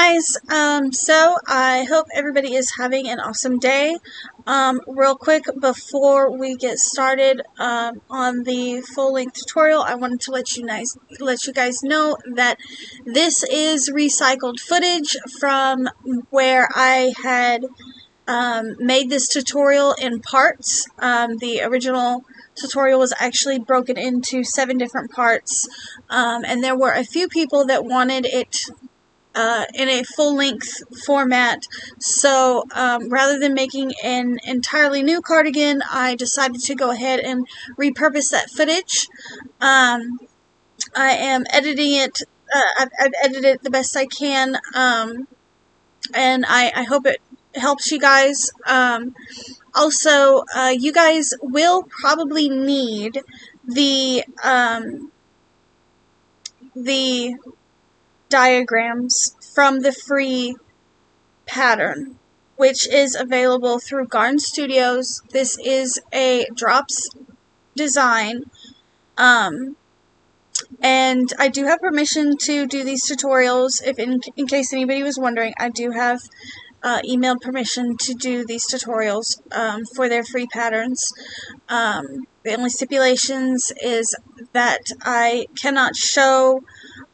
guys, so I hope everybody is having an awesome day. Real quick before we get started on the full-length tutorial, I wanted to let you guys know that this is recycled footage from where I had made this tutorial in parts. The original tutorial was actually broken into 7 different parts, and there were a few people that wanted it in a full-length format, so rather than making an entirely new cardigan, I decided to go ahead and repurpose that footage. I am editing it. I've edited it the best I can, and I hope it helps you guys. Also, you guys will probably need the diagrams from the free pattern, which is available through Garn Studios. This is a drops design, and I do have permission to do these tutorials. If in case anybody was wondering, I do have emailed permission to do these tutorials for their free patterns. The only stipulations is that I cannot show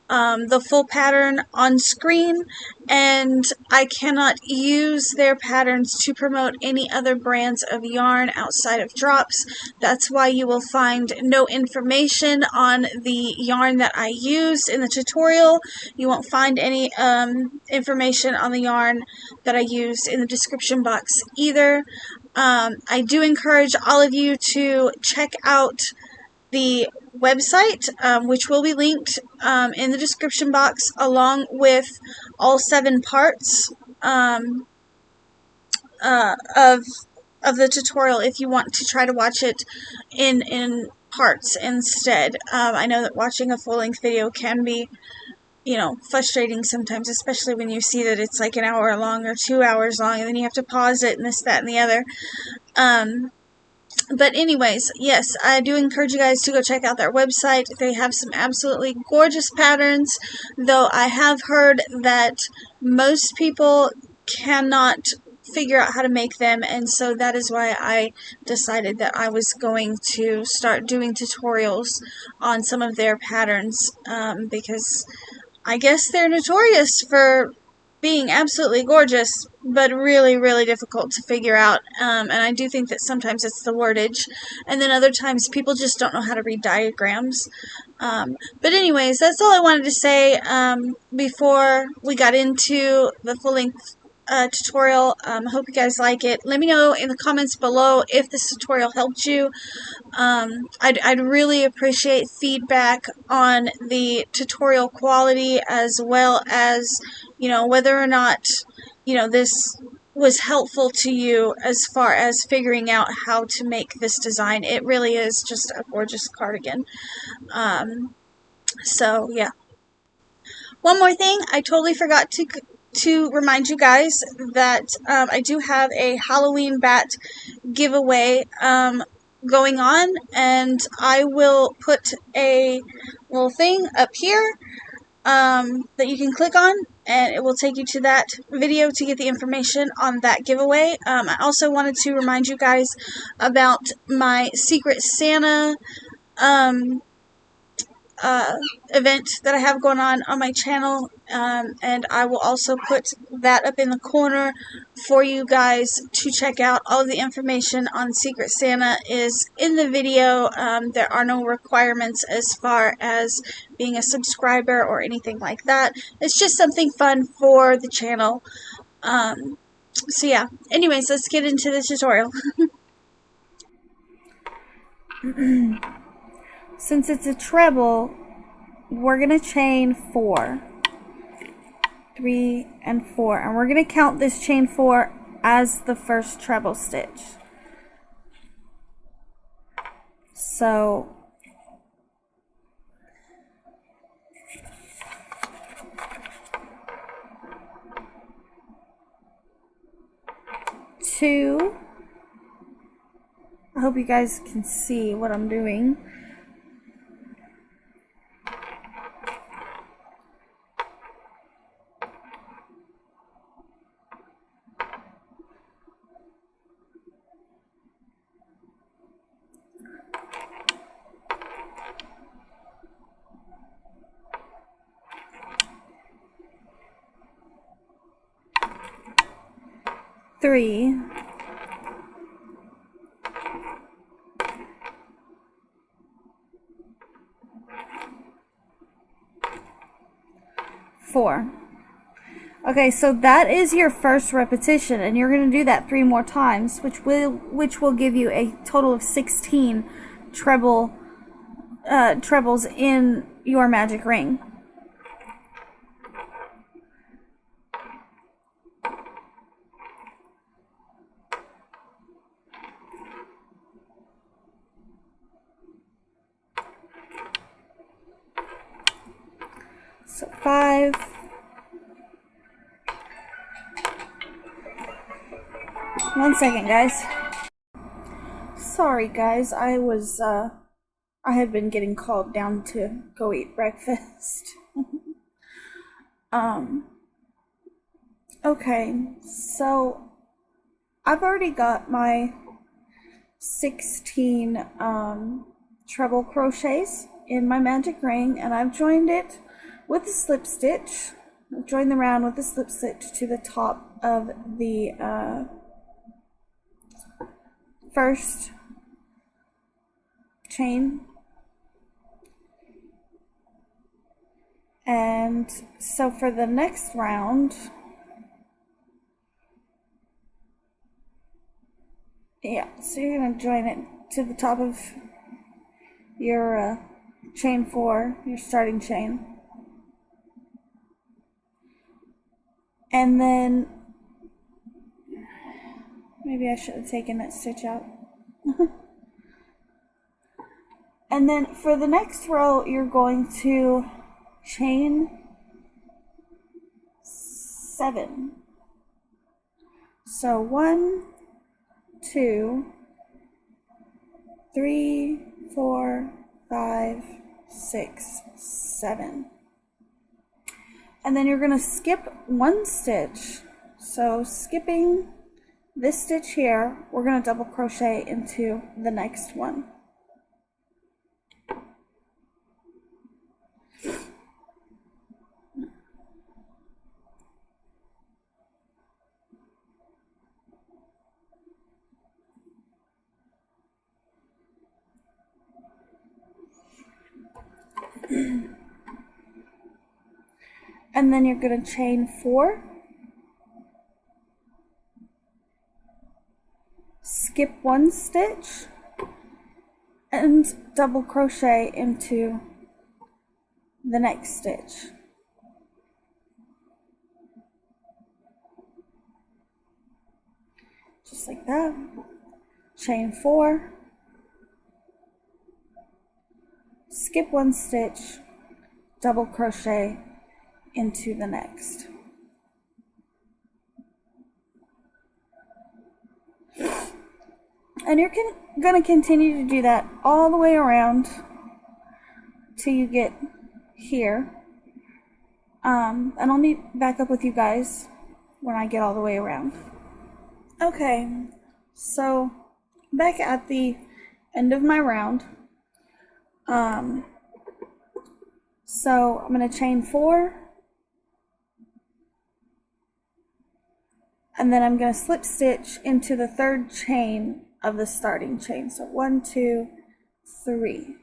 the full pattern on screen, and I cannot use their patterns to promote any other brands of yarn outside of drops. That's why you will find no information on the yarn that I used in the tutorial. You won't find any information on the yarn that I used in the description box either. I do encourage all of you to check out the website, which will be linked in the description box, along with all 7 parts of the tutorial, if you want to try to watch it in parts instead. I know that watching a full-length video can be, frustrating sometimes, especially when you see that it's like an hour long or 2 hours long, and then you have to pause it and this, that, and the other. But anyways, yes, I do encourage you guys to go check out their website. They have some absolutely gorgeous patterns, though I have heard that most people cannot figure out how to make them, and so that is why I decided that I was going to start doing tutorials on some of their patterns, because I guess they're notorious for being absolutely gorgeous, but really, really difficult to figure out. And I do think that sometimes it's the wordage, and then other times people just don't know how to read diagrams. But anyways, that's all I wanted to say before we got into the full-length tutorial. I hope you guys like it. Let me know in the comments below if this tutorial helped you. I'd really appreciate feedback on the tutorial quality, as well as, whether or not, this was helpful to you as far as figuring out how to make this design. It really is just a gorgeous cardigan. So yeah. One more thing, I totally forgot to remind you guys that I do have a Halloween bat giveaway going on, and I will put a little thing up here that you can click on, and it will take you to that video to get the information on that giveaway. I also wanted to remind you guys about my Secret Santa event that I have going on my channel, and I will also put that up in the corner for you guys to check out. All of the information on Secret Santa is in the video. There are no requirements as far as being a subscriber or anything like that. It's just something fun for the channel. So yeah, anyways, let's get into the tutorial. Since it's a treble, we're going to chain 4, 3 and 4, and we're going to count this chain 4 as the first treble stitch. So two, I hope you guys can see what I'm doing. 3, 4. Okay, so that is your first repetition, and you're going to do that 3 more times, which will give you a total of 16 trebles in your magic ring. So 5. One second, guys. Sorry, guys. I had been getting called down to go eat breakfast. Okay, so I've already got my 16 treble crochets in my magic ring, and I've joined it with a slip stitch. I've joined the round with a slip stitch to the top of the first chain. And so for the next round, so you're going to join it to the top of your chain 4, your starting chain. And then, maybe I should have taken that stitch out. And then for the next row, you're going to chain 7. So 1, 2, 3, 4, 5, 6, 7. And then you're going to skip 1 stitch. So skipping this stitch here, we're going to double crochet into the next one. And then you're going to chain 4, skip 1 stitch, and double crochet into the next stitch. Just like that. Chain 4, skip 1 stitch, double crochet into the next. And you're going to continue to do that all the way around till you get here. And I'll meet back up with you guys when I get all the way around. Okay, so back at the end of my round. So I'm going to chain 4. And then I'm going to slip stitch into the 3rd chain of the starting chain. So 1, 2, 3.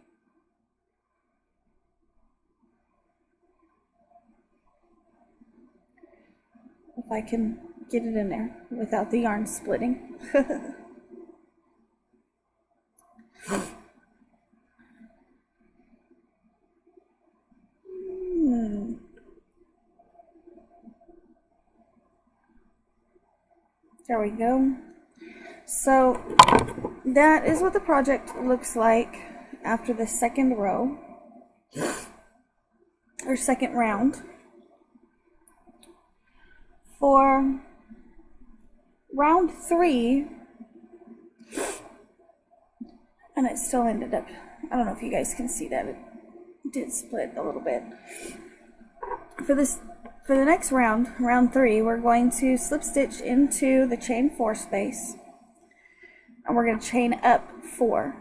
If I can get it in there without the yarn splitting. There we go. So that is what the project looks like after the second row, or second round. For round 3, and it still ended up, I don't know if you guys can see that, it did split a little bit. For the next round, round 3, we're going to slip stitch into the chain 4 space, and we're going to chain up 4,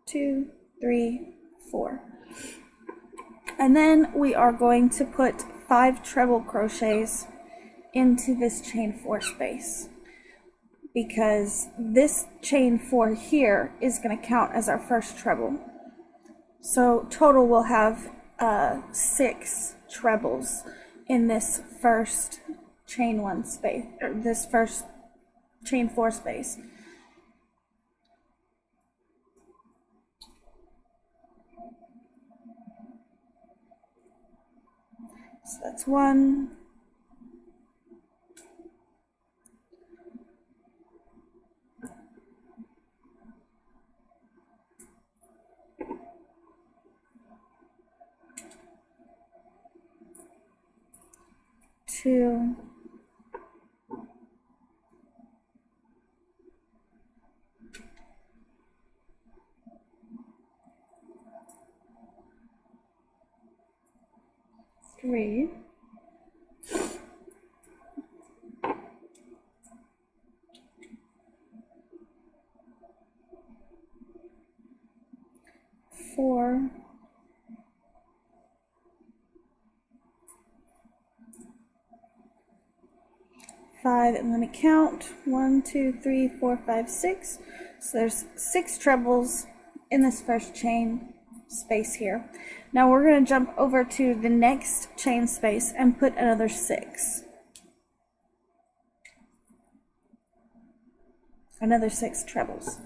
2, 3, 4, and then we are going to put 5 treble crochets into this chain 4 space. because this chain 4 here is going to count as our first treble. So total we'll have 6 trebles in this first chain 1 space, or this first chain 4 space. So that's 1, 2, 3, 4, 5, and let me count, 1, 2, 3, 4, 5, 6. So there's 6 trebles in this first chain space here. Now we're going to jump over to the next chain space and put another 6. Another 6 trebles.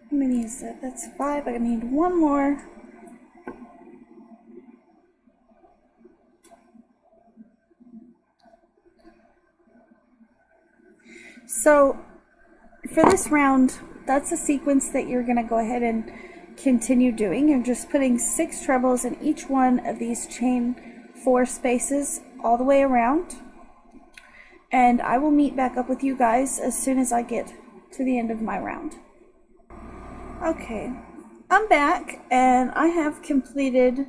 How many is that? That's 5. I need one more. So for this round, that's a sequence that you're going to go ahead and continue doing. You're just putting 6 trebles in each one of these chain 4 spaces all the way around. And I will meet back up with you guys as soon as I get to the end of my round. Okay, I'm back and I have completed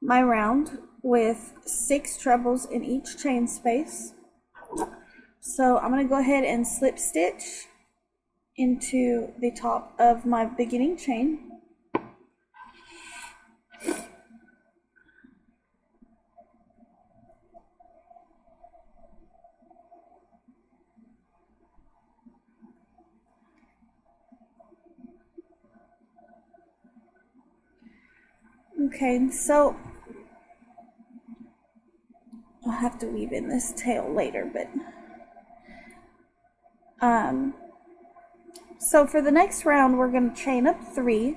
my round with 6 trebles in each chain space. So I'm going to go ahead and slip stitch into the top of my beginning chain. Okay, so I'll have to weave in this tail later, but so for the next round we're going to chain up 3,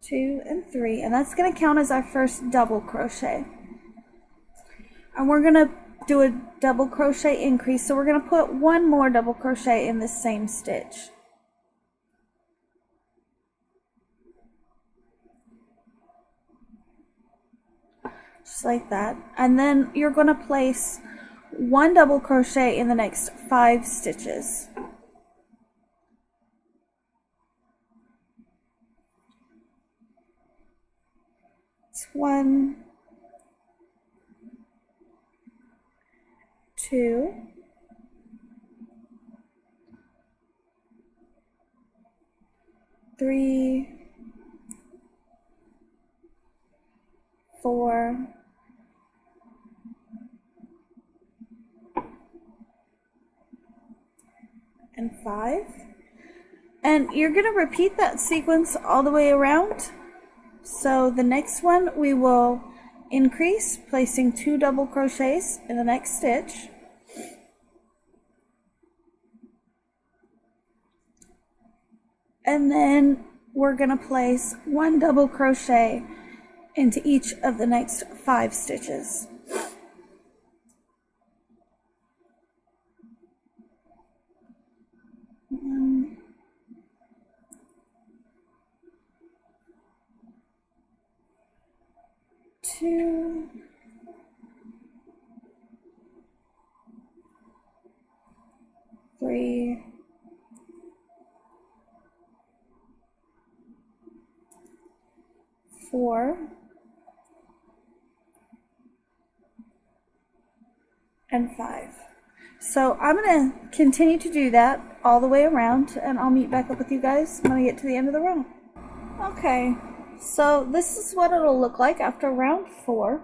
2 and 3, and that's going to count as our first double crochet. And we're going to do a double crochet increase, so we're going to put one more double crochet in the same stitch. Just like that. And then you're going to place 1 double crochet in the next 5 stitches. It's 1, 2, 3, 4, and 5. And you're going to repeat that sequence all the way around. So the next one we will increase, placing 2 double crochets in the next stitch. And then we're going to place 1 double crochet into each of the next 5 stitches. 4, and 5. So I'm going to continue to do that all the way around, and I'll meet back up with you guys when I get to the end of the row. Okay, so this is what it'll look like after round 4.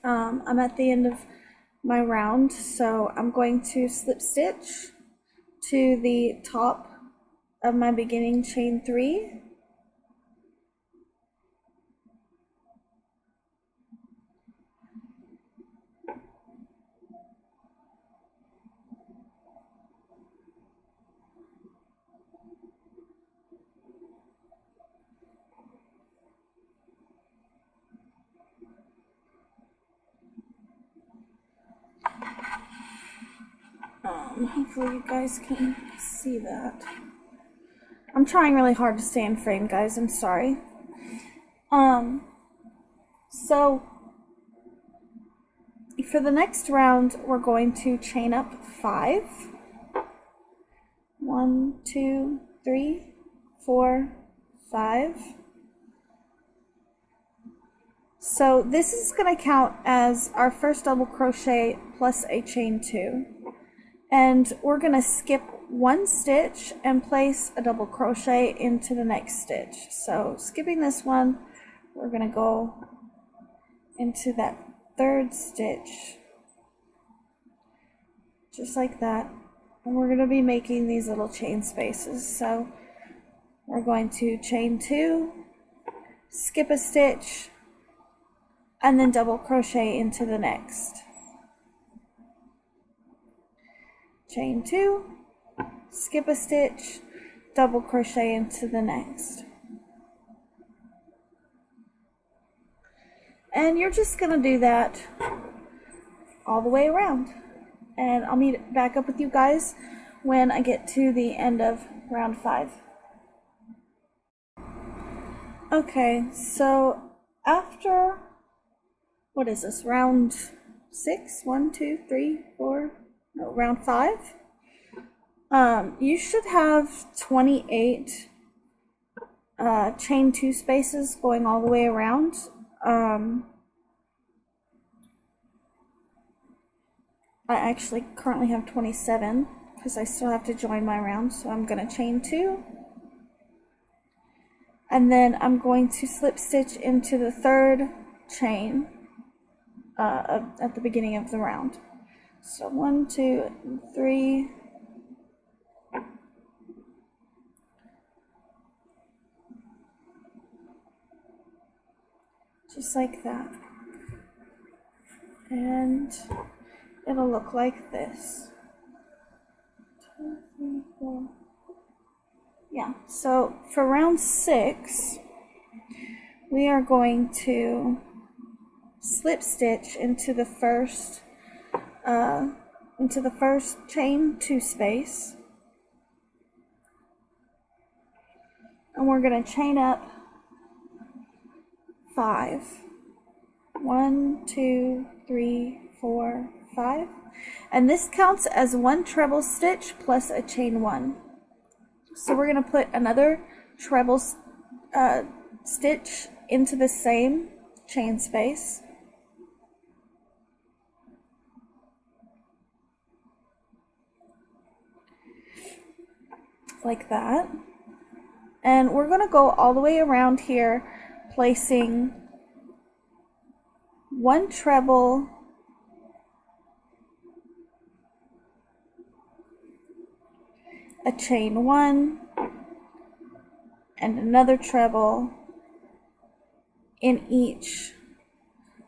I'm at the end of my round, so I'm going to slip stitch to the top of my beginning chain 3. Hopefully you guys can see that. I'm trying really hard to stay in frame, guys. I'm sorry. So for the next round, we're going to chain up 5. 1, 2, 3, 4, 5. So this is going to count as our first double crochet plus a chain 2. And we're going to skip 1 stitch and place a double crochet into the next stitch. So skipping this one, we're going to go into that 3rd stitch, just like that. And we're going to be making these little chain spaces. So we're going to chain 2, skip a stitch, and then double crochet into the next. Chain 2, skip a stitch, double crochet into the next. And you're just going to do that all the way around. And I'll meet back up with you guys when I get to the end of round 5. Okay, so after, what is this, round 6? 1, 2, 3, 4, no, round 5. You should have 28 chain 2 spaces going all the way around. I actually currently have 27 because I still have to join my round, so I'm going to chain 2. And then I'm going to slip stitch into the 3rd chain at the beginning of the round. So 1, 2, 3. Just like that. And it'll look like this. 2, 3, 4. Yeah, so for round 6, we are going to slip stitch into the first chain 2 space, and we're going to chain up 5. 1, 2, 3, 4, 5, and this counts as 1 treble stitch plus a chain 1. So we're going to put another treble stitch into the same chain space. Like that. And we're going to go all the way around here, placing 1 treble, a chain 1, and another treble in each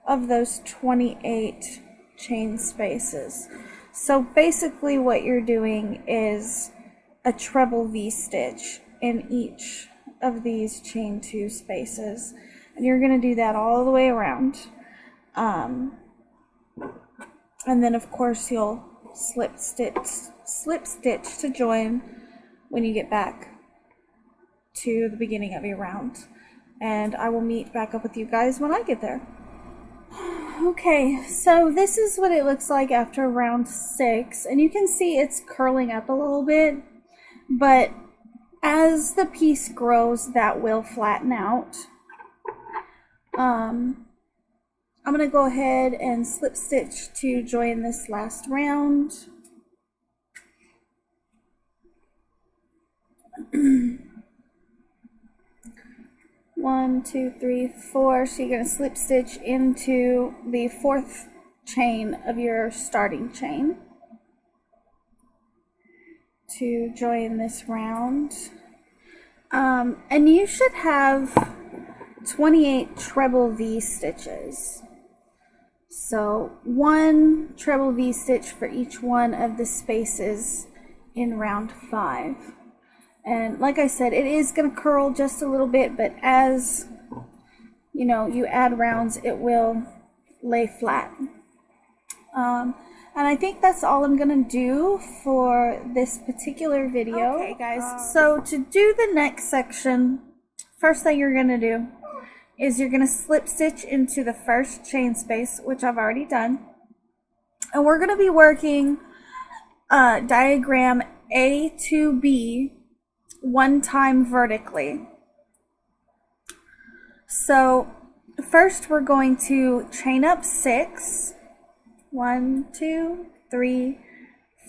of those 28 chain spaces. So basically what you're doing is a treble V-stitch in each of these chain 2 spaces, and you're going to do that all the way around. And then of course you'll slip stitch to join when you get back to the beginning of your round, and I will meet back up with you guys when I get there. Okay, so this is what it looks like after round 6, and you can see it's curling up a little bit, but as the piece grows, that will flatten out. I'm going to go ahead and slip stitch to join this last round. One, two, three, four. So you're going to slip stitch into the fourth chain of your starting chain to join this round. And you should have 28 treble V stitches. So one treble V stitch for each one of the spaces in round 5. And like I said, it is going to curl just a little bit, but as you know, you add rounds, it will lay flat. And I think that's all I'm going to do for this particular video. Okay, guys, so to do the next section, first thing you're going to do is you're going to slip stitch into the first chain space, which I've already done. And we're going to be working diagram A to B one time vertically. So first we're going to chain up 6. 1, 2, 3,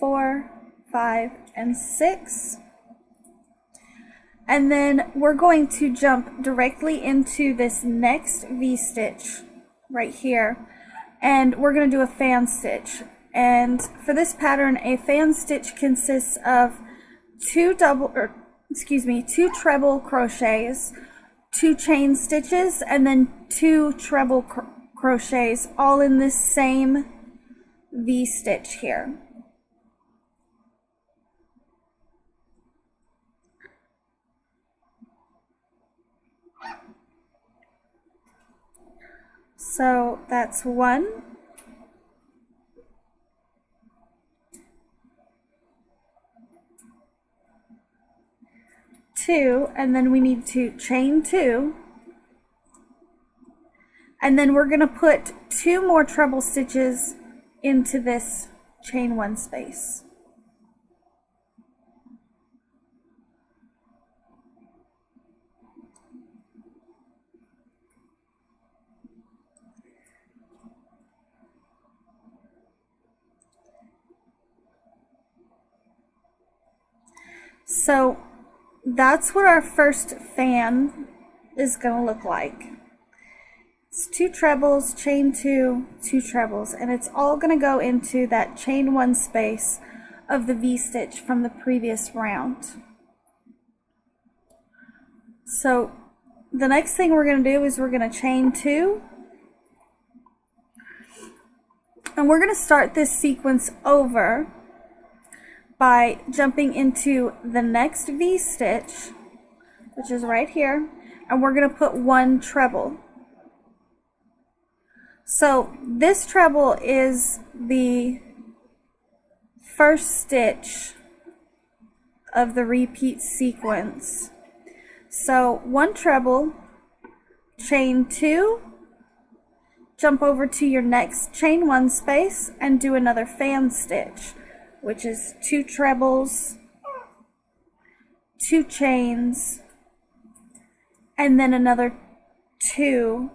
4, 5, and 6. And then we're going to jump directly into this next V-stitch right here. And we're going to do a fan stitch. And for this pattern, a fan stitch consists of 2 treble crochets, 2 chain stitches, and then 2 treble crochets, all in this same V-stitch here. So that's 1, 2, and then we need to chain 2, and then we're going to put 2 more treble stitches into this chain 1 space. So that's what our first fan is going to look like. It's 2 trebles, chain 2, 2 trebles, and it's all going to go into that chain 1 space of the V-stitch from the previous round. So the next thing we're going to do is we're going to chain 2, and we're going to start this sequence over by jumping into the next V-stitch, which is right here, and we're going to put 1 treble. So this treble is the first stitch of the repeat sequence. So 1 treble, chain 2, jump over to your next chain 1 space and do another fan stitch, which is 2 trebles, 2 chains, and then another 2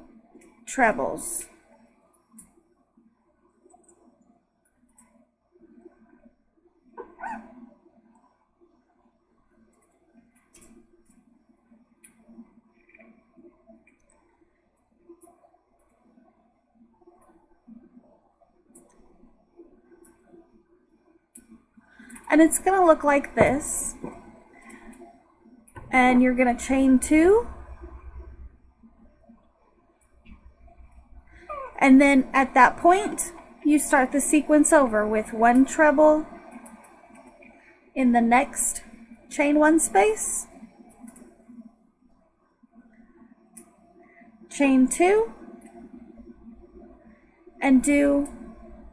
trebles. And it's going to look like this. And you're going to chain 2. And then at that point, you start the sequence over with 1 treble in the next chain 1 space, chain 2, and do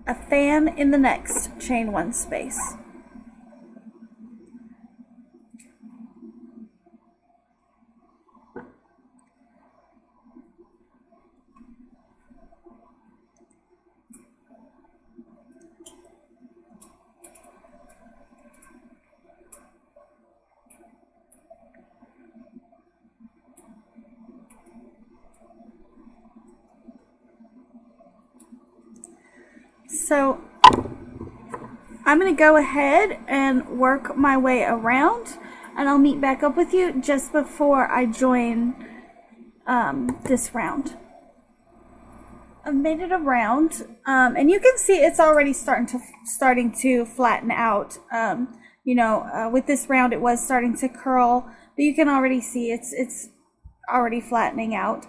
a fan in the next chain 1 space. So I'm going to go ahead and work my way around, and I'll meet back up with you just before I join this round. I've made it around, and you can see it's already starting to flatten out. With this round it was starting to curl, but you can already see it's already flattening out.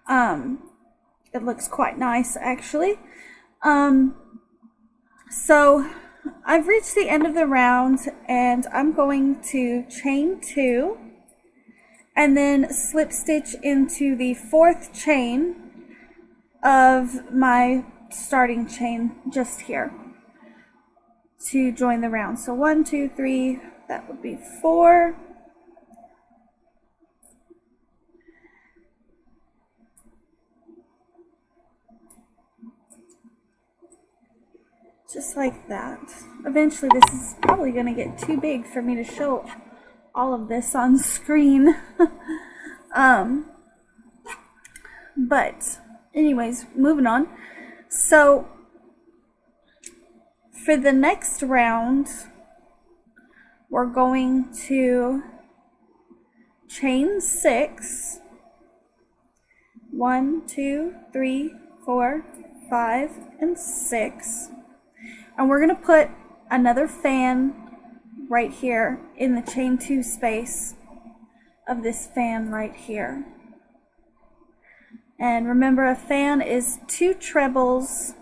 It looks quite nice, actually. So I've reached the end of the round, and I'm going to chain 2 and then slip stitch into the 4th chain of my starting chain just here to join the round. So 1, 2, 3, that would be 4. Just like that. Eventually this is probably going to get too big for me to show all of this on screen. But anyways, moving on. So for the next round, we're going to chain 6. 1, 2, 3, 4, 5, and 6. And we're going to put another fan right here in the chain 2 space of this fan right here. And remember, a fan is 2 trebles,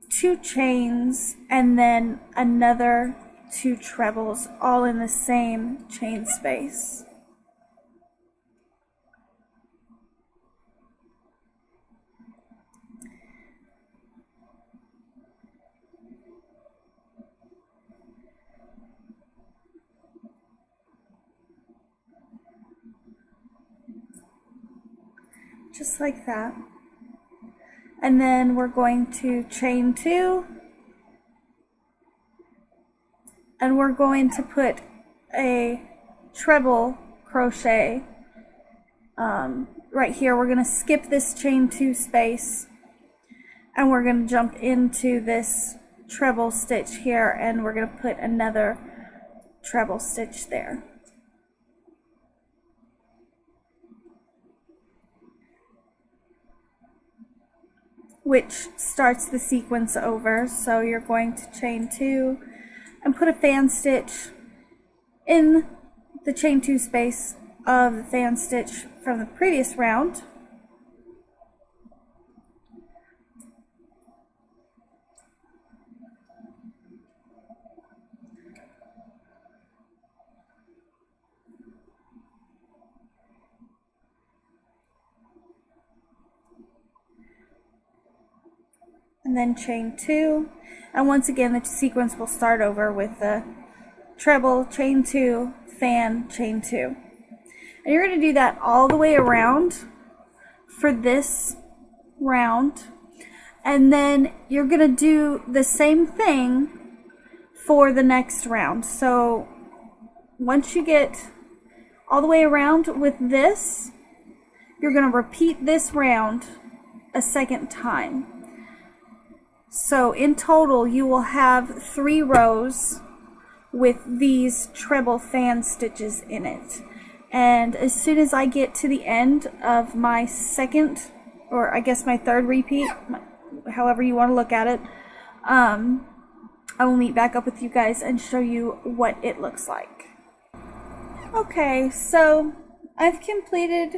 2 chains, and then another 2 trebles, all in the same chain space. Just like that. And then we're going to chain 2, and we're going to put a treble crochet right here. We're going to skip this chain 2 space, and we're going to jump into this treble stitch here, and we're going to put another treble stitch there. Which starts the sequence over. So you're going to chain 2 and put a fan stitch in the chain 2 space of the fan stitch from the previous round. And then chain 2, and once again the sequence will start over with the treble, chain 2, fan, chain 2. And you're going to do that all the way around for this round, and then you're going to do the same thing for the next round. So once you get all the way around with this, you're going to repeat this round a second time. So in total, you will have 3 rows with these treble fan stitches in it. And as soon as I get to the end of my second, or I guess my third repeat, however you want to look at it, I will meet back up with you guys and show you what it looks like. Okay, so I've completed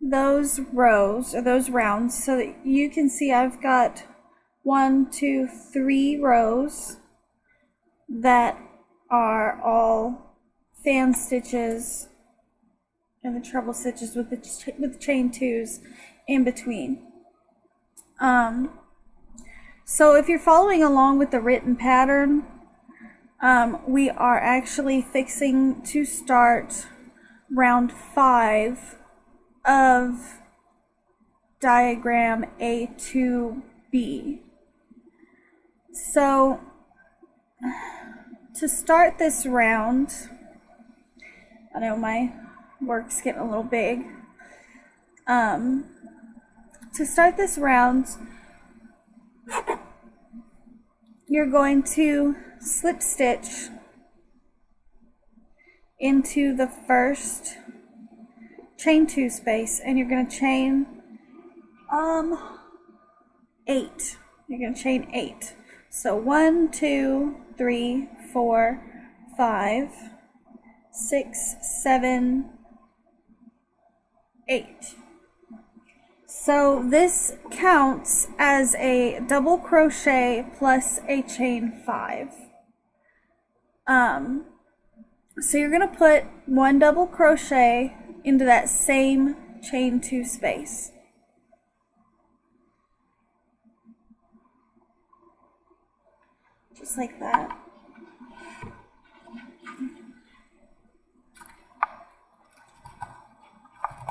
those rows, or those rounds, so that you can see I've got 1, 2, 3 rows that are all fan stitches and the treble stitches with the chain 2s in between. So if you're following along with the written pattern, we are actually fixing to start round 5 of diagram A2B. So to start this round, I know my work's getting a little big. To start this round, you're going to slip stitch into the first chain 2 space, and you're going to chain 8. You're going to chain 8. So 1, 2, 3, 4, 5, 6, 7, 8. So this counts as a double crochet plus a chain 5. So you're going to put 1 double crochet into that same chain 2 space. Just like that.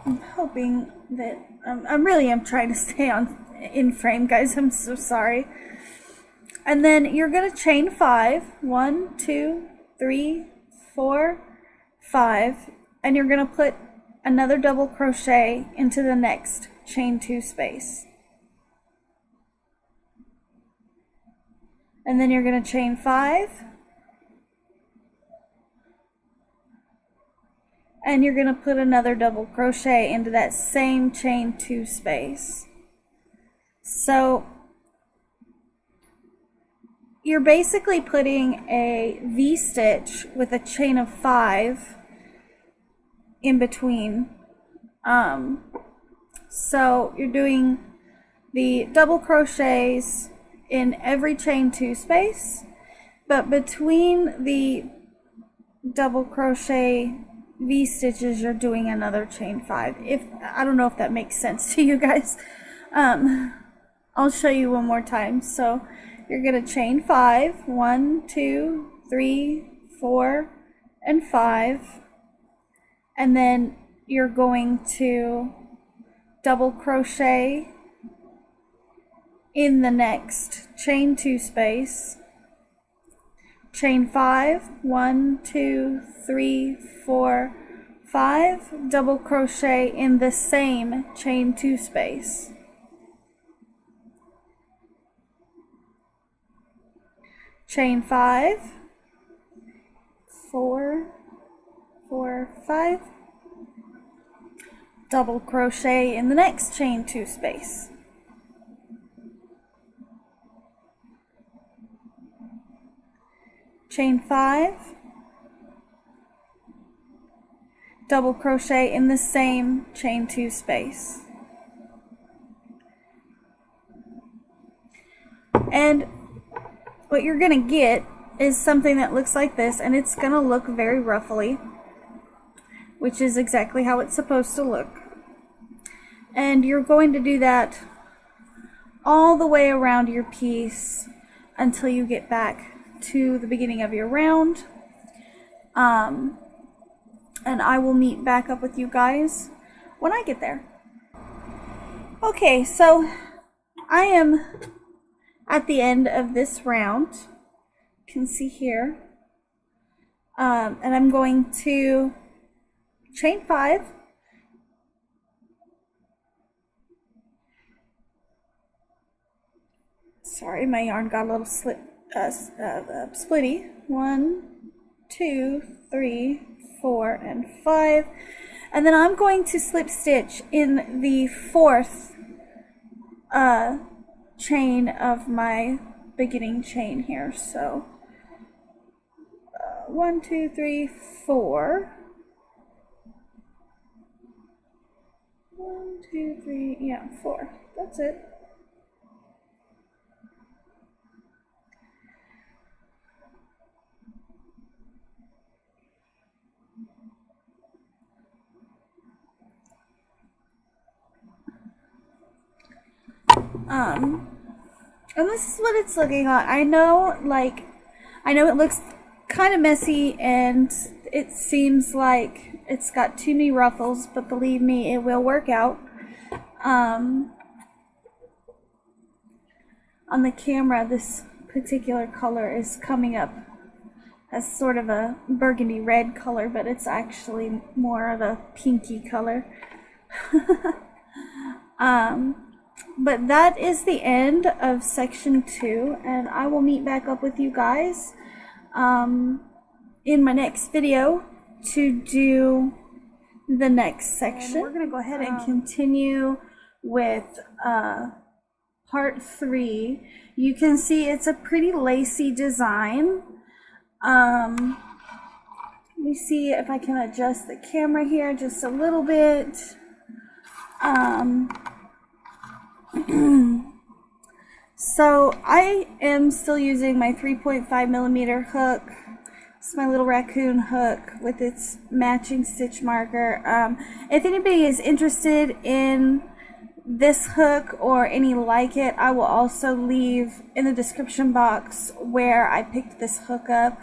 I'm hoping that I really am trying to stay in frame, guys. I'm so sorry. And then you're going to chain 5. 1, 2, 3, 4, 5, and you're going to put another double crochet into the next chain 2 space. And then you're going to chain 5, and you're going to put another double crochet into that same chain 2 space. So you're basically putting a V-stitch with a chain of 5 in between. So you're doing the double crochets in every chain 2 space, but between the double crochet V-stitches you're doing another chain 5. I don't know if that makes sense to you guys. I'll show you one more time. So you're going to chain 5, 1, 2, 3, 4, and 5, and then you're going to double crochet in the next chain 2 space, chain 5, 1, 2, 3, 4, 5, double crochet in the same chain 2 space. Chain 5, 4, 4, 5, double crochet in the next chain 2 space. Chain 5, double crochet in the same chain 2 space. And what you're going to get is something that looks like this, and it's going to look very ruffly, which is exactly how it's supposed to look. And you're going to do that all the way around your piece until you get back to the beginning of your round. And I will meet back up with you guys when I get there. Okay, so I am at the end of this round. You can see here. And I'm going to chain 5. Sorry, my yarn got a little splitty. 1, 2, 3, 4, and 5. And then I'm going to slip stitch in the 4th chain of my beginning chain here. So 1, 2, 3, 4. 1, 2, 3, yeah, 4. That's it. And this is what it's looking like. I know it looks kind of messy and it seems like it's got too many ruffles, but believe me, it will work out. On the camera, this particular color is coming up as sort of a burgundy red color, but it's actually more of a pinky color. But that is the end of section 2, and I will meet back up with you guys in my next video to do the next section. And we're going to go ahead and continue with part 3. You can see it's a pretty lacy design. Let me see if I can adjust the camera here just a little bit. So I am still using my 3.5mm hook. It's my little raccoon hook with its matching stitch marker. If anybody is interested in this hook or any like it, I will also leave in the description box where I picked this hook up.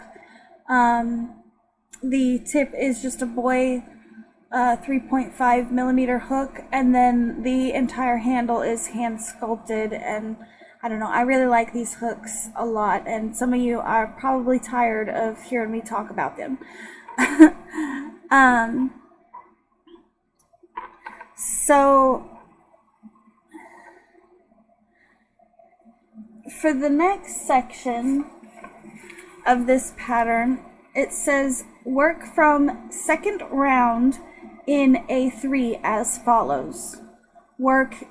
The tip is just a boy 3.5mm hook, and then the entire handle is hand sculpted, and I don't know, I really like these hooks a lot, and some of you are probably tired of hearing me talk about them. So for the next section of this pattern, it says work from second round in A3 as follows. Work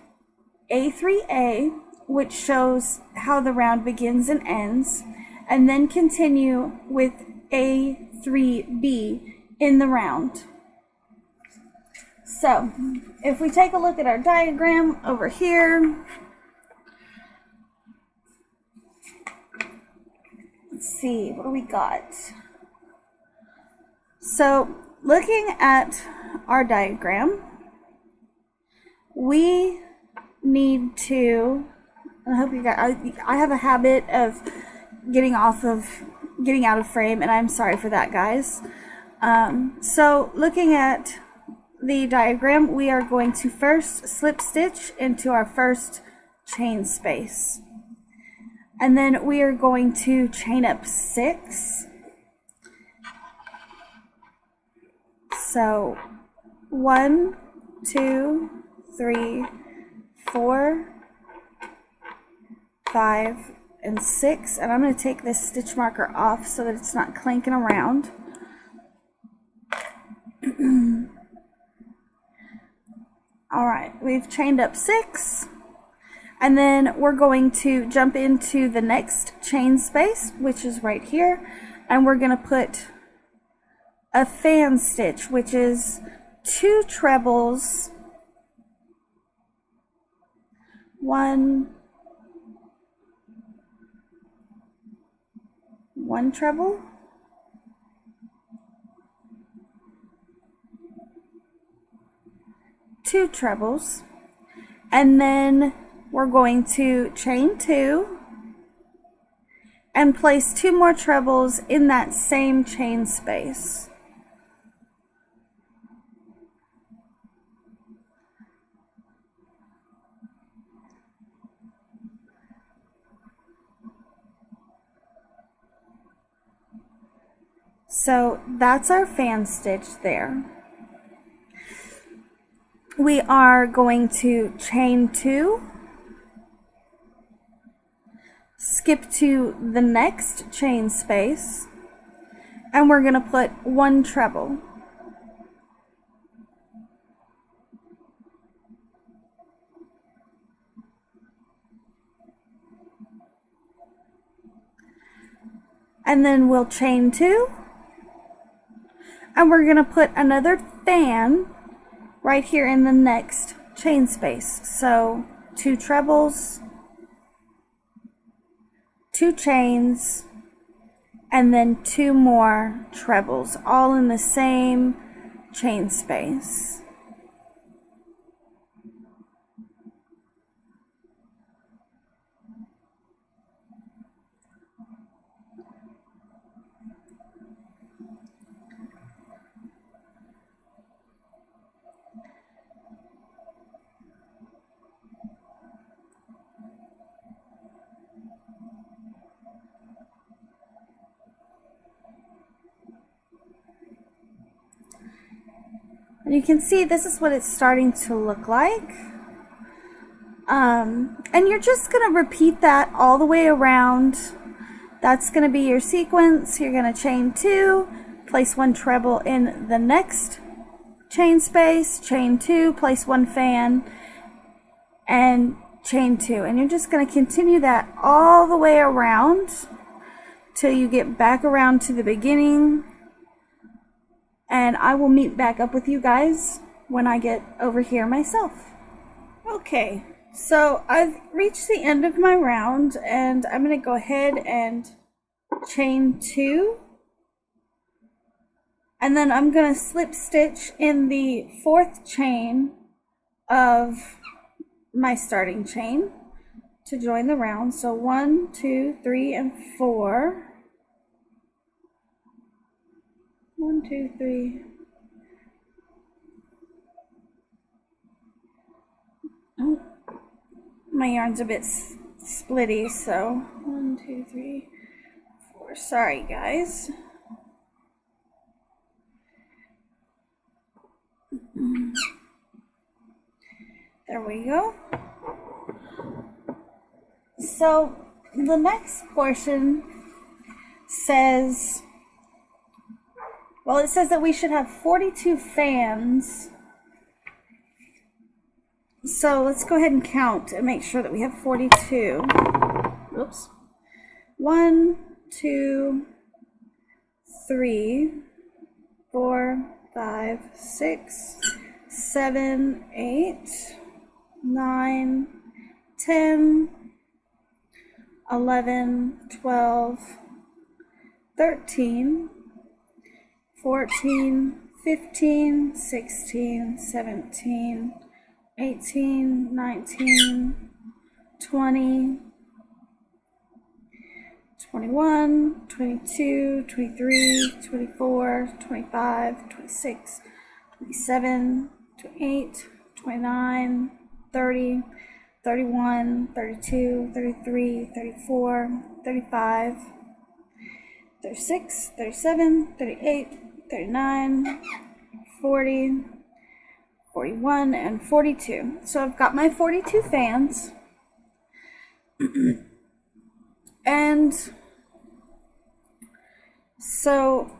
A3A, which shows how the round begins and ends, and then continue with A3B in the round. So, if we take a look at our diagram over here, let's see, what do we got? So, looking at our diagram, we need to, I hope you guys, I have a habit of getting out of frame, and I'm sorry for that, guys. So looking at the diagram, we are going to first slip stitch into our first chain space, and then we are going to chain up 6. So 1, 2, 3, 4, 5, and 6, and I'm going to take this stitch marker off so that it's not clanking around. Alright, we've chained up 6, and then we're going to jump into the next chain space, which is right here, and we're going to put a fan stitch, which is 2 trebles, 1 treble, 2 trebles, and then we're going to chain 2 and place 2 more trebles in that same chain space. So that's our fan stitch there. We are going to chain 2, skip to the next chain space, and we're going to put 1 treble. And then we'll chain 2. And we're going to put another fan right here in the next chain space. So 2 trebles, 2 chains, and then 2 more trebles, all in the same chain space. And you can see this is what it's starting to look like. And you're just going to repeat that all the way around. That's going to be your sequence. You're going to chain 2, place 1 treble in the next chain space, chain 2, place 1 fan, and chain 2. And you're just going to continue that all the way around till you get back around to the beginning. And I will meet back up with you guys when I get over here myself. Okay, so I've reached the end of my round, and I'm going to go ahead and chain 2. And then I'm going to slip stitch in the 4th chain of my starting chain to join the round. So 1, 2, 3, and 4. 1, 2, 3. Oh, my yarn's a bit splitty, so 1, 2, 3, 4. Sorry, guys. There we go. So the next portion says, well, it says that we should have 42 fans. So let's go ahead and count and make sure that we have 42. Oops. 1, 2, 3, 4, 5, 6, 7, 8, 9, 10, 11, 12, 13, 14, 15, 16, 17, 18, 19, 20, 21, 22, 23, 24, 25, 26, 27, 28, 29, 30, 31, 32, 33, 34, 35, 36, 37, 38, 39, 40, 41, and 42. So I've got my 42 fans. And so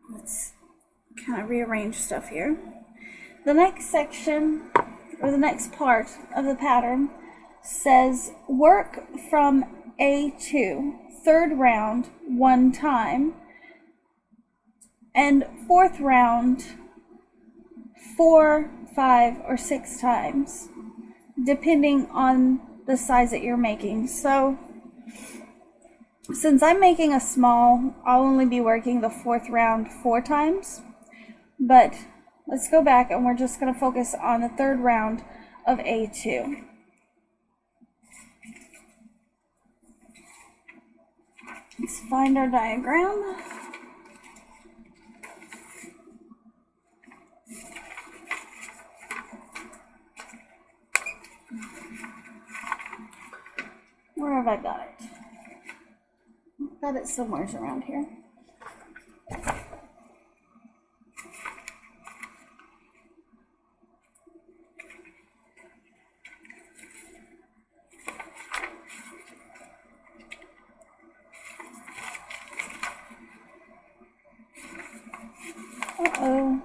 let's kind of rearrange stuff here. The next section, or the next part of the pattern, says work from A2, 3rd round, 1 time, and 4th round 4, 5, or 6 times, depending on the size that you're making. So since I'm making a small, I'll only be working the 4th round 4 times, but let's go back and we're just going to focus on the 3rd round of A2. Let's find our diagram. Where have I got it? I've got it somewhere around here. Uh-oh.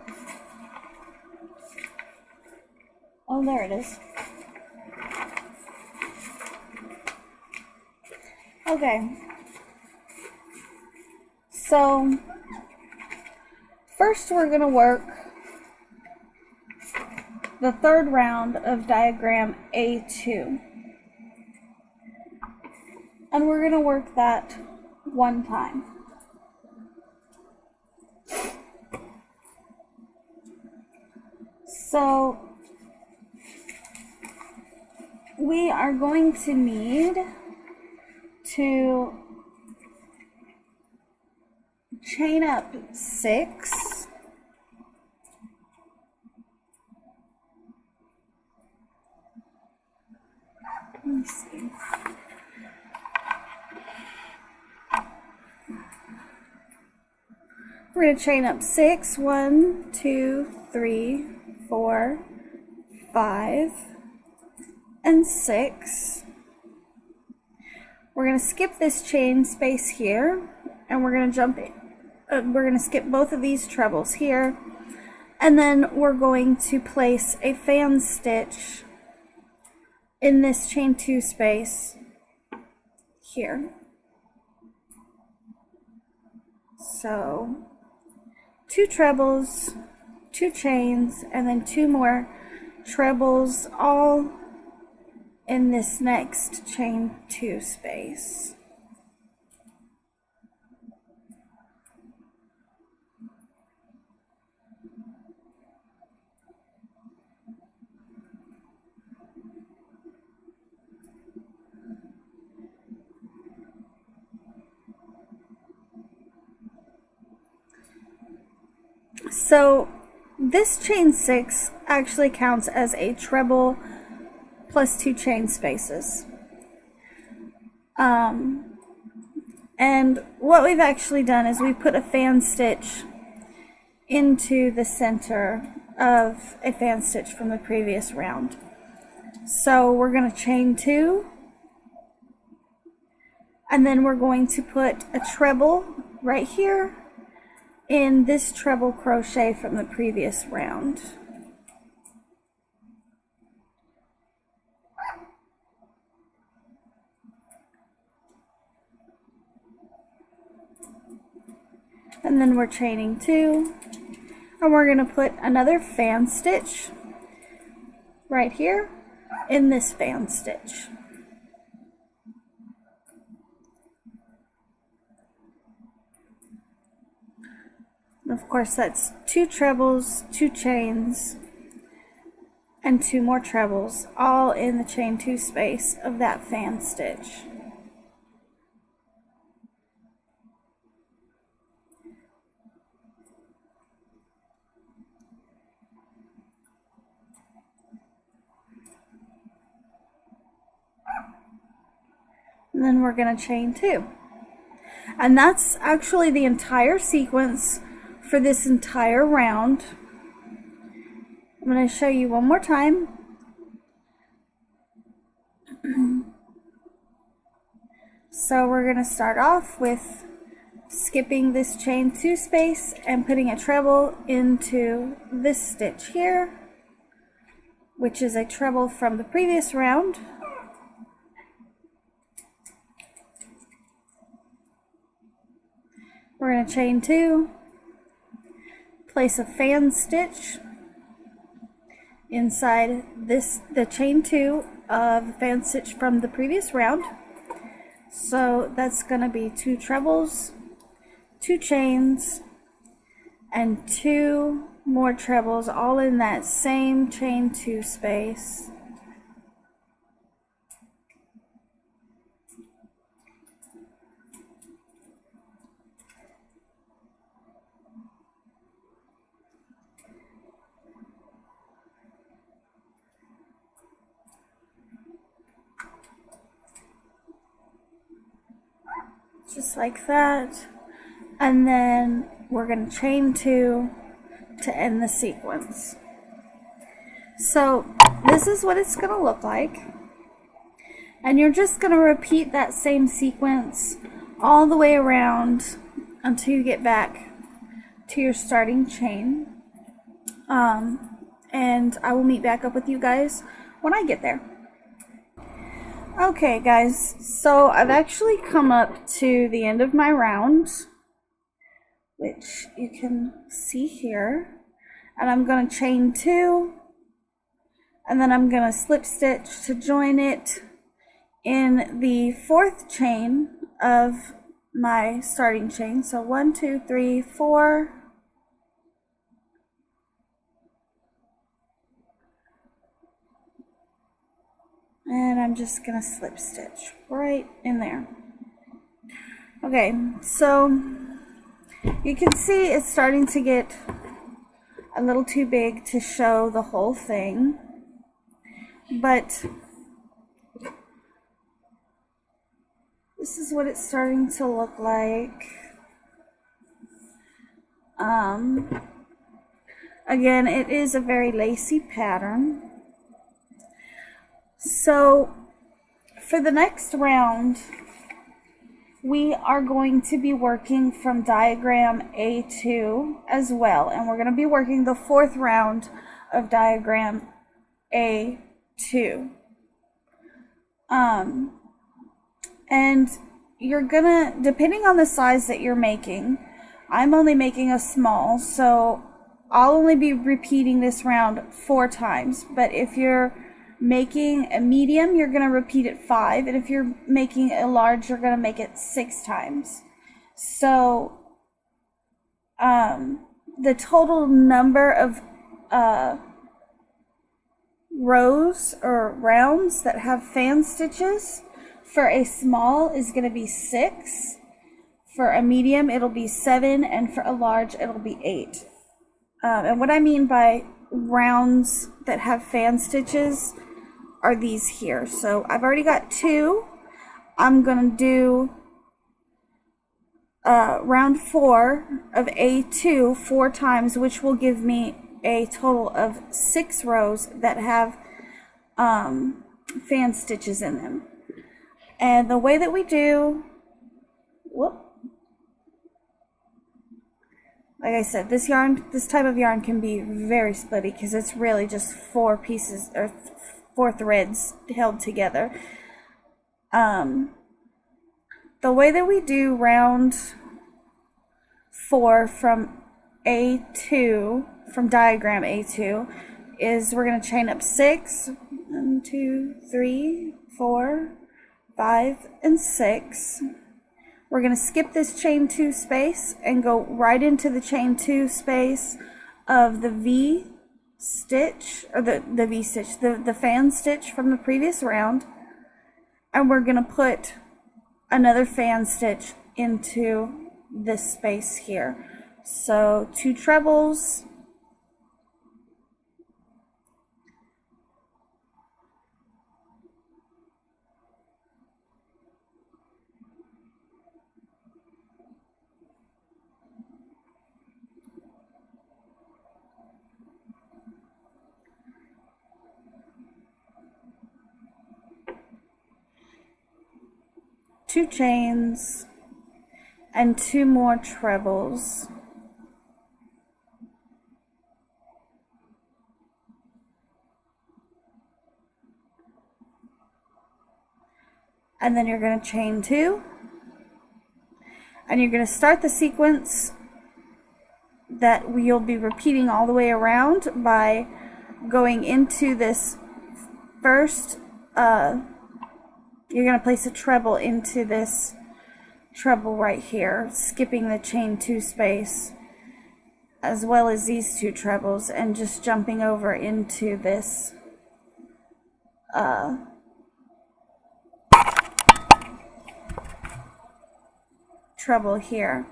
Oh, there it is. Okay. So, first we're going to work the 3rd round of diagram A2. And we're going to work that 1 time. So, we are going to need to chain up 6, let me see, we're going to chain up 6, 1, 2, 3, 4, 5 and 6. We're going to skip this chain space here, and we're going to jump in. We're going to skip both of these trebles here, and then we're going to place a fan stitch in this chain 2 space here. So 2 trebles, 2 chains, and then 2 more trebles, all in this next chain 2 space. So this chain 6 actually counts as a treble plus 2 chain spaces. And what we've actually done is we put a fan stitch into the center of a fan stitch from the previous round. So we're going to chain 2, and then we're going to put a treble right here in this treble crochet from the previous round. And then we're chaining 2, and we're going to put another fan stitch right here in this fan stitch. And of course, that's 2 trebles, 2 chains, and 2 more trebles, all in the chain 2 space of that fan stitch. And then we're going to chain 2. And that's actually the entire sequence for this entire round. I'm going to show you one more time. So we're going to start off with skipping this chain 2 space and putting a treble into this stitch here, which is a treble from the previous round. We're going to chain 2, place a fan stitch inside the chain 2 of the fan stitch from the previous round. So that's going to be 2 trebles, 2 chains, and 2 more trebles, all in that same chain 2 space. Just like that, and then we're going to chain 2 to end the sequence. So this is what it's going to look like, and you're just going to repeat that same sequence all the way around until you get back to your starting chain, and I will meet back up with you guys when I get there. Okay guys, so I've actually come up to the end of my round, which you can see here, and I'm going to chain 2, and then I'm going to slip stitch to join it in the 4th chain of my starting chain. So 1, 2, 3, 4, and I'm just going to slip stitch right in there. Okay, so you can see it's starting to get a little too big to show the whole thing, but this is what it's starting to look like. Again, it is a very lacy pattern. So for the next round, we are going to be working from diagram A2 as well, and we're going to be working the fourth round of diagram A2. And you're gonna, depending on the size that you're making, I'm only making a small, so I'll only be repeating this round 4 times. But if you're making a medium, you're gonna repeat it 5, and if you're making a large, you're gonna make it 6 times. So the total number of rows or rounds that have fan stitches for a small is going to be 6. For a medium, it'll be 7, and for a large, it'll be 8. And what I mean by rounds that have fan stitches are these here. So I've already got 2. I'm going to do round 4 of A2 4 times, which will give me a total of 6 rows that have fan stitches in them. And the way that we do, like I said, this type of yarn can be very splitty because it's really just 4 pieces or 4 threads held together. The way that we do round 4 from A2, from diagram A2, is we're going to chain up 6, 1, 2, 3, 4, 5, and 6. We're going to skip this chain 2 space and go right into the chain 2 space of the V stitch, or the V stitch, the fan stitch from the previous round, and we're going to put another fan stitch into this space here. So 2 trebles, 2 chains, and 2 more trebles. And then you're going to chain 2, and you're going to start the sequence that you'll be repeating all the way around by going into this first, you're going to place a treble into this treble right here, skipping the chain 2 space, as well as these 2 trebles, and just jumping over into this treble here.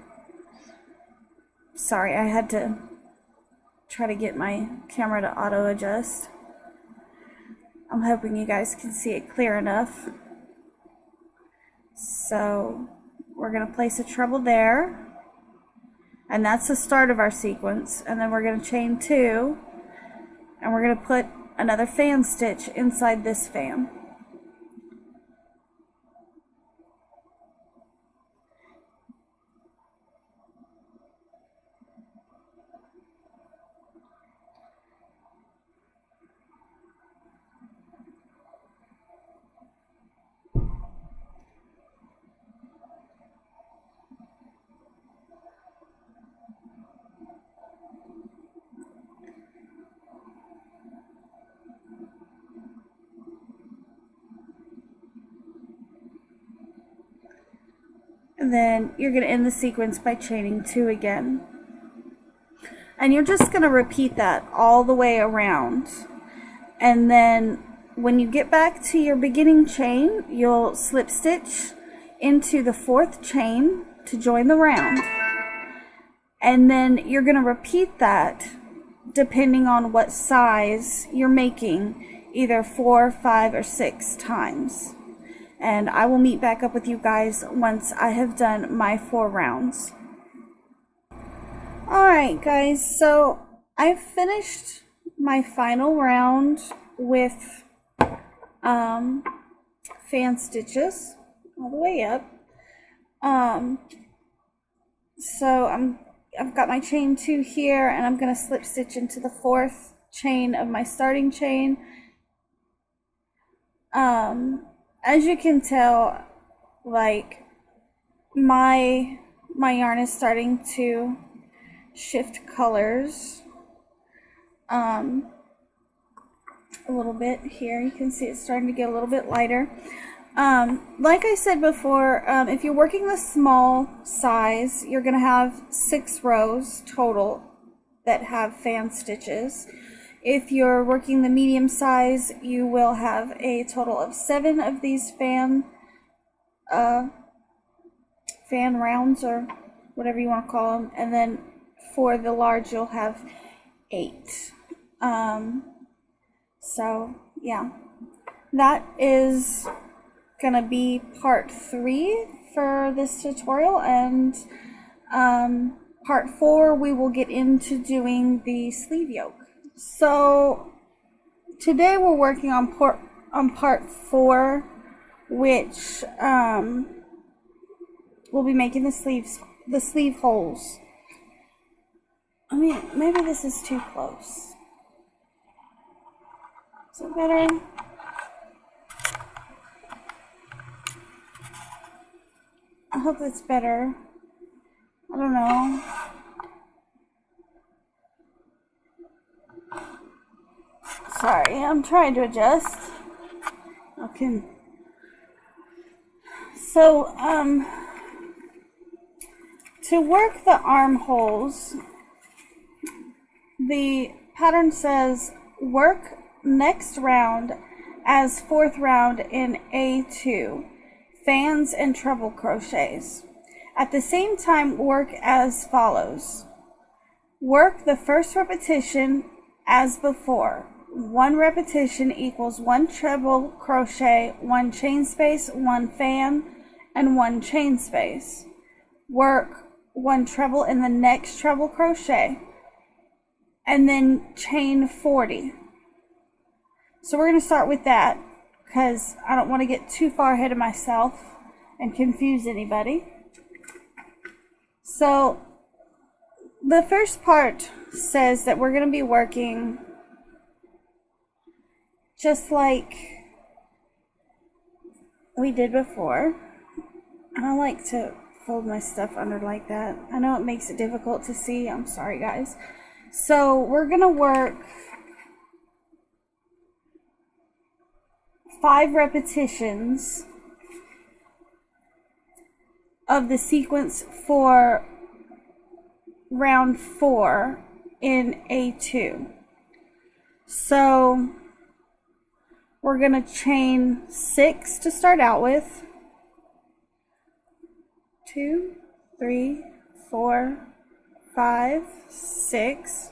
Sorry, I had to try to get my camera to auto adjust. I'm hoping you guys can see it clear enough. So we're going to place a treble there, and that's the start of our sequence. And then we're going to chain 2, and we're going to put another fan stitch inside this fan. And then you're going to end the sequence by chaining 2 again. And you're just going to repeat that all the way around. And then when you get back to your beginning chain, you'll slip stitch into the 4th chain to join the round. And then you're going to repeat that depending on what size you're making, either 4, 5, or 6 times. And I will meet back up with you guys once I have done my 4 rounds. Alright guys, so I've finished my final round with fan stitches all the way up. So I've got my chain 2 here, and I'm going to slip stitch into the 4th chain of my starting chain. As you can tell, like my yarn is starting to shift colors a little bit here. You can see it's starting to get a little bit lighter. Like I said before, if you're working the small size, you're going to have 6 rows total that have fan stitches. If you're working the medium size, you will have a total of 7 of these fan rounds, or whatever you want to call them, and then for the large you'll have 8. So yeah, that is gonna be part 3 for this tutorial, and part 4 we will get into doing the sleeve yoke. So today we're working on part 4, which we'll be making the sleeve holes. I mean, maybe this is too close. Is it better? I hope it's better. I don't know. Sorry, I'm trying to adjust. Okay. So, to work the armholes, the pattern says work next round as 4th round in A2, fans and treble crochets. At the same time, work as follows. Work the first repetition as before. 1 repetition equals 1 treble crochet, 1 chain space, 1 fan, and 1 chain space. Work 1 treble in the next treble crochet, and then chain 40. So we're going to start with that because I don't want to get too far ahead of myself and confuse anybody. So the first part says that we're going to be working just like we did before. I don't like to fold my stuff under like that. I know it makes it difficult to see. I'm sorry, guys. So we're going to work 5 repetitions of the sequence for round 4 in A2. So we're going to chain 6 to start out with. 2, 3, 4, 5, 6.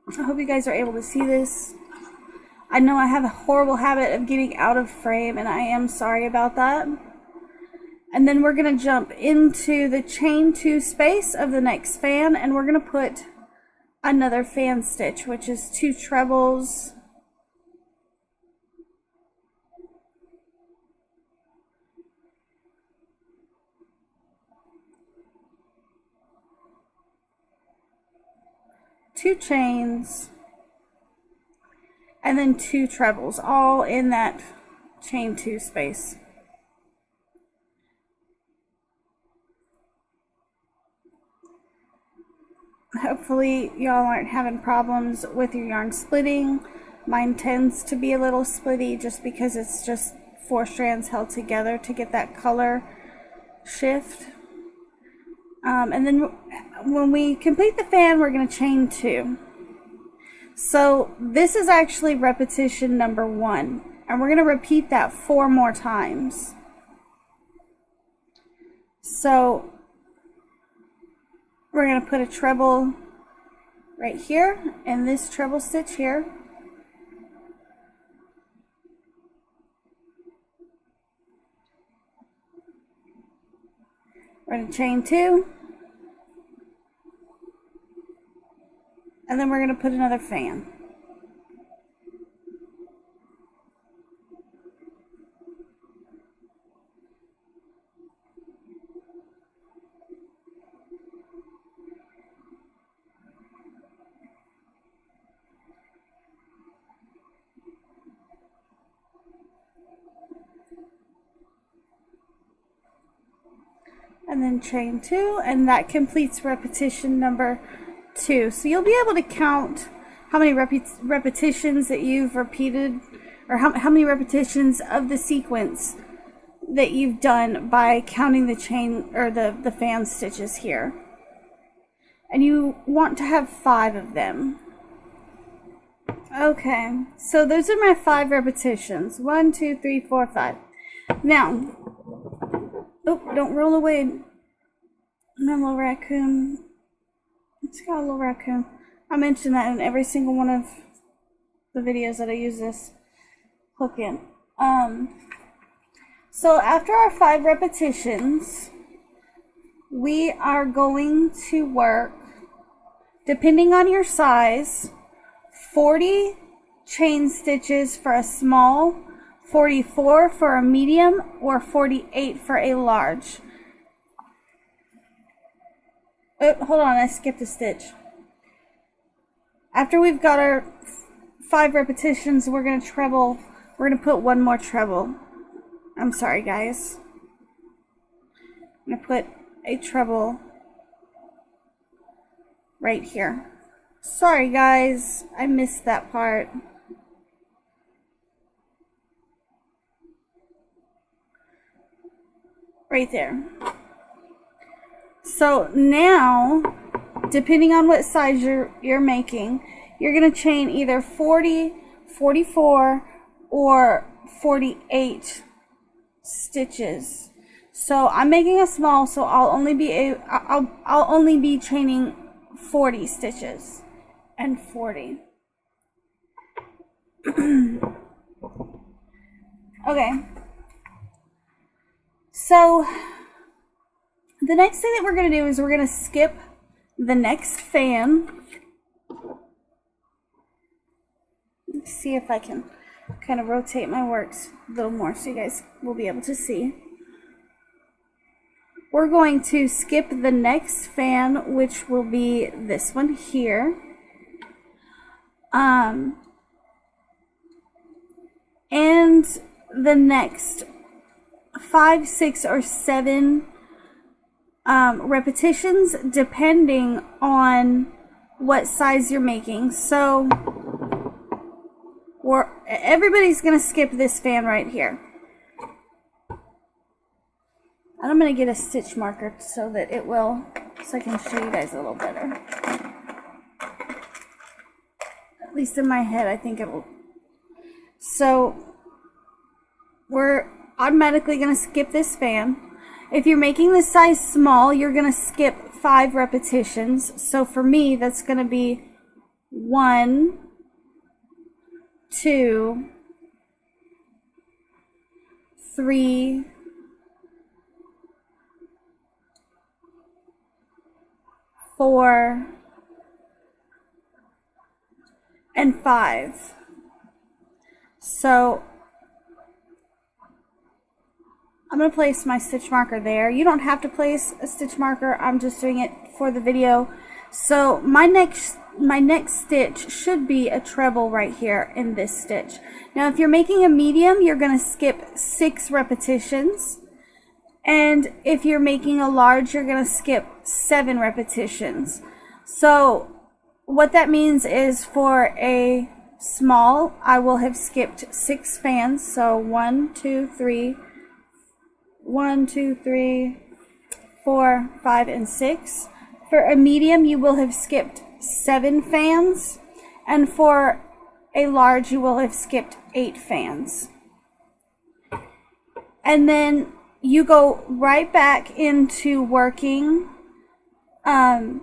I hope you guys are able to see this. I know I have a horrible habit of getting out of frame, and I am sorry about that. And then we're going to jump into the chain 2 space of the next fan, and we're going to put another fan stitch, which is 2 trebles, two chains, and then 2 trebles, all in that chain 2 space. Hopefully y'all aren't having problems with your yarn splitting. Mine tends to be a little splitty just because it's just 4 strands held together to get that color shift. And then when we complete the fan, we're going to chain 2. So this is actually repetition number 1, and we're going to repeat that 4 more times. So we're going to put a treble right here and this treble stitch here. We're going to chain 2, and then we're going to put another fan. and then chain 2, and that completes repetition number 2. So you'll be able to count how many repetitions that you've repeated, or how many repetitions of the sequence that you've done by counting the chain or the fan stitches here. And you want to have 5 of them. Okay, so those are my 5 repetitions. 1, 2, 3, 4, 5. Now, oh, don't roll away, my little raccoon. It's got a little raccoon. I mention that in every single one of the videos that I use this hook in. So after our 5 repetitions, we are going to work, depending on your size, 40 chain stitches for a small, 44 for a medium, or 48 for a large. Oh, hold on, I skipped a stitch. After we've got our 5 repetitions, we're going to put one more treble. I'm sorry, guys. I'm going to put a treble right here. Sorry, guys, I missed that part. Right there. So now, depending on what size you're making, you're going to chain either 40, 44, or 48 stitches. So I'm making a small, so I'll only be chaining 40 stitches and 40. Okay. So the next thing that we're going to do is we're going to skip the next fan. Let's see if I can kind of rotate my works a little more so you guys will be able to see. We're going to skip the next fan, which will be this one here. And the next 5, 6, or 7 repetitions, depending on what size you're making. So everybody's going to skip this fan right here. And I'm going to get a stitch marker so that so I can show you guys a little better. At least in my head, I think it will. So we're automatically going to skip this fan. If you're making the size small, you're going to skip 5 repetitions. So for me, that's going to be 1, 2, 3, 4, and 5. So I'm going to place my stitch marker there. You don't have to place a stitch marker. I'm just doing it for the video. So my next stitch should be a treble right here in this stitch. Now if you're making a medium, you're going to skip 6 repetitions. And if you're making a large, you're going to skip 7 repetitions. So what that means is for a small, I will have skipped 6 fans. So 1, 2, 3, 1, 2, 3, 4, 5, and 6. For a medium, you will have skipped 7 fans. And for a large, you will have skipped 8 fans. And then you go right back into working round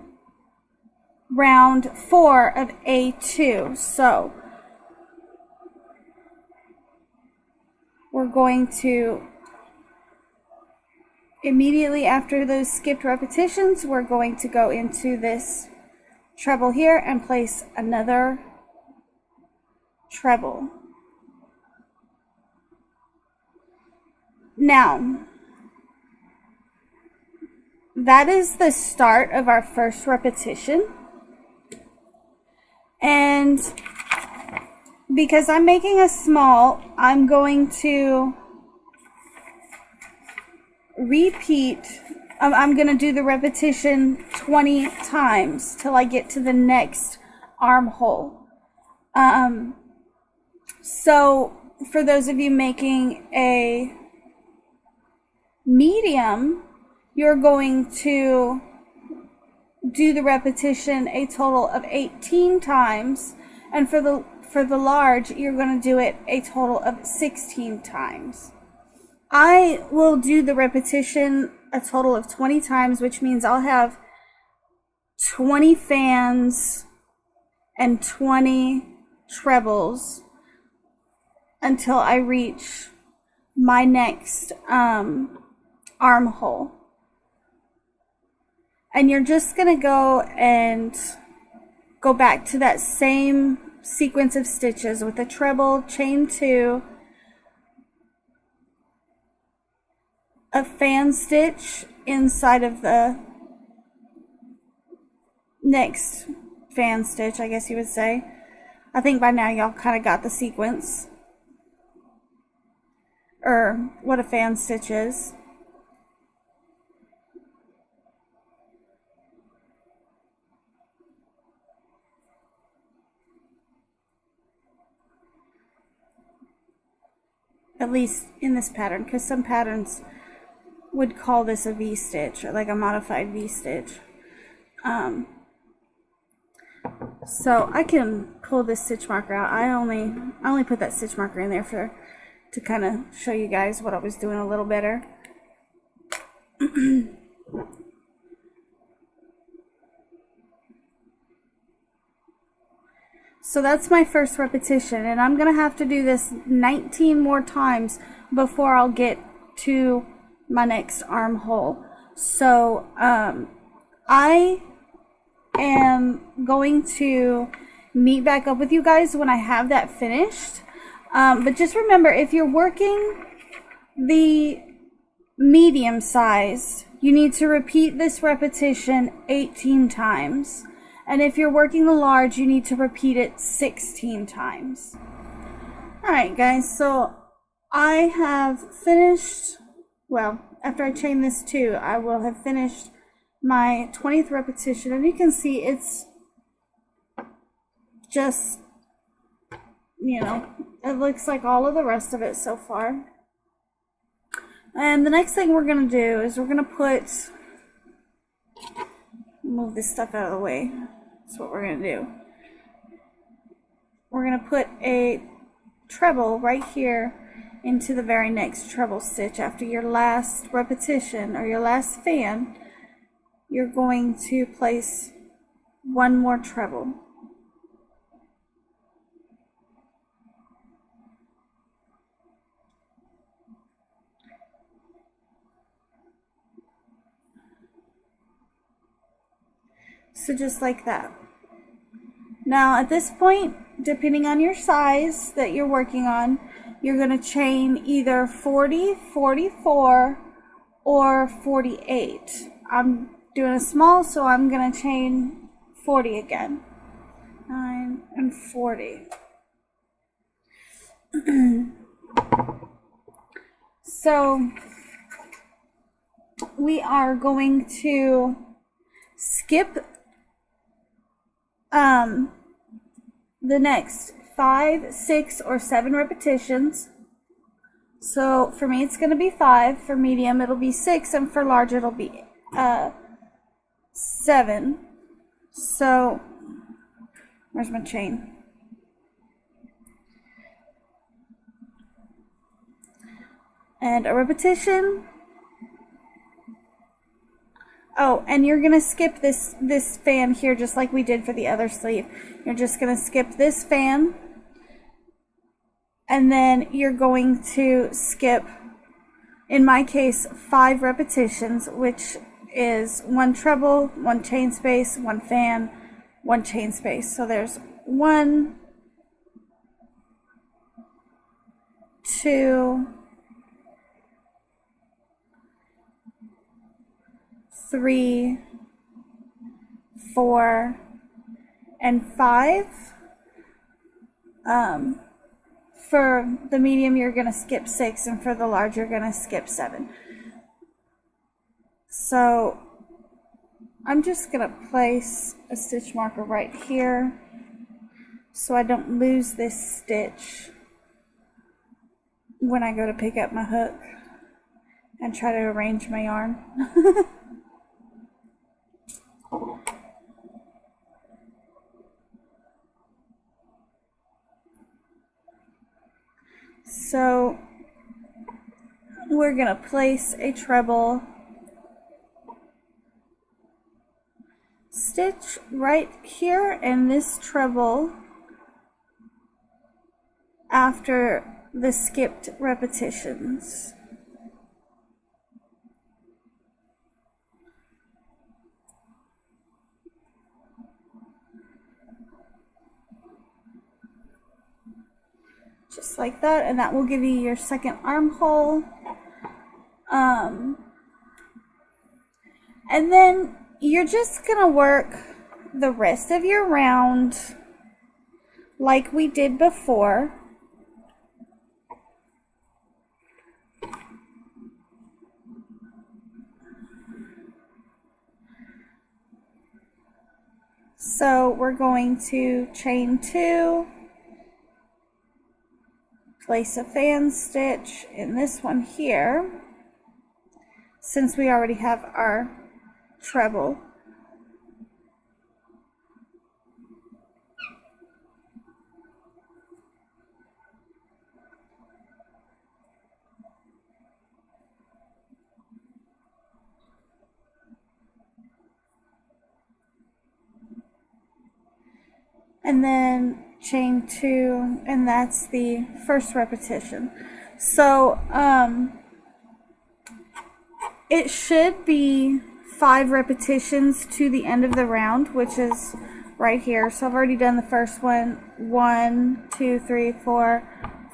4 of A2. So we're going to, immediately after those skipped repetitions, we're going to go into this treble here and place another treble. Now, that is the start of our first repetition. And because I'm making a small, I'm going to repeat I'm going to do the repetition 20 times till I get to the next armhole. So for those of you making a medium, you're going to do the repetition a total of 18 times, and for the large, you're going to do it a total of 16 times. I will do the repetition a total of 20 times, which means I'll have 20 fans and 20 trebles until I reach my next armhole. And you're just going to go and go back to that same sequence of stitches with a treble, chain 2, a fan stitch inside of the next fan stitch, I guess you would say. I think by now y'all kind of got the sequence, or what a fan stitch is. At least in this pattern, because some patterns would call this a V-stitch, or like a modified V-stitch. So I can pull this stitch marker out. I only put that stitch marker in there to kind of show you guys what I was doing a little better. So that's my first repetition, and I'm gonna have to do this 19 more times before I'll get to my next armhole. So I am going to meet back up with you guys when I have that finished. But just remember, if you're working the medium size, you need to repeat this repetition 18 times. And if you're working the large, you need to repeat it 16 times. Alright guys, so I have finished, well, after I chain this 2, I will have finished my 20th repetition. And you can see it's just, you know, it looks like all of the rest of it so far. And the next thing we're going to do is we're going to move this stuff out of the way. That's what we're going to do. We're going to put a treble right here into the very next treble stitch. After your last repetition or your last fan, you're going to place one more treble. So just like that. Now at this point, depending on your size that you're working on, you're going to chain either 40, 44, or 48. I'm doing a small, so I'm going to chain 40 again. 9 and 40. So we are going to skip the next 5, 6, or 7 repetitions. So for me it's going to be 5, for medium it'll be 6, and for large it'll be 7. So where's my chain? And a repetition. Oh, and you're going to skip this fan here just like we did for the other sleeve. You're just going to skip this fan, and then you're going to skip, in my case, 5 repetitions, which is 1 treble, 1 chain space, 1 fan, 1 chain space. So there's 1, 2, 3, 4, and 5. For the medium, you're going to skip 6, and for the large, you're going to skip 7. So I'm just going to place a stitch marker right here so I don't lose this stitch when I go to pick up my hook and try to arrange my yarn. So we're going to place a treble stitch right here in this treble after the skipped repetitions. Just like that, and that will give you your second armhole. And then you're just gonna work the rest of your round like we did before. So we're going to chain 2, place a fan stitch in this one here, since we already have our treble. And then chain 2, and that's the first repetition. So it should be 5 repetitions to the end of the round, which is right here. So I've already done the first one. 1, 2, 3, 4,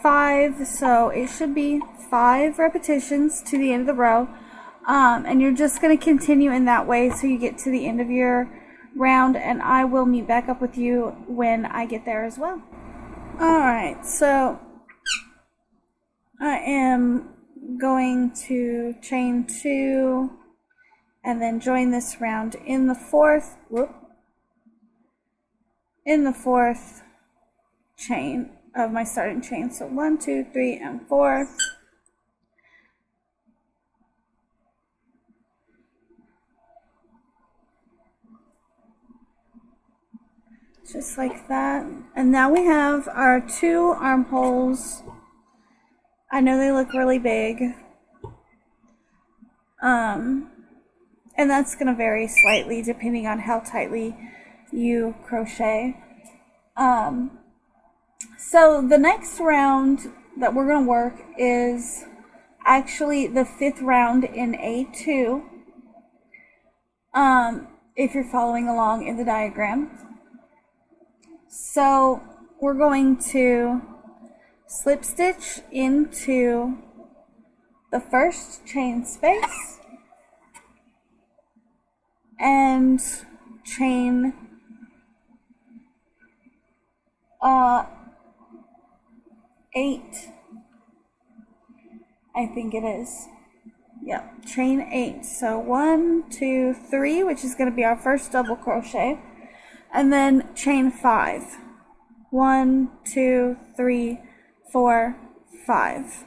5. So it should be 5 repetitions to the end of the row. And you're just going to continue in that way so you get to the end of your round, and I will meet back up with you when I get there as well. Alright, so I am going to chain 2 and then join this round in the fourth chain of my starting chain. So 1, 2, 3, and 4. Just like that. And now we have our 2 armholes. I know they look really big. And that's going to vary slightly depending on how tightly you crochet. So the next round that we're going to work is actually the 5th round in A2. If you're following along in the diagram. So we're going to slip stitch into the first chain space and chain 8, I think it is. Yep, chain 8. So 1, 2, 3, which is going to be our first double crochet, and then chain 5. 1, 2, 3, 4, 5.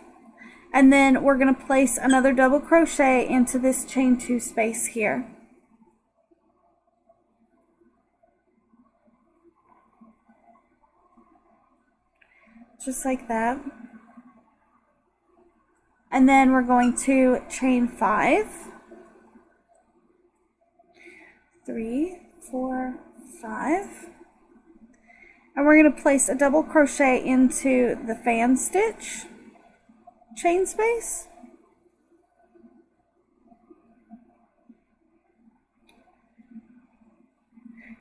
And then we're going to place another double crochet into this chain 2 space here. Just like that. And then we're going to chain 5. 3, 4, 5. And we're going to place a double crochet into the fan stitch chain space.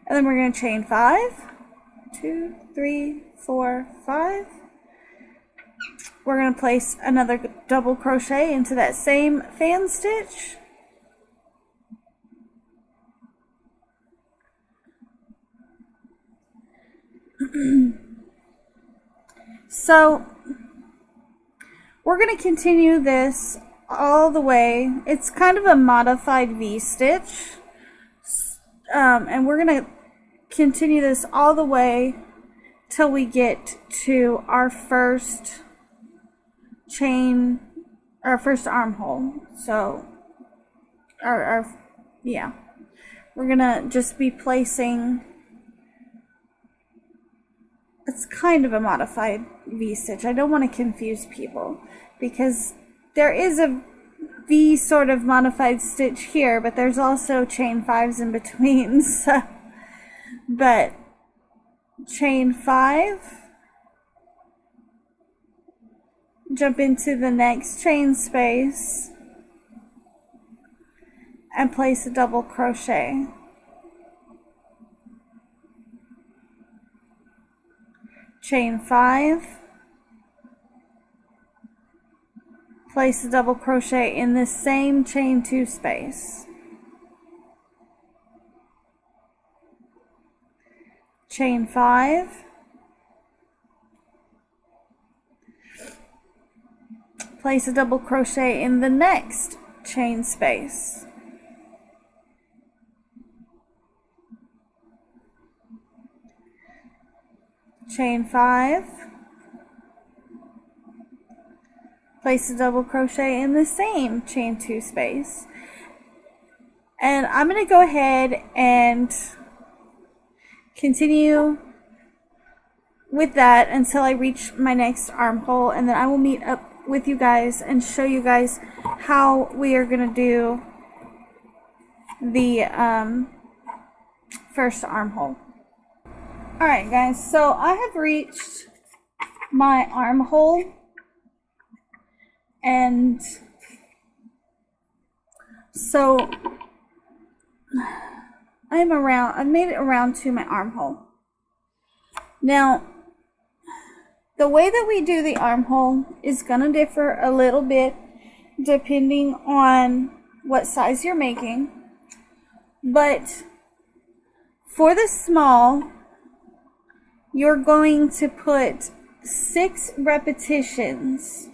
And then we're going to chain 5. 2, 3, 4, 5. We're going to place another double crochet into that same fan stitch. So we're going to continue this all the way. It's kind of a modified V-stitch. And we're going to continue this all the way till we get to our first chain, our first armhole. So, yeah. We're going to just be placing, it's kind of a modified V-stitch. I don't want to confuse people because there is a V sort of modified stitch here, but there's also chain 5s in between. So, but chain 5, jump into the next chain space and place a double crochet. Chain 5, place a double crochet in the same chain 2 space. Chain 5, place a double crochet in the next chain space. Chain 5, place a double crochet in the same chain 2 space. And I'm going to go ahead and continue with that until I reach my next armhole, and then I will meet up with you guys and show you guys how we are going to do the first armhole. Alright guys, so I have reached my armhole, and so I've made it around to my armhole. Now, the way that we do the armhole is going to differ a little bit depending on what size you're making, but for the small, you're going to put 6 repetitions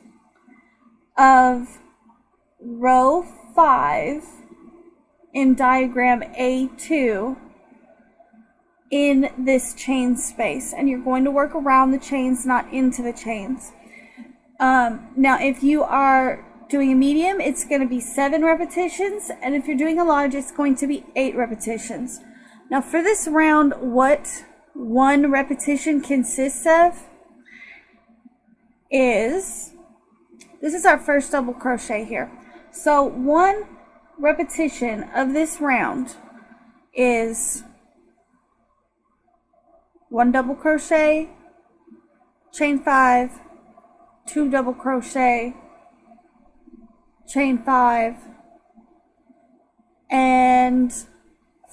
of row 5 in diagram A2 in this chain space, and you're going to work around the chains, not into the chains. Now if you are doing a medium, it's going to be 7 repetitions, and if you're doing a large, it's going to be 8 repetitions. Now for this round, what 1 repetition consists of is, this is our first double crochet here. So 1 repetition of this round is 1 double crochet, chain 5, 2 double crochet, chain 5, and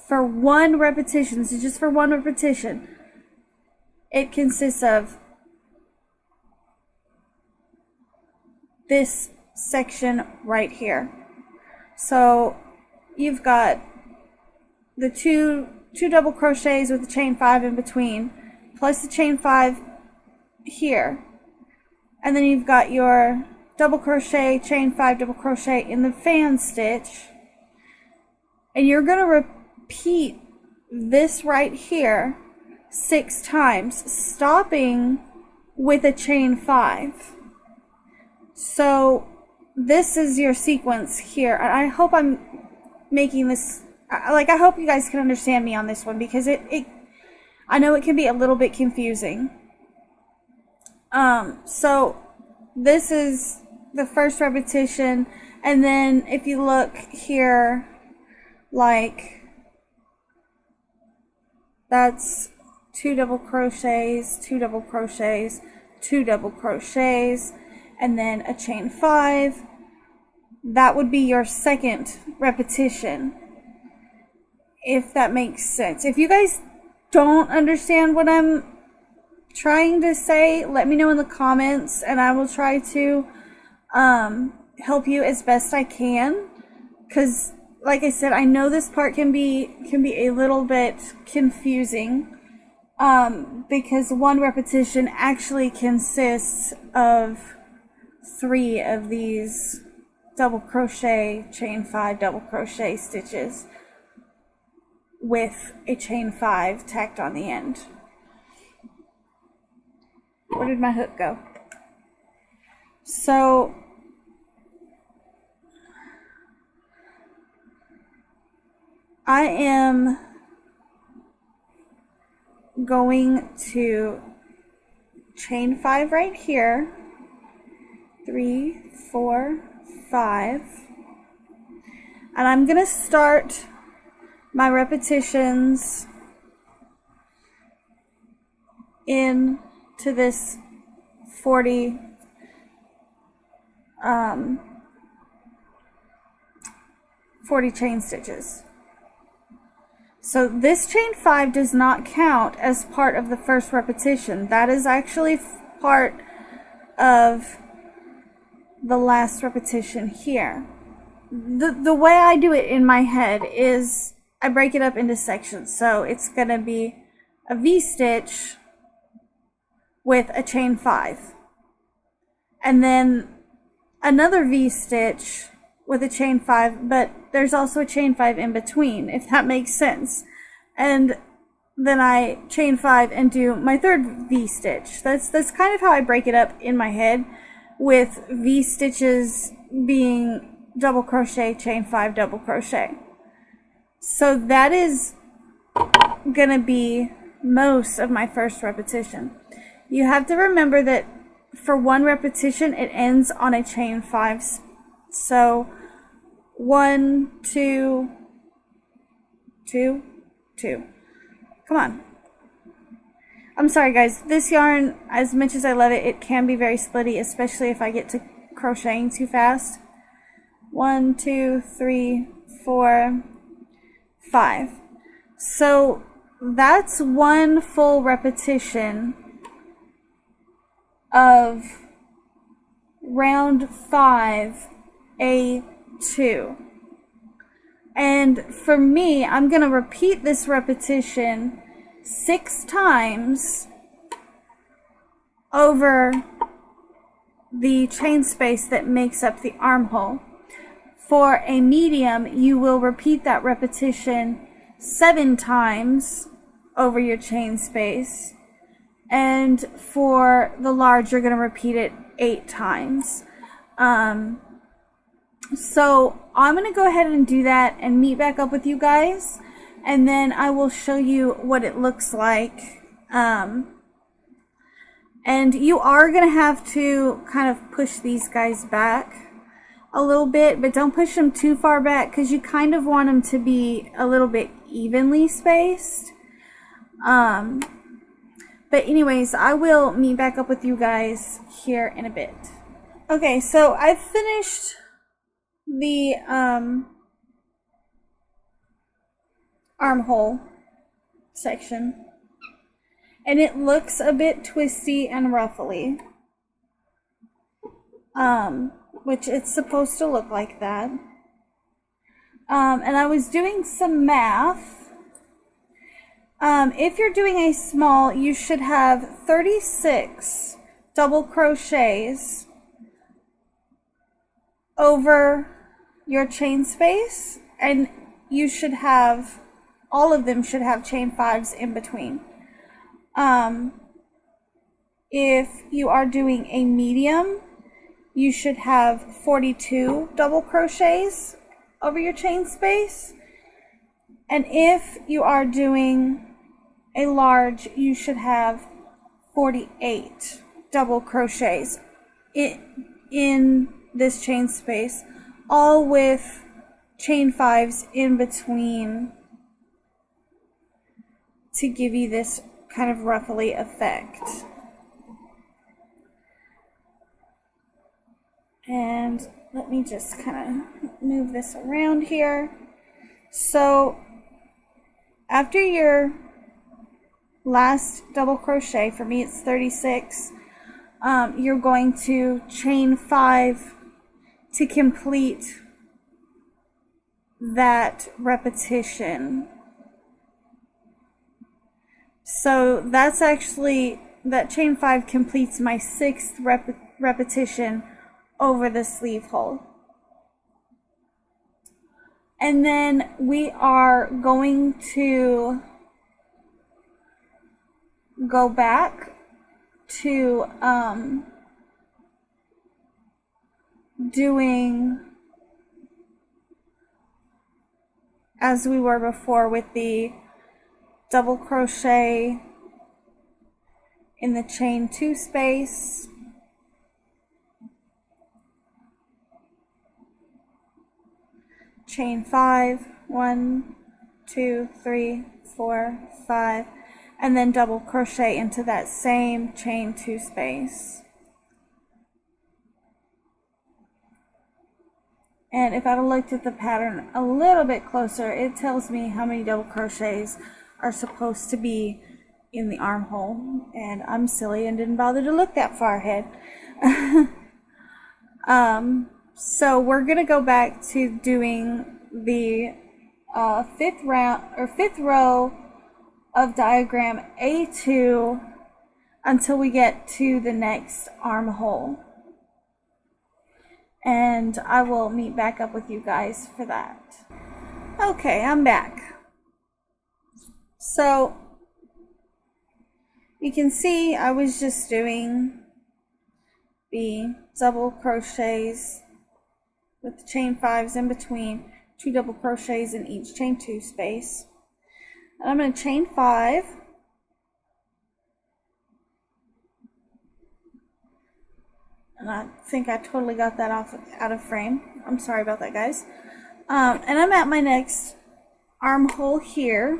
for 1 repetition, this is just for 1 repetition, it consists of this section right here. So you've got the two double crochets with the chain 5 in between, plus the chain 5 here, and then you've got your double crochet, chain 5, double crochet in the fan stitch, and you're going to repeat this right here 6 times, stopping with a chain 5. So this is your sequence here. I hope I'm making this, like, I hope you guys can understand me on this one, because I know it can be a little bit confusing. So this is the first repetition, and then if you look here, like, that's 2 double crochets, 2 double crochets, 2 double crochets, and then a chain 5. That would be your second repetition, if that makes sense. If you guys don't understand what I'm trying to say, let me know in the comments, and I will try to help you as best I can, because like I said, I know this part can be a little bit confusing, because 1 repetition actually consists of 3 of these double crochet, chain 5, double crochet stitches with a chain 5 tacked on the end. Where did my hook go? So I am going to chain 5 right here, 3, 4, 5, and I'm going to start my repetitions into this 40 chain stitches. So this chain 5 does not count as part of the first repetition. That is actually part of the last repetition here. The way I do it in my head is I break it up into sections. So it's going to be a V-stitch with a chain 5. And then another V-stitch with a chain 5, but there's also a chain 5 in between, if that makes sense. And then I chain 5 and do my third V-stitch. That's kind of how I break it up in my head, with V-stitches being double crochet, chain 5, double crochet. So that is gonna be most of my first repetition. You have to remember that for one repetition, it ends on a chain 5. So 1, 2, 2, 2. Come on. I'm sorry guys, this yarn, as much as I love it, it can be very splitty, especially if I get to crocheting too fast. 1, 2, 3, 4, 5. So that's one full repetition of round 5, A2. And for me, I'm going to repeat this repetition 6 times over the chain space that makes up the armhole. For a medium, you will repeat that repetition 7 times over your chain space. And for the large, you're going to repeat it 8 times. So I'm going to go ahead and do that and meet back up with you guys. And then I will show you what it looks like. And you are going to have to kind of push these guys back a little bit, but don't push them too far back because you kind of want them to be a little bit evenly spaced. But anyways, I will meet back up with you guys here in a bit. Okay, so I've finished the armhole section, and it looks a bit twisty and ruffly, which it's supposed to look like that. And I was doing some math. If you're doing a small, you should have 36 double crochets over your chain space, and you should have, all of them should have chain 5s in between. If you are doing a medium, you should have 42 double crochets over your chain space. And if you are doing a large, you should have 48 double crochets in this chain space, all with chain 5s in between to give you this kind of ruffly effect. And let me just kind of move this around here. So after your last double crochet, for me it's 36, you're going to chain 5 to complete that repetition. So that's actually, that chain 5 completes my 6th repetition over the sleeve hole. And then we are going to go back to doing as we were before with the double crochet in the chain 2 space, chain 5, 1, 2, 3, 4, 5, and then double crochet into that same chain 2 space. And if I'd have looked at the pattern a little bit closer, it tells me how many double crochets are supposed to be in the armhole, and I'm silly and didn't bother to look that far ahead. So we're gonna go back to doing the fifth row of diagram A2 until we get to the next armhole. And I will meet back up with you guys for that. Okay, I'm back. So you can see I was just doing the double crochets with the chain 5s in between, 2 double crochets in each chain 2 space. And I'm going to chain 5. And I think I totally got that out of frame. I'm sorry about that, guys. And I'm at my next armhole here.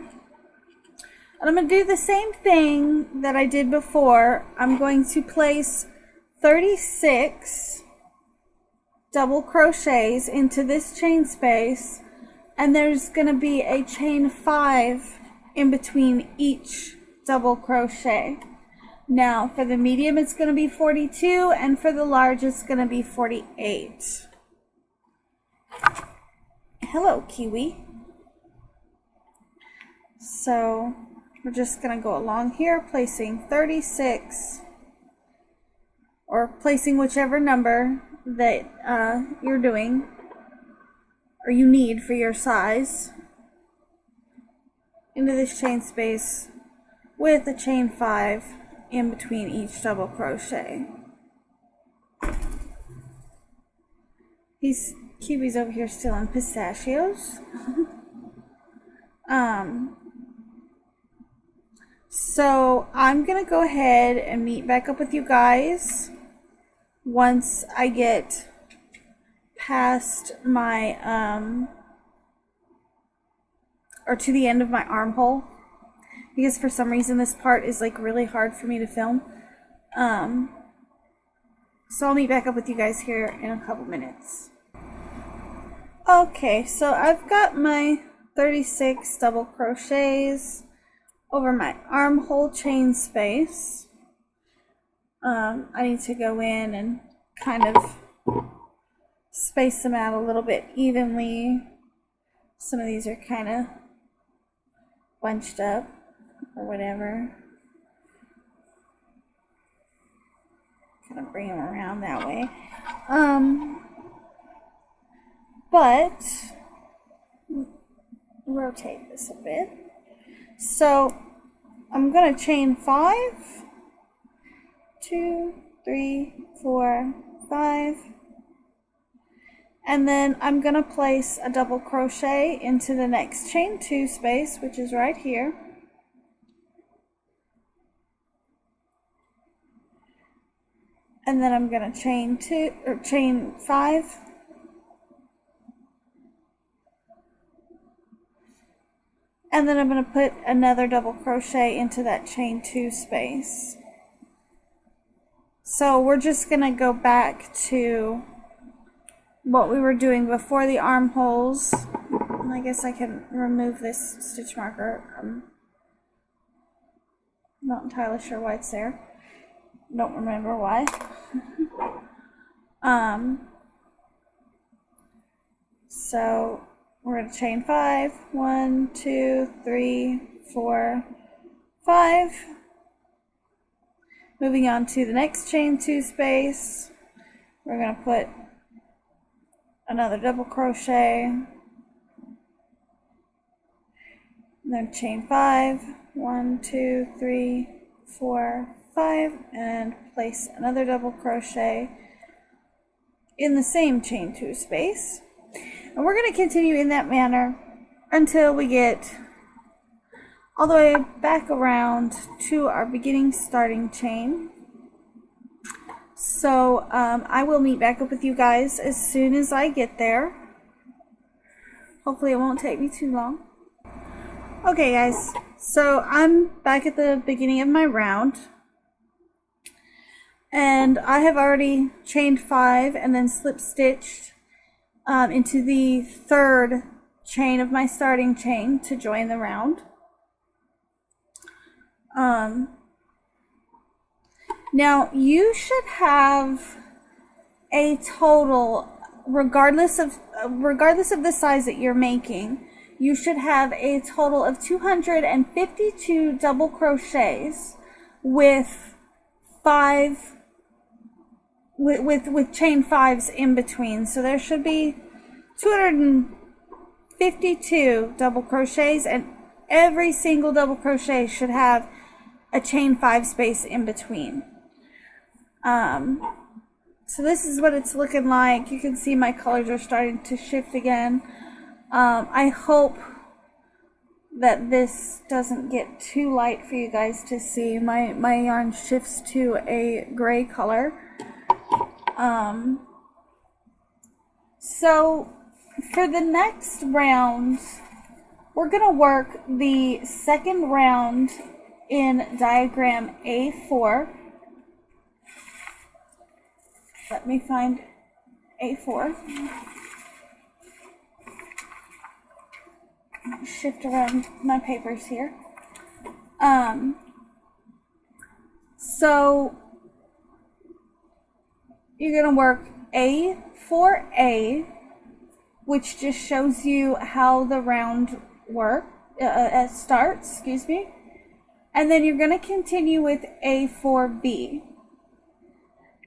And I'm going to do the same thing that I did before. I'm going to place 36 double crochets into this chain space. And there's going to be a chain 5 in between each double crochet. Now, for the medium, it's going to be 42, and for the large, it's going to be 48. Hello, Kiwi. So, we're just going to go along here, placing 36, or placing whichever number that you're doing, or you need for your size, into this chain space with a chain 5 in between each double crochet. Kiwi's over here still in pistachios. So I'm gonna go ahead and meet back up with you guys once I get past my or to the end of my armhole, because for some reason this part is like really hard for me to film. So I'll meet back up with you guys here in a couple minutes. Okay, so I've got my 36 double crochets over my armhole chain space. I need to go in and kind of space them out a little bit evenly. Some of these are kind of bunched up or whatever. Kind of bring them around that way. But rotate this a bit. So I'm going to chain 5, 2, 3, 4, 5. And then I'm going to place a double crochet into the next chain 2 space, which is right here. And then I'm going to chain 5. And then I'm going to put another double crochet into that chain 2 space. So we're just going to go back to what we were doing before the armholes. I guess I can remove this stitch marker. I'm not entirely sure why it's there. Don't remember why. So we're going to chain 5. 1, 2, 3, 4, 5. Moving on to the next chain 2 space, we're going to put another double crochet then chain 5, 1, 2, 3, 4, 5, and place another double crochet in the same chain 2 space. And we're going to continue in that manner until we get all the way back around to our beginning starting chain. So I will meet back up with you guys as soon as I get there. Hopefully it won't take me too long. Okay guys, so I'm back at the beginning of my round, and I have already chained 5 and then slip stitched into the third chain of my starting chain to join the round. Now you should have a total, regardless of the size that you're making, you should have a total of 252 double crochets with chain 5s in between. So there should be 252 double crochets, and every single double crochet should have a chain 5 space in between. So this is what it's looking like. You can see my colors are starting to shift again. I hope that this doesn't get too light for you guys to see. My yarn shifts to a gray color. So for the next round, we're going to work the second round in diagram A4. Let me find A4. Shift around my papers here. So you're going to work A4A, which just shows you how the round starts, excuse me. And then you're going to continue with A4B.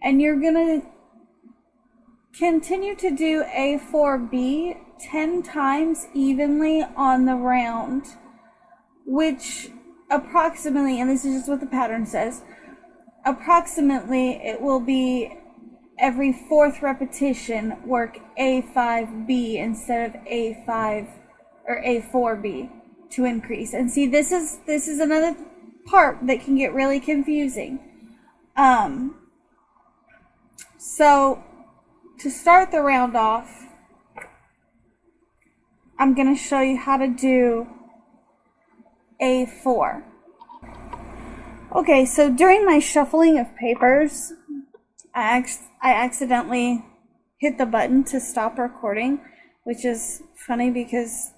And you're going to continue to do A4B 10 times evenly on the round, which approximately, and this is just what the pattern says, approximately it will be every 4th repetition work A5B instead of A5 or A4B to increase. And see, this is another part that can get really confusing. So to start the round off, I'm going to show you how to do A4. Okay, so during my shuffling of papers, I accidentally hit the button to stop recording, which is funny because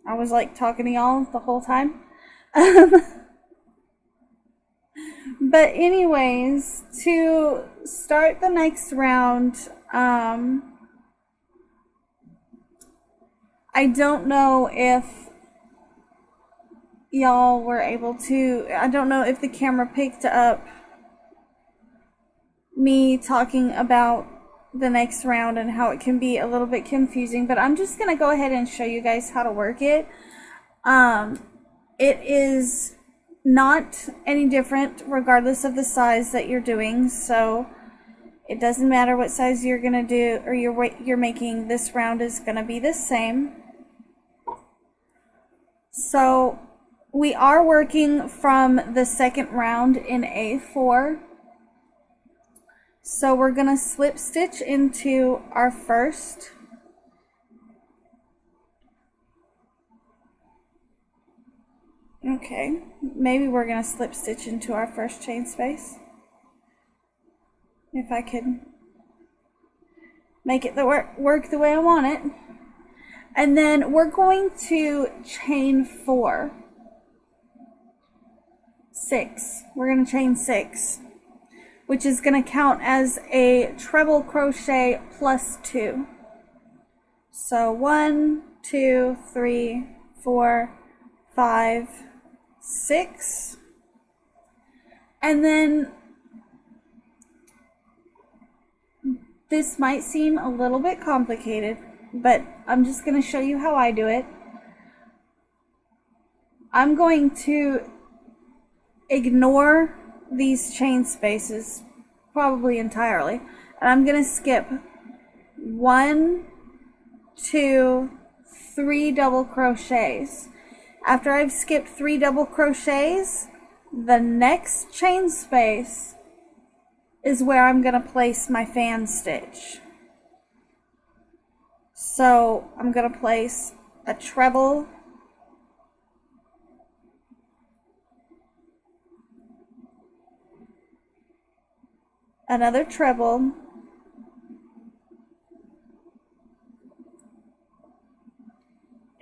I was like talking to y'all the whole time. But anyways, to start the next round, I don't know if y'all were able to, I don't know if the camera picked up me talking about the next round and how it can be a little bit confusing, but I'm just going to go ahead and show you guys how to work it. It is not any different regardless of the size that you're doing, so it doesn't matter what size you're going to do or you're making. This round is going to be the same. So we are working from the second round in A4. So we're going to slip stitch into our first. Okay, maybe we're going to slip stitch into our first chain space. If I could make it work the way I want it. And then we're going to chain 4. 6. We're going to chain 6, which is going to count as a treble crochet plus 2. So 1, 2, 3, 4, 5, 6. And then this might seem a little bit complicated, but I'm just going to show you how I do it. I'm going to ignore these chain spaces probably entirely, and I'm going to skip 1, 2, 3 double crochets. After I've skipped 3 double crochets, the next chain space is where I'm going to place my fan stitch. So I'm going to place a treble, another treble,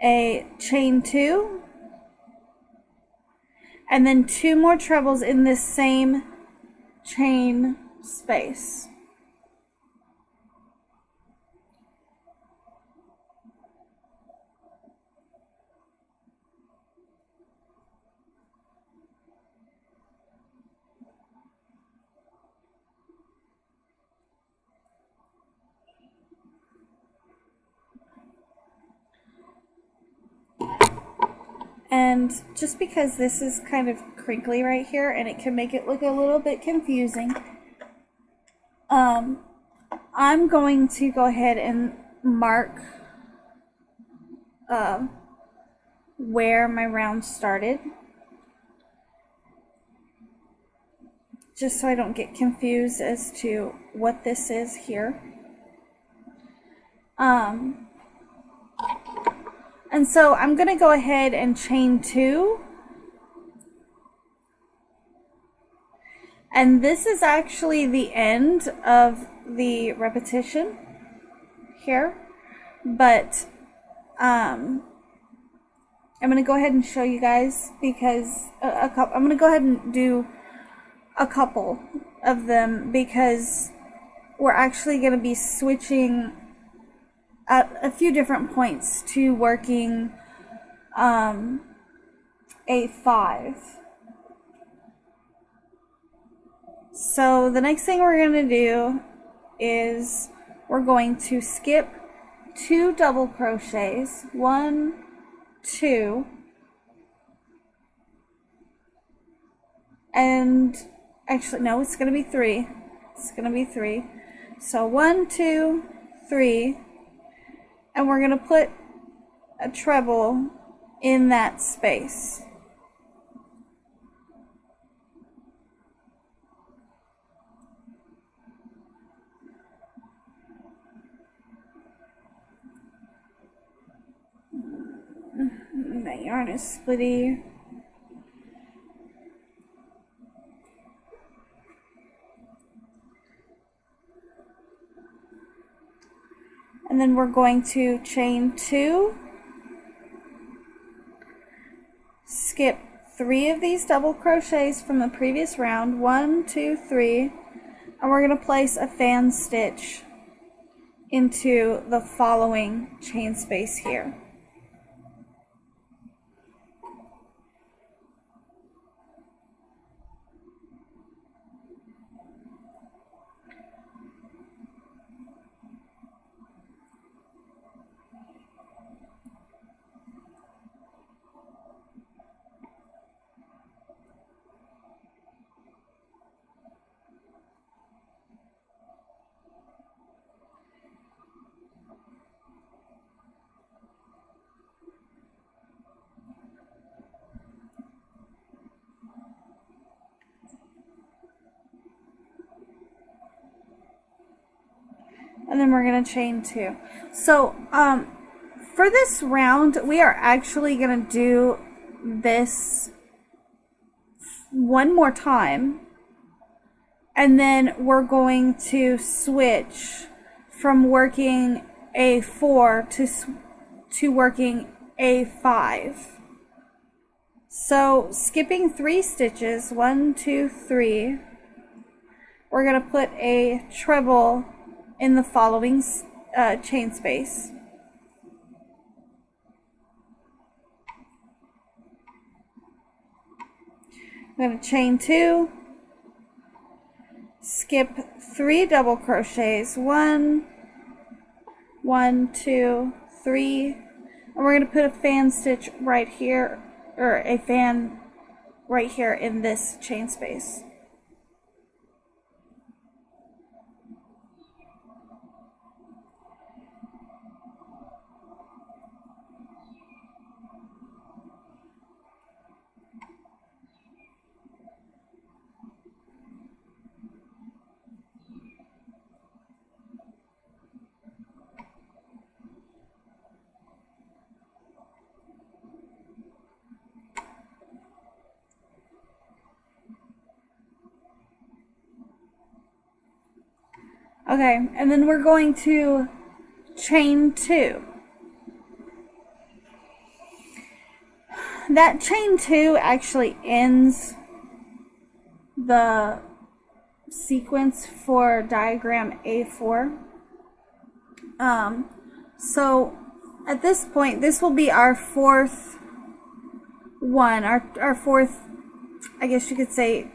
a chain 2, and then 2 more trebles in this same chain space. And just because this is kind of crinkly right here and it can make it look a little bit confusing, I'm going to go ahead and mark where my round started, just so I don't get confused as to what this is here. And so I'm going to go ahead and chain 2. And this is actually the end of the repetition here. But I'm going to go ahead and show you guys, because I'm going to go ahead and do a couple of them, because we're actually going to be switching at a few different points to working a 5. So the next thing we're going to do is we're going to skip 2 double crochets, 1, 2, and actually no, it's going to be 3. It's going to be 3. So 1, 2, 3. And we're going to put a treble in that space. That yarn is splitty. And then we're going to chain 2, skip 3 of these double crochets from the previous round, 1, 2, 3, and we're going to place a fan stitch into the following chain space here. And then we're going to chain 2. So for this round, we are actually going to do this one more time, and then we're going to switch from working a 4 to working a 5. So skipping 3 stitches, 1, 2, 3, we're going to put a treble in the following chain space. I'm going to chain 2, skip 3 double crochets, 1, 1, 2, 3, and we're going to put a fan stitch right here, or a fan right here in this chain space. Okay, and then we're going to chain 2. That chain 2 actually ends the sequence for diagram A4. So at this point, this will be our fourth one, our fourth, I guess you could say.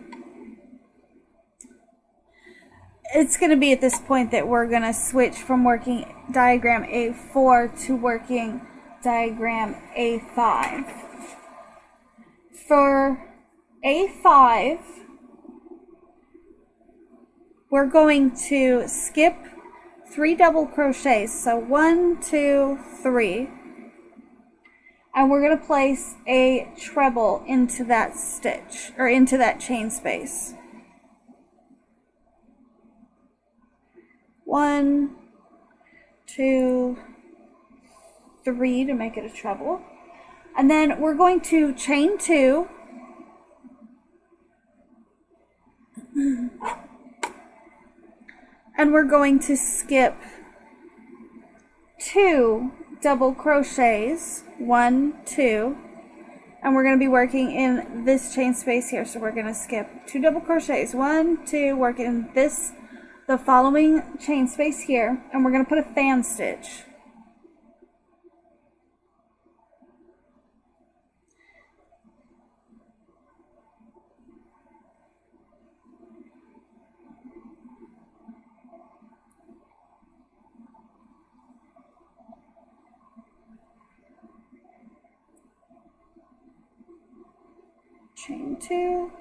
It's going to be at this point that we're going to switch from working diagram A4 to working diagram A5. For A5, we're going to skip 3 double crochets. So 1, 2, 3. And we're going to place a treble into that stitch, or into that chain space. 1, 2, 3 to make it a treble. And then we're going to chain 2. And we're going to skip 2 double crochets. 1, 2. And we're going to be working in this chain space here. So we're going to skip 2 double crochets. 1, 2, work in this, the following chain space here, and we're going to put a fan stitch. Chain 2.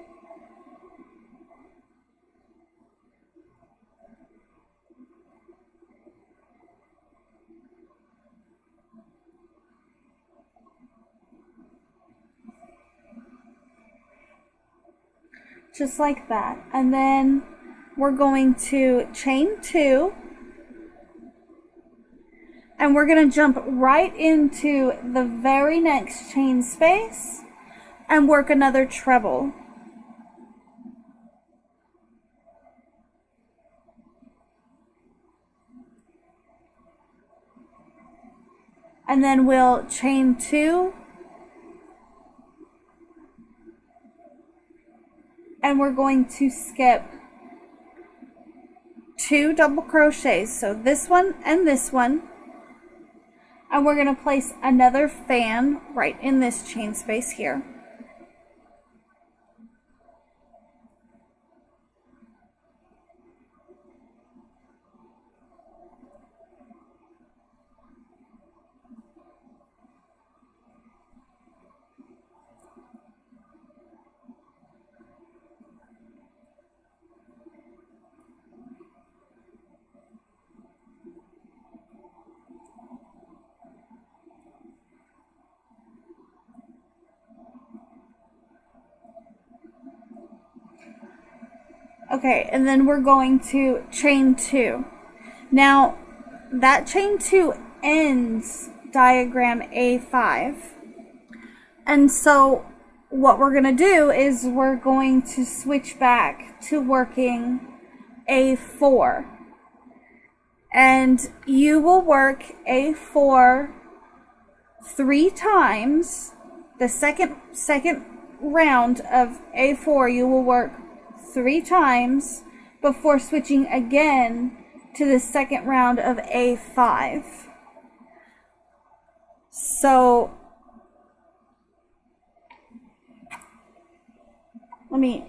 Just like that. And then we're going to chain 2. And we're going to jump right into the very next chain space and work another treble. And then we'll chain 2. And we're going to skip 2 double crochets. So this one and this one. And we're going to place another fan right in this chain space here. Okay, and then we're going to chain 2. Now, that chain 2 ends diagram A5. And so what we're going to do is we're going to switch back to working A4. And you will work A4 3 times. The second round of A4 you will work 3 times before switching again to the second round of A5. So let me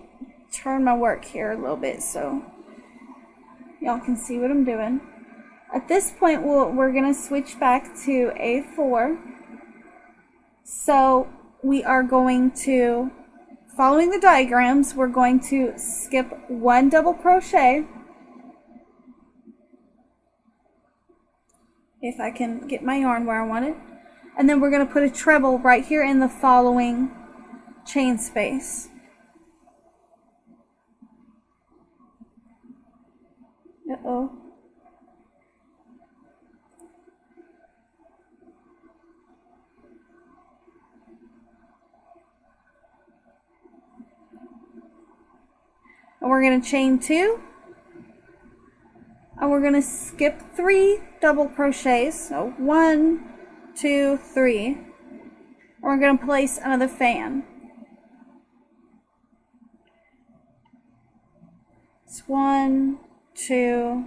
turn my work here a little bit so y'all can see what I'm doing. At this point we're going to switch back to A4. So we are going to, following the diagrams, we're going to skip 1 double crochet. If I can get my yarn where I want it. And then we're going to put a treble right here in the following chain space. Uh-oh. And we're going to chain 2. And we're going to skip 3 double crochets. So 1, 2, 3. And we're going to place another fan. It's 1, 2,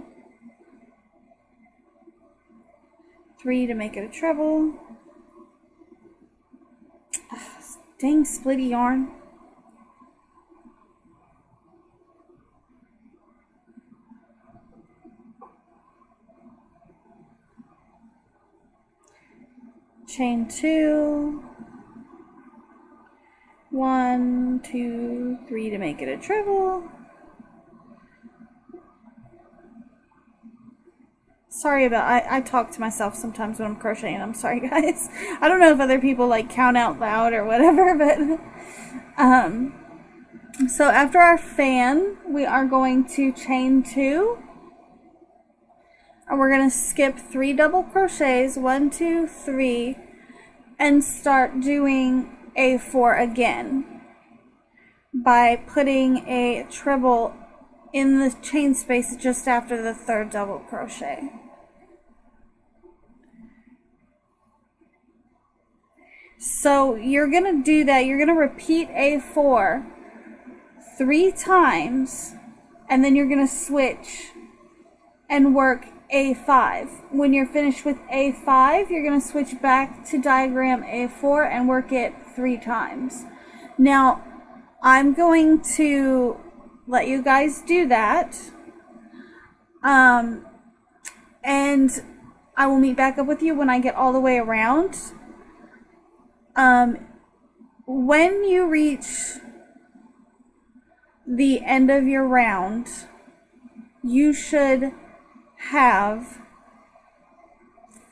3 to make it a treble. Ugh, dang splitty yarn. Chain 2, 1, 2, 3 to make it a treble. Sorry about, I talk to myself sometimes when I'm crocheting. I'm sorry, guys. I don't know if other people like count out loud or whatever, but so after our fan, we are going to chain 2. And we're going to skip 3 double crochets, 1, 2, 3, and start doing a 4 again by putting a treble in the chain space just after the 3rd double crochet. So you're going to do that. You're going to repeat A4 3 times, and then you're going to switch and work A5. When you're finished with A5, you're going to switch back to diagram A4 and work it 3 times. Now, I'm going to let you guys do that. And I will meet back up with you when I get all the way around. When you reach the end of your round, you should have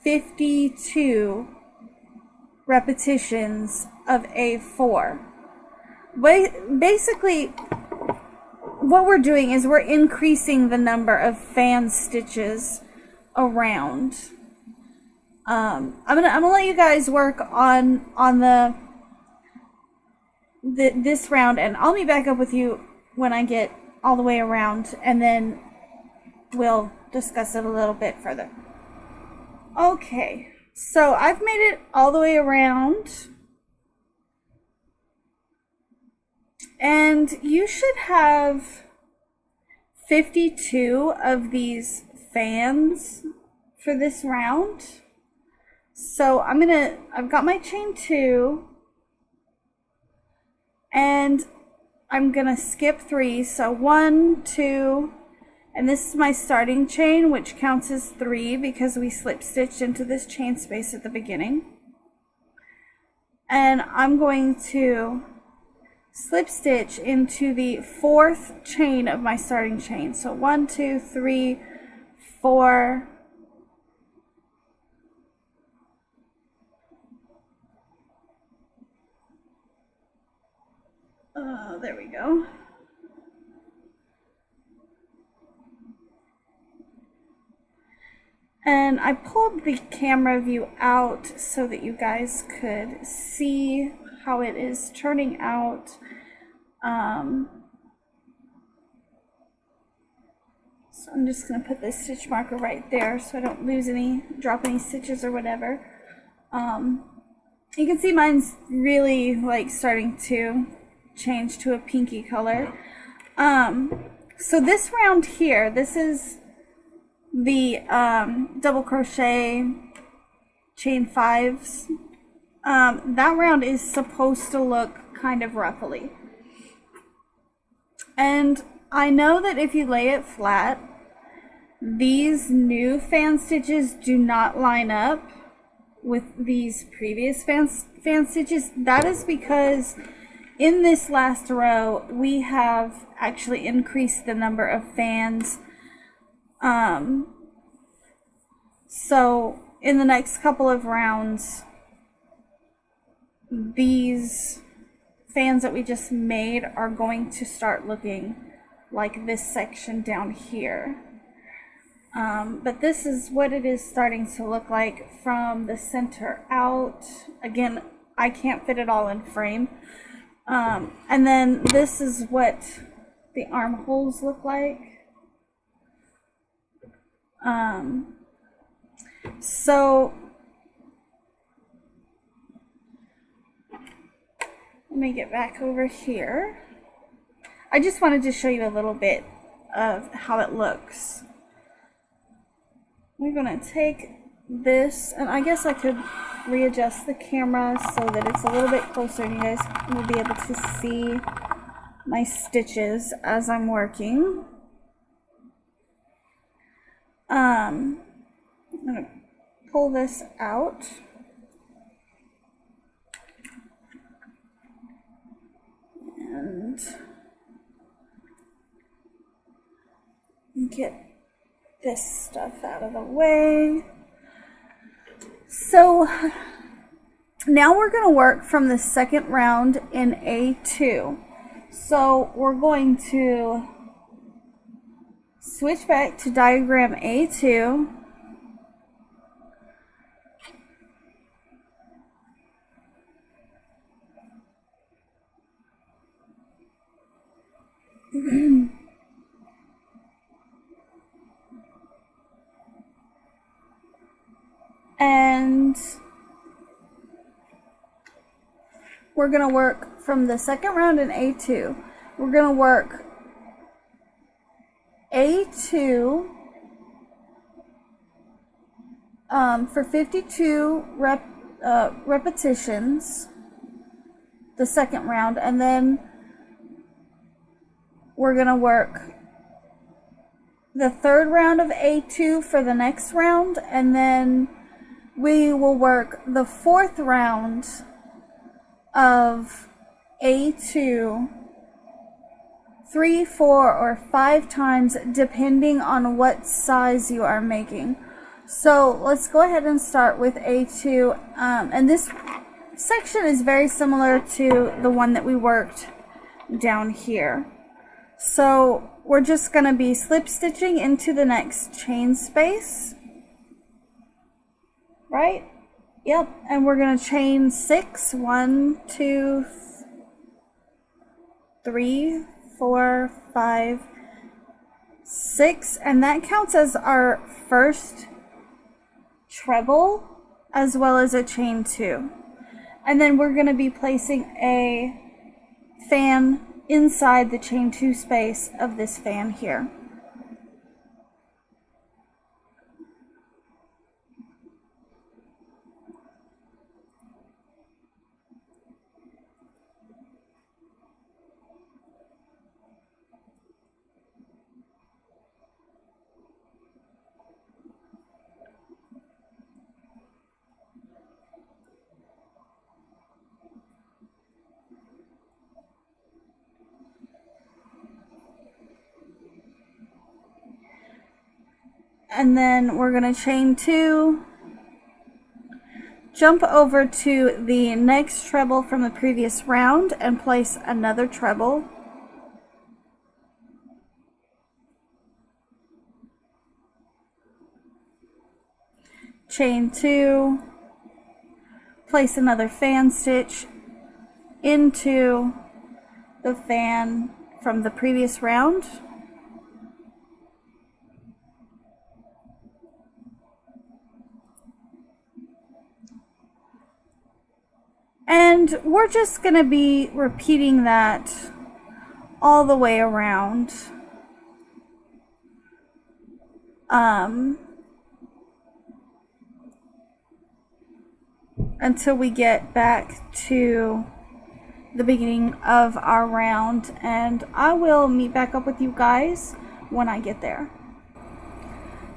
52 repetitions of A4. Basically, what we're doing is we're increasing the number of fan stitches around. I'm gonna let you guys work on this round, and I'll meet back up with you when I get all the way around, and then we'll discuss it a little bit further. Okay, so I've made it all the way around, and you should have 52 of these fans for this round. So I've got my chain 2, and I'm gonna skip 3. So 1, 2, and this is my starting chain, which counts as 3 because we slip stitched into this chain space at the beginning. And I'm going to slip stitch into the 4th chain of my starting chain. So 1, 2, 3, 4. There we go. And I pulled the camera view out so that you guys could see how it is turning out. So I'm just going to put this stitch marker right there so I don't drop any stitches or whatever. You can see mine's really like starting to change to a pinky color. So this round here, this is the double crochet chain 5s. That round is supposed to look kind of ruffly. And I know that if you lay it flat, these new fan stitches do not line up with these previous fan stitches. That is because in this last row we have actually increased the number of fans. So in the next couple of rounds, these fans that we just made are going to start looking like this section down here. But this is what it is starting to look like from the center out. Again, I can't fit it all in frame. And then this is what the armholes look like. So let me get back over here. I just wanted to show you a little bit of how it looks. We're going to take this, and I guess I could readjust the camera so that it's a little bit closer and you guys will be able to see my stitches as I'm working. I'm going to pull this out. And get this stuff out of the way. So now we're going to work from the second round in A2. So we're going to switch back to diagram A2. And we're going to work from the second round in A2. We're going to work A2 for 52 repetitions, the second round, and then we're going to work the third round of A2 for the next round, and then we will work the fourth round of A2 3, 4, or 5 times depending on what size you are making. So let's go ahead and start with A2, and this section is very similar to the one that we worked down here. So we're just going to be slip stitching into the next chain space. Right? Yep. And we're going to chain 6. 1, 2, 3, 4, 5, 6. And that counts as our first treble as well as a chain 2. And then we're going to be placing a fan inside the chain 2 space of this fan here. And then we're going to chain 2, jump over to the next treble from the previous round and place another treble. Chain 2, place another fan stitch into the fan from the previous round. And we're just going to be repeating that all the way around until we get back to the beginning of our round. And I will meet back up with you guys when I get there.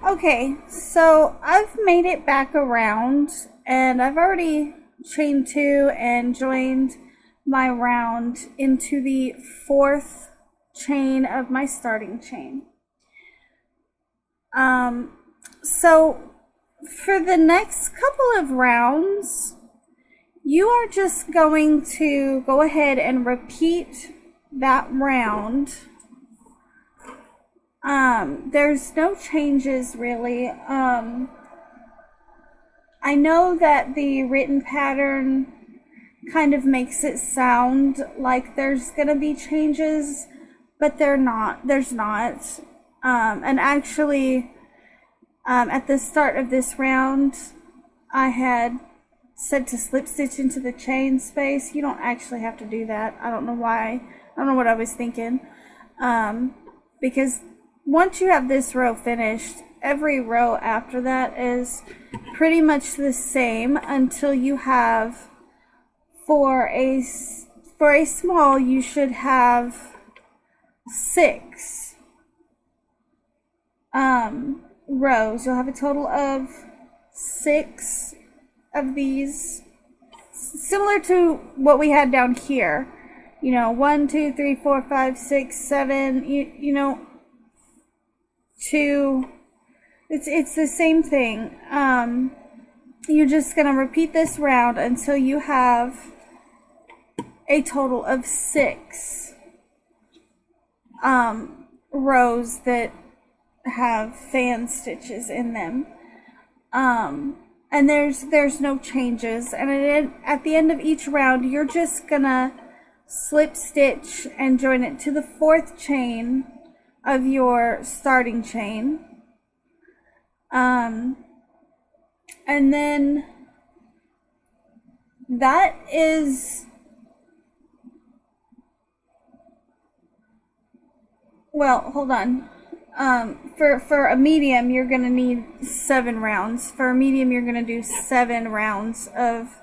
Okay, so I've made it back around and I've already chained 2 and joined my round into the 4th chain of my starting chain. So for the next couple of rounds, you are just going to go ahead and repeat that round. There's no changes really. I know that the written pattern kind of makes it sound like there's gonna be changes, but there's not. And actually, at the start of this round, I had said to slip stitch into the chain space. You don't actually have to do that. I don't know why. I don't know what I was thinking. Because once you have this row finished, every row after that is pretty much the same until you have, for a small, you should have 6 rows. You'll have a total of 6 of these, similar to what we had down here. 1, 2, 3, 4, 5, 6, 7, you know, 2. It's the same thing. You're just going to repeat this round until you have a total of 6 rows that have fan stitches in them. And there's no changes. And at the end of each round, you're just going to slip stitch and join it to the 4th chain of your starting chain. And then that is, well, hold on. For a medium, you're going to need 7 rounds. For a medium, you're going to do 7 rounds of,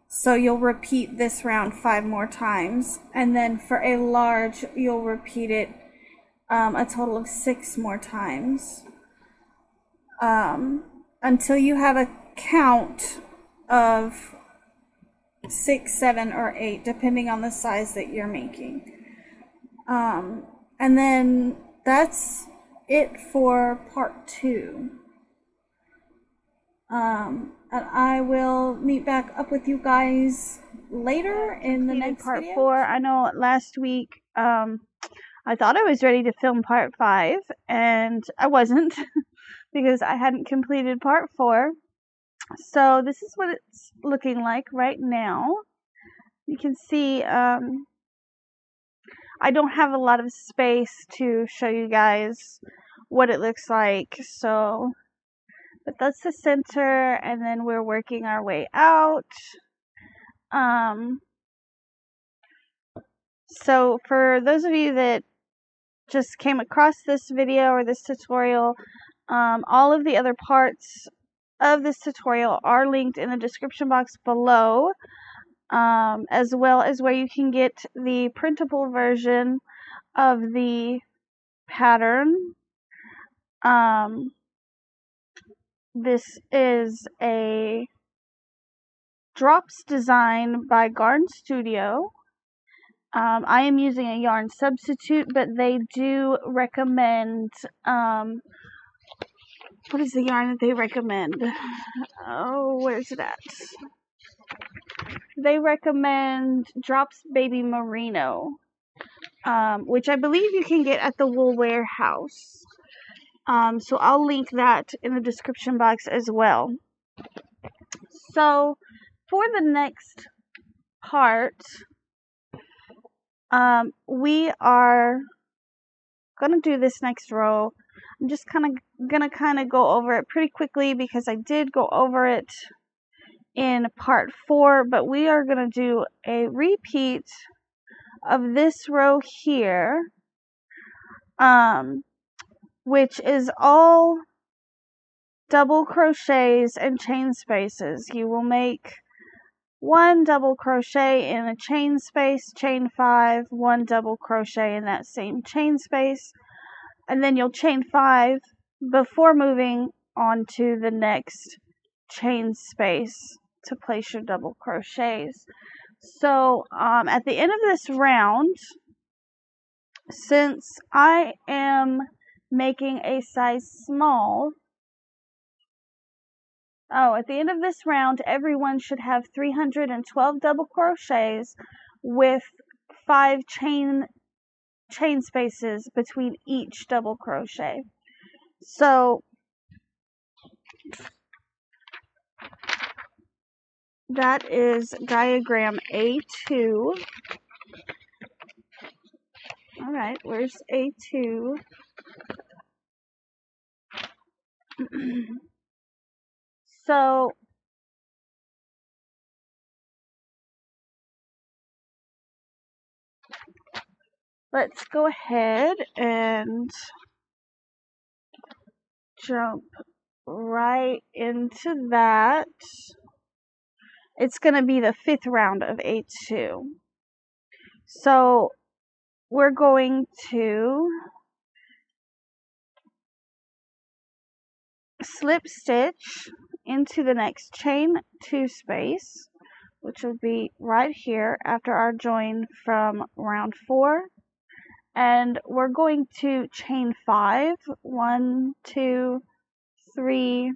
so you'll repeat this round 5 more times. And then for a large, you'll repeat it a total of 6 more times. Until you have a count of 6, 7, or 8, depending on the size that you're making. And then that's it for part 2. And I will meet back up with you guys later in the next part video. 4. I know last week I thought I was ready to film part 5, and I wasn't because I hadn't completed part 4. So this is what it's looking like right now. You can see I don't have a lot of space to show you guys what it looks like, so, but that's the center, and then we're working our way out. So for those of you that just came across this video or this tutorial, all of the other parts of this tutorial are linked in the description box below, as well as where you can get the printable version of the pattern. This is a drops design by Garn Studio. I am using a yarn substitute, but they do recommend, what is the yarn that they recommend? Oh, where's it at? They recommend Drops Baby Merino, which I believe you can get at the Wool Warehouse. So I'll link that in the description box as well. So for the next part, we are going to do this next row. I'm just going to go over it pretty quickly because I did go over it in part 4, but we are going to do a repeat of this row here, which is all double crochets and chain spaces. You will make 1 double crochet in a chain space, chain 5, 1 double crochet in that same chain space, and then you'll chain 5 before moving on to the next chain space to place your double crochets. So at the end of this round, since I am making a size small, at the end of this round, everyone should have 312 double crochets with 5 chain spaces between each double crochet. So that is diagram A2. All right, where's A2? So let's go ahead and jump right into that. It's going to be the 5th round of A2. So we're going to slip stitch into the next chain 2 space, which will be right here after our join from round 4. And we're going to chain 5. 1, 2, 3,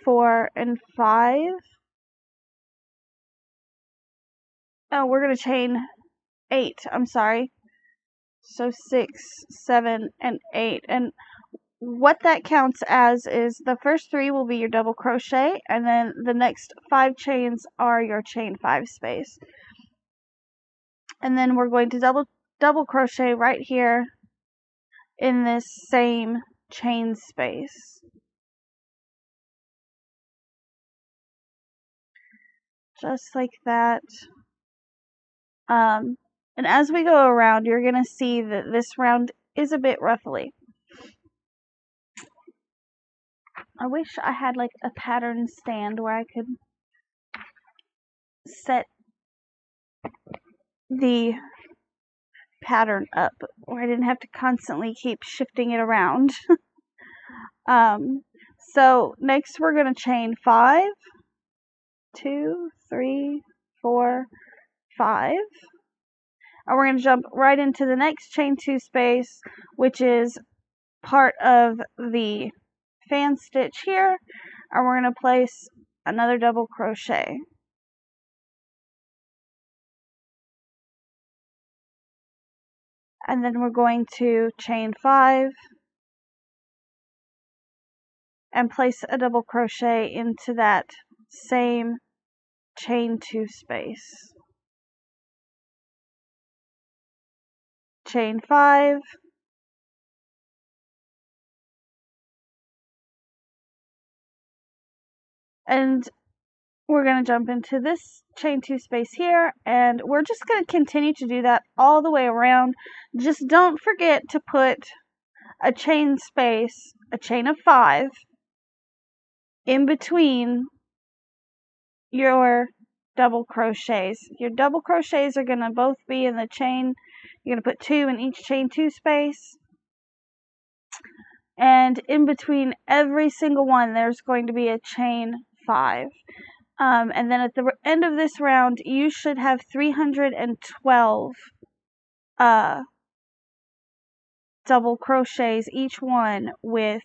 4, and 5. Oh, we're going to chain 8. I'm sorry. So 6, 7, and 8. And what that counts as is the first 3 will be your double crochet, and then the next 5 chains are your chain 5 space. And then we're going to double crochet right here in this same chain space. Just like that. And as we go around, you're going to see that this round is a bit ruffly. I wish I had like a pattern stand where I could set the pattern up, where I didn't have to constantly keep shifting it around. So next we're going to chain 5, 2, 3, 4, 5. And we're going to jump right into the next chain 2 space, which is part of the fan stitch here, and we're going to place another double crochet. And then we're going to chain 5 and place a double crochet into that same chain 2 space. Chain 5, and we're going to jump into this chain 2 space here, and we're just going to continue to do that all the way around. Just don't forget to put a chain space, a chain of 5, in between your double crochets. Your double crochets are going to both be in the chain. You're going to put 2 in each chain 2 space. And in between every single one, there's going to be a chain 5. And then at the end of this round, you should have 312 double crochets, each one with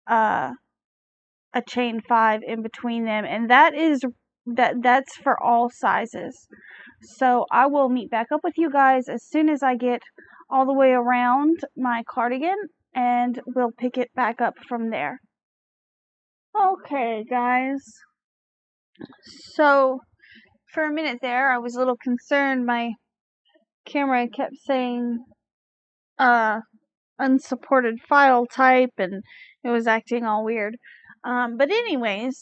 a chain 5 in between them, and that's for all sizes. So I will meet back up with you guys as soon as I get all the way around my cardigan, and we'll pick it back up from there. Okay, guys. So for a minute there, I was a little concerned. My camera kept saying unsupported file type, and it was acting all weird. But anyways,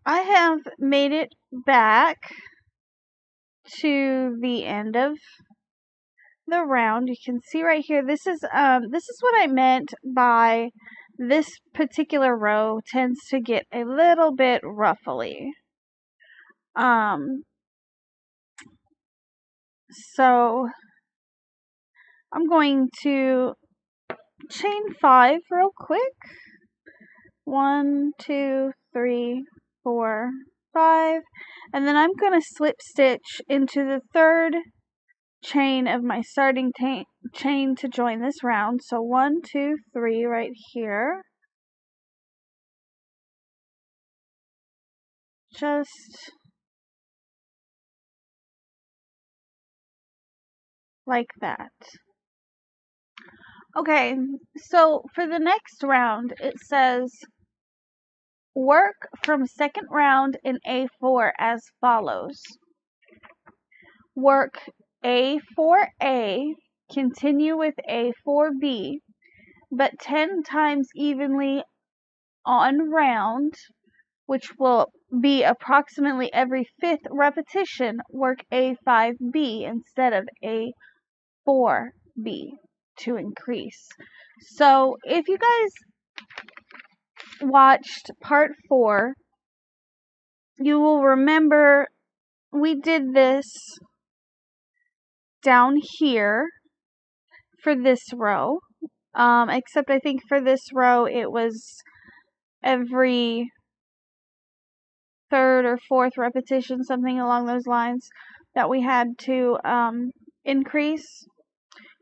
I have made it back to the end of the round. You can see right here, this is what I meant by this particular row tends to get a little bit ruffly. So I'm going to chain 5 real quick, 1, 2, 3, 4, 5, and then I'm going to slip stitch into the third chain of my starting chain to join this round. So 1, 2, 3 right here. Just like that. Okay, so for the next round, it says work from second round in A4 as follows. Work A4A, continue with A4B, but 10 times evenly on round, which will be approximately every fifth repetition, work A5B instead of A4B to increase. So if you guys watched part 4, you will remember we did this down here for this row, except I think for this row it was every third or fourth repetition, something along those lines, that we had to increase.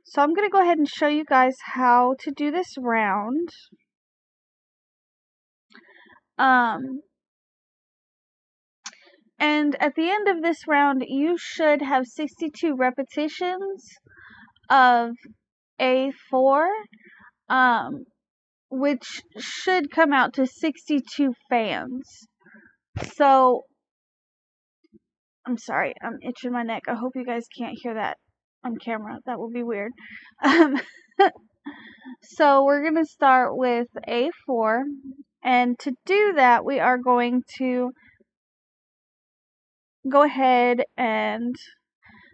So I'm going to go ahead and show you guys how to do this round. And at the end of this round, you should have 62 repetitions of A4, which should come out to 62 fans. So, I'm sorry, I'm itching my neck. I hope you guys can't hear that on camera. That will be weird. So we're going to start with A4. And to do that, we are going to go ahead and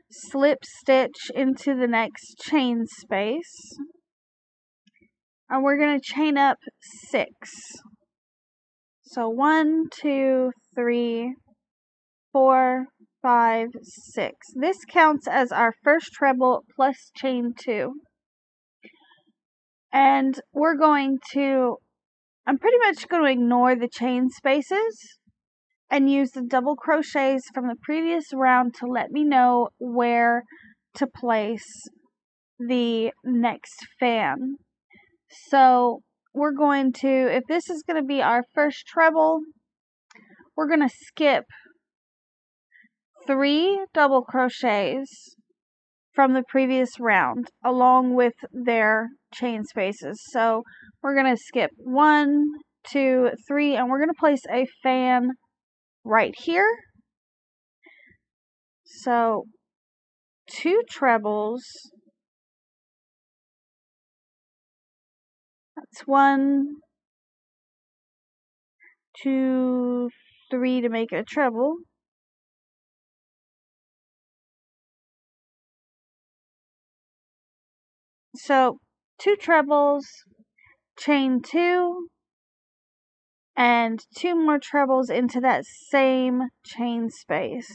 slip stitch into the next chain space. And we're going to chain up 6. So 1, 2, 3, 4, 5, 6. This counts as our first treble plus chain 2. And we're going to, I'm pretty much going to ignore the chain spaces and use the double crochets from the previous round to let me know where to place the next fan. So we're going to, if this is going to be our first treble, we're going to skip 3 double crochets from the previous round along with their chain spaces. So we're going to skip 1, 2, 3, and we're going to place a fan right here. So 2 trebles. That's 1, 2, 3 to make it a treble. So 2 trebles, chain 2, and 2 more trebles into that same chain space.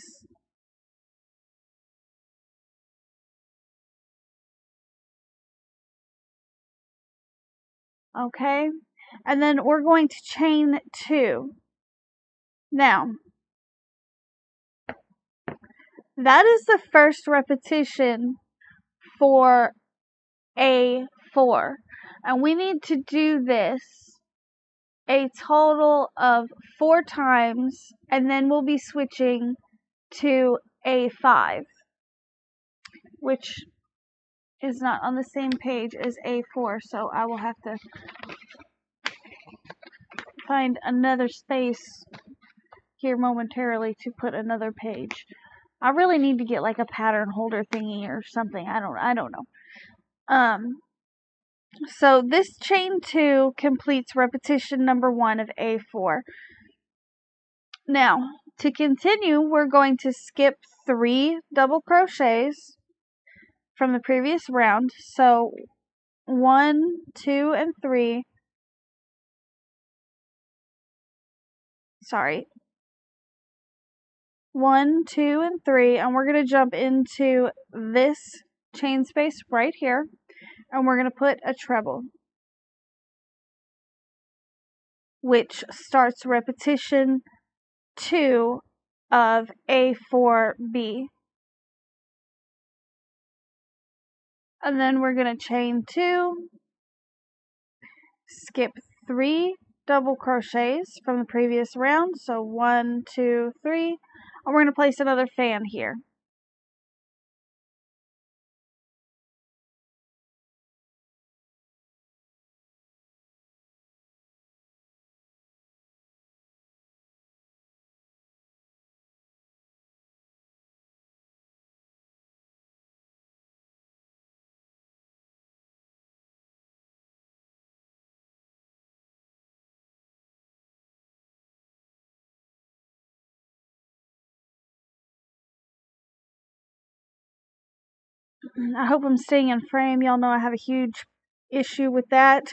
Okay, and then we're going to chain 2. Now, that is the first repetition for A4, and we need to do this a total of 4 times, and then we'll be switching to A5, which is not on the same page as A4, so I will have to find another space here momentarily to put another page. I really need to get like a pattern holder thingy or something. I don't know. So this chain 2 completes repetition number 1 of A4. Now, to continue, we're going to skip 3 double crochets from the previous round. So 1, 2, and 3. Sorry. 1, 2, and 3, and we're going to jump into this chain space right here, and we're going to put a treble. which starts repetition 2 of A4B. And then we're going to chain 2, skip 3 double crochets from the previous round. So 1, 2, 3, and we're going to place another fan here. I hope I'm staying in frame. Y'all know I have a huge issue with that.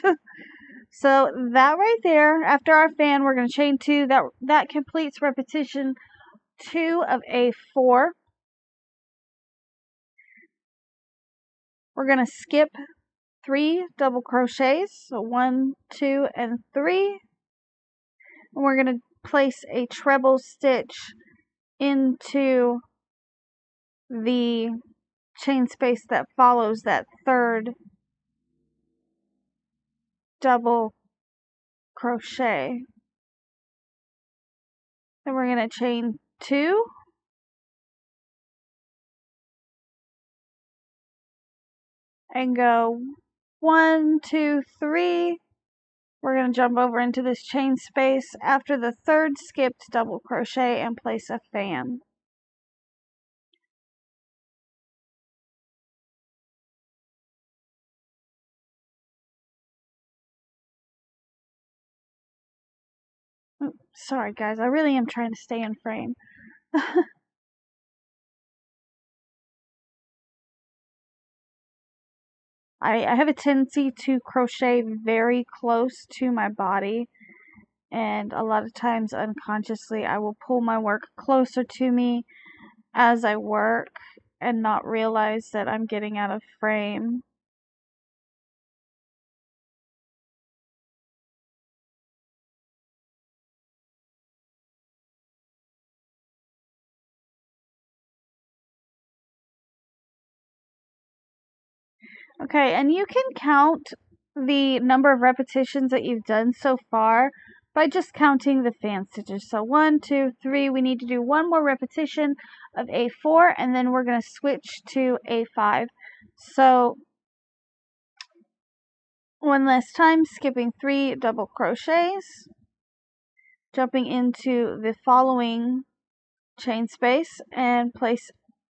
So that right there, after our fan, we're going to chain 2. That completes repetition 2 of A4. We're going to skip 3 double crochets. So 1, 2, and 3. And we're going to place a treble stitch into the chain space that follows that third double crochet. Then we're going to chain 2, and go 1, 2, 3. We're going to jump over into this chain space after the third skipped double crochet and place a fan. Sorry guys, I really am trying to stay in frame. I have a tendency to crochet very close to my body, and a lot of times unconsciously I will pull my work closer to me as I work and not realize that I'm getting out of frame. Okay, and you can count the number of repetitions that you've done so far by just counting the fan stitches. So 1, 2, 3, we need to do one more repetition of A4, and then we're going to switch to A5. So one last time, skipping 3 double crochets, jumping into the following chain space and place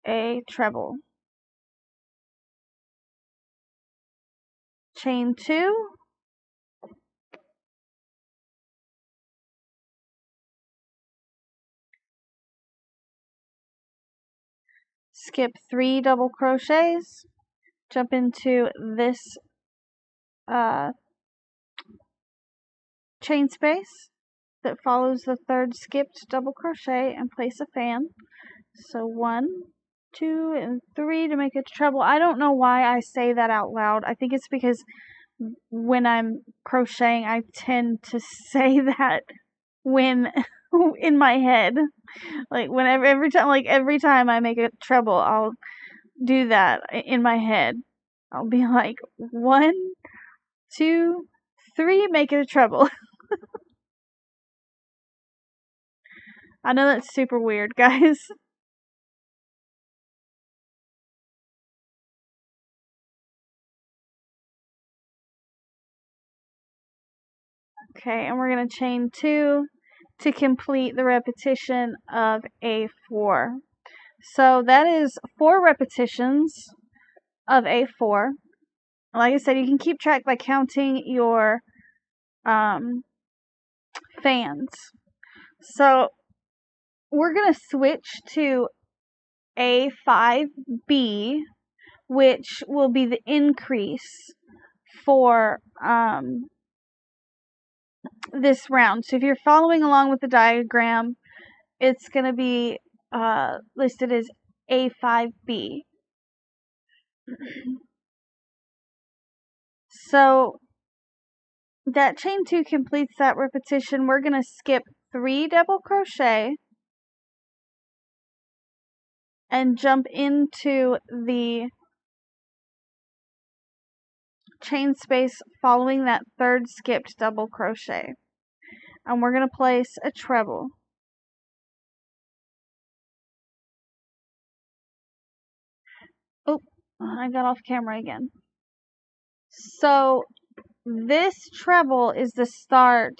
a treble. Chain 2, skip 3 double crochets, jump into this chain space that follows the third skipped double crochet and place a fan. So 1, 2, and 3 to make a treble. I don't know why I say that out loud. I think it's because when I'm crocheting, I tend to say that when in my head. Like every time I make a treble, I'll do that in my head. I'll be like 1, 2, 3, make it a treble. I know that's super weird, guys. Okay, and we're going to chain 2 to complete the repetition of A4. So that is 4 repetitions of A4. Like I said, you can keep track by counting your fans. So we're going to switch to A5B, which will be the increase for this round. So if you're following along with the diagram, it's going to be listed as A5B. So that chain 2 completes that repetition. We're going to skip 3 double crochet and jump into the chain space following that third skipped double crochet. And we're going to place a treble. Oh, I got off camera again. So this treble is the start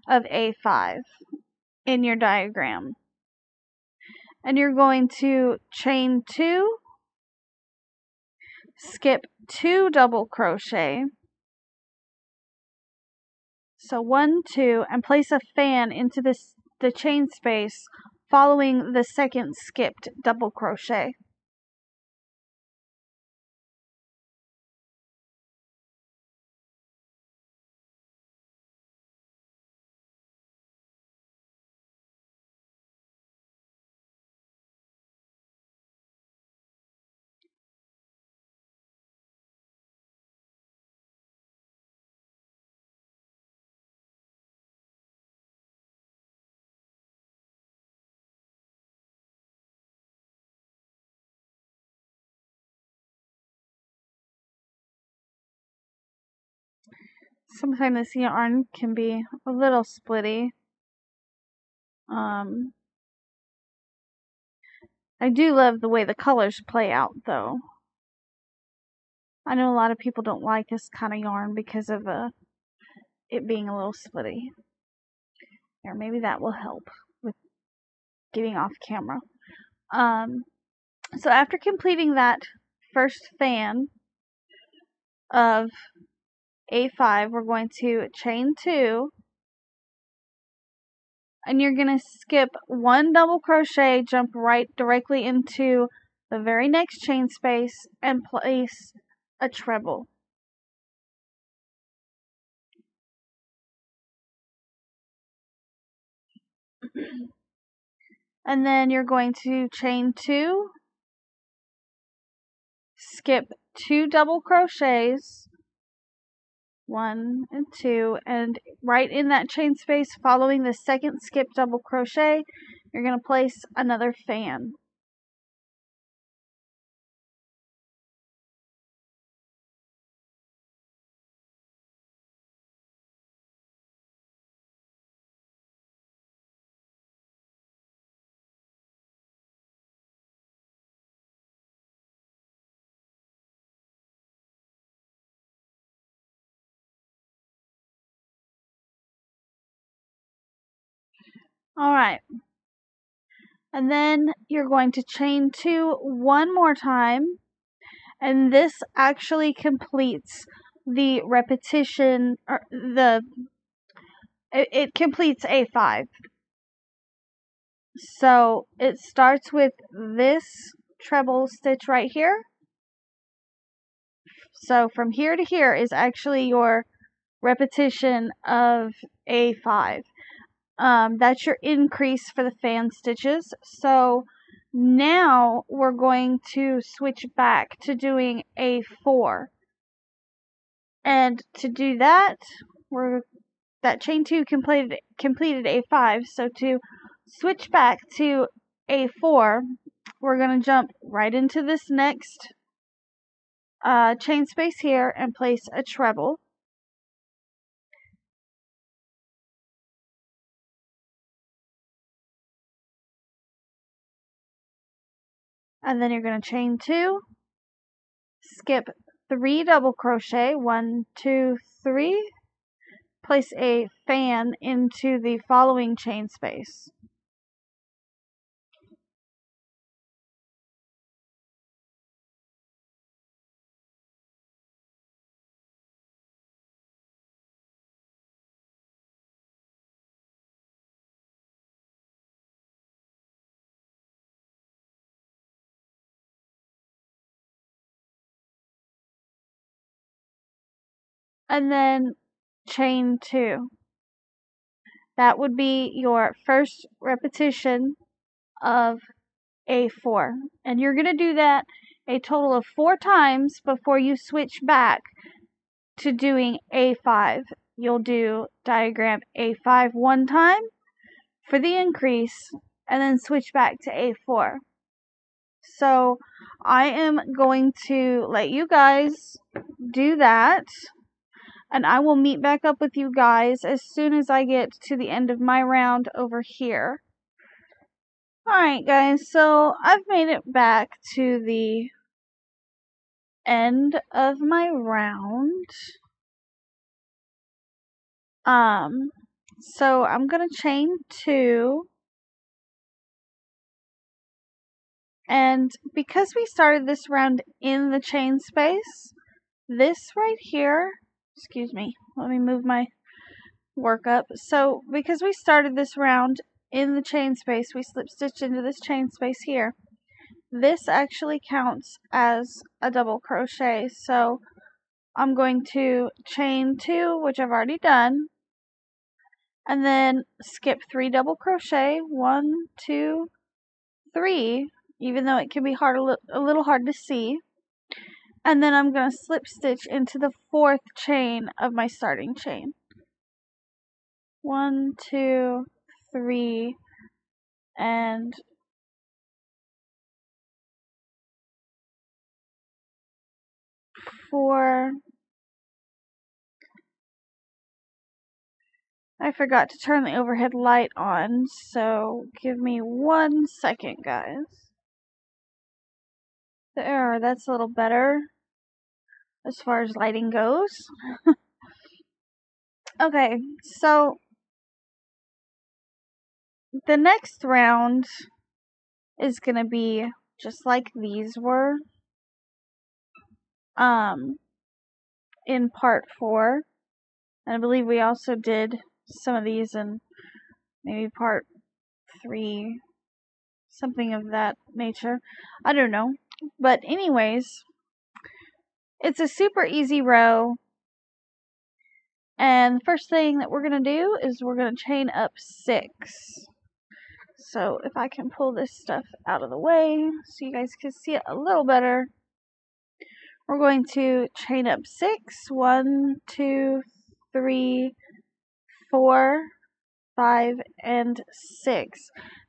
of A5 in your diagram. And you're going to chain 2, skip 2 double crochet. So 1, 2, and place a fan into the chain space following the second skipped double crochet. Sometimes this yarn can be a little splitty. I do love the way the colors play out, though. I know a lot of people don't like this kind of yarn because of it being a little splitty. Or maybe that will help with getting off camera. So after completing that first fan of A5, we're going to chain 2, and you're going to skip 1 double crochet, jump right directly into the very next chain space, and place a treble. And then you're going to chain 2, skip 2 double crochets, 1 and 2, and right in that chain space following the second skip double crochet, you're going to place another fan. Alright, and then you're going to chain 2 one more time, and this actually completes the repetition, or it completes A5. So it starts with this treble stitch right here. So from here to here is actually your repetition of A5. That's your increase for the fan stitches. So now we're going to switch back to doing A4. And to do that, that chain 2 completed A5. So to switch back to A4, we're going to jump right into this next chain space here and place a treble. And then you're going to chain 2, skip 3 double crochet, 1, 2, 3, place a fan into the following chain space. And then chain 2. That would be your first repetition of A4. And you're going to do that a total of 4 times before you switch back to doing A5. you'll do diagram A5 one time for the increase and then switch back to A4. So I am going to let you guys do that, and I will meet back up with you guys as soon as I get to the end of my round over here. Alright guys, so I've made it back to the end of my round. So I'm gonna chain 2, and because we started this round in the chain space, this right here, excuse me, let me move my work up. So because we started this round in the chain space, we slip stitched into this chain space here. This actually counts as a double crochet, so I'm going to chain 2, which I've already done, and then skip 3 double crochet, 1, 2, 3, even though it can be a little hard to see, and then I'm going to slip stitch into the 4th chain of my starting chain. 1, 2, 3, and 4. I forgot to turn the overhead light on, so give me 1 second, guys. There, that's a little better as far as lighting goes. Okay, so the next round is gonna be just like these were in part 4. And I believe we also did some of these in maybe part 3, something of that nature. I don't know. But anyways, it's a super easy row. And the first thing that we're going to do is we're going to chain up 6. So if I can pull this stuff out of the way so you guys can see it a little better. We're going to chain up 6. 1, 2, 3, 4, 5, and 6.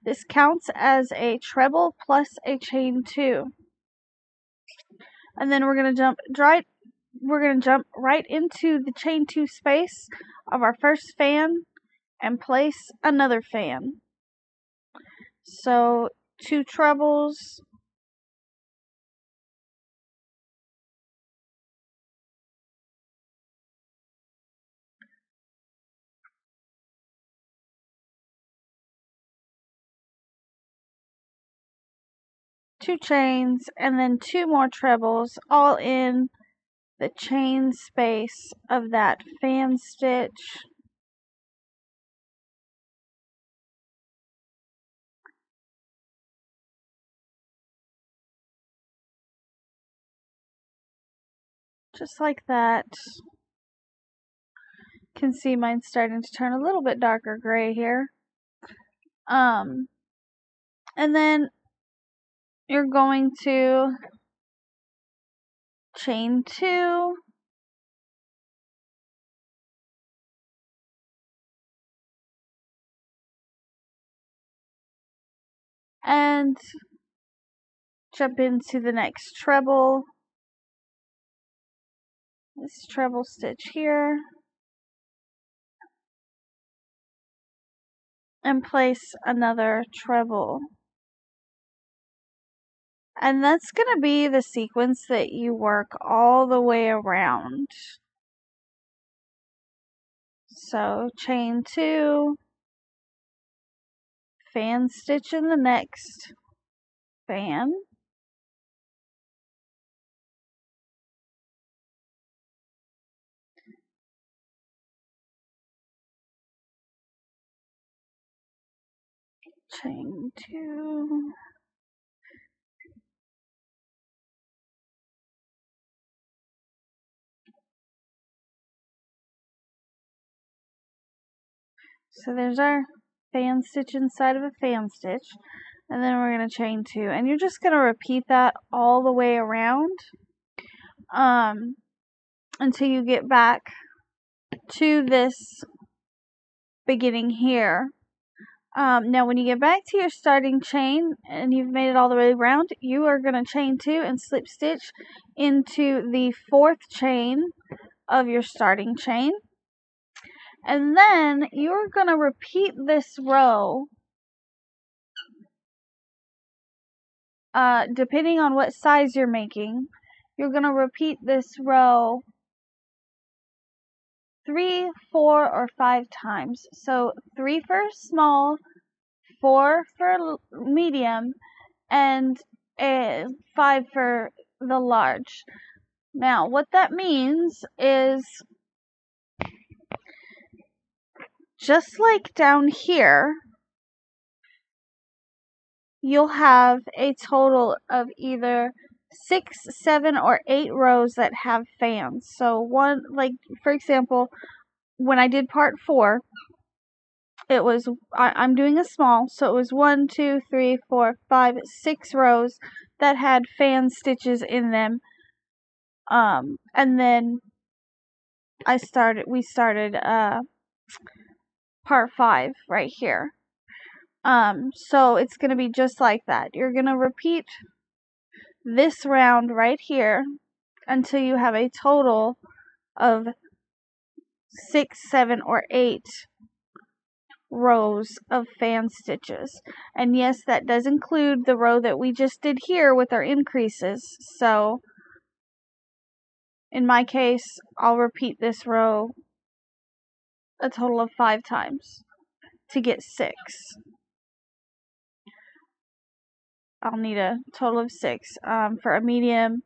This counts as a treble plus a chain 2. And then we're going to jump right into the chain 2 space of our first fan and place another fan. So 2 trebles, two chains, and then 2 more trebles, all in the chain space of that fan stitch. Just like that. You can see mine starting to turn a little bit darker gray here. And then you're going to chain 2, and jump into the next treble. This treble stitch here, and place another treble. And that's going to be the sequence that you work all the way around. So chain 2, fan stitch in the next fan, chain 2, so there's our fan stitch inside of a fan stitch, and then we're going to chain 2, and you're just going to repeat that all the way around until you get back to this beginning here. Now when you get back to your starting chain and you've made it all the way around, you are going to chain 2 and slip stitch into the 4th chain of your starting chain. And then you're going to repeat this row depending on what size you're making. You're going to repeat this row 3, 4, or 5 times. So 3 for small, 4 for medium, and 5 for the large. Now, what that means is, just like down here, you'll have a total of either 6, 7, or 8 rows that have fans. So one, like for example, when I did part 4, it was, I'm doing a small, so it was 1, 2, 3, 4, 5, 6 rows that had fan stitches in them. And then we started part 5 right here. So it's going to be just like that. You're going to repeat this round right here until you have a total of 6, 7, or 8 rows of fan stitches. And yes, that does include the row that we just did here with our increases. So in my case, I'll repeat this row a total of 5 times to get 6. I'll need a total of 6. For a medium,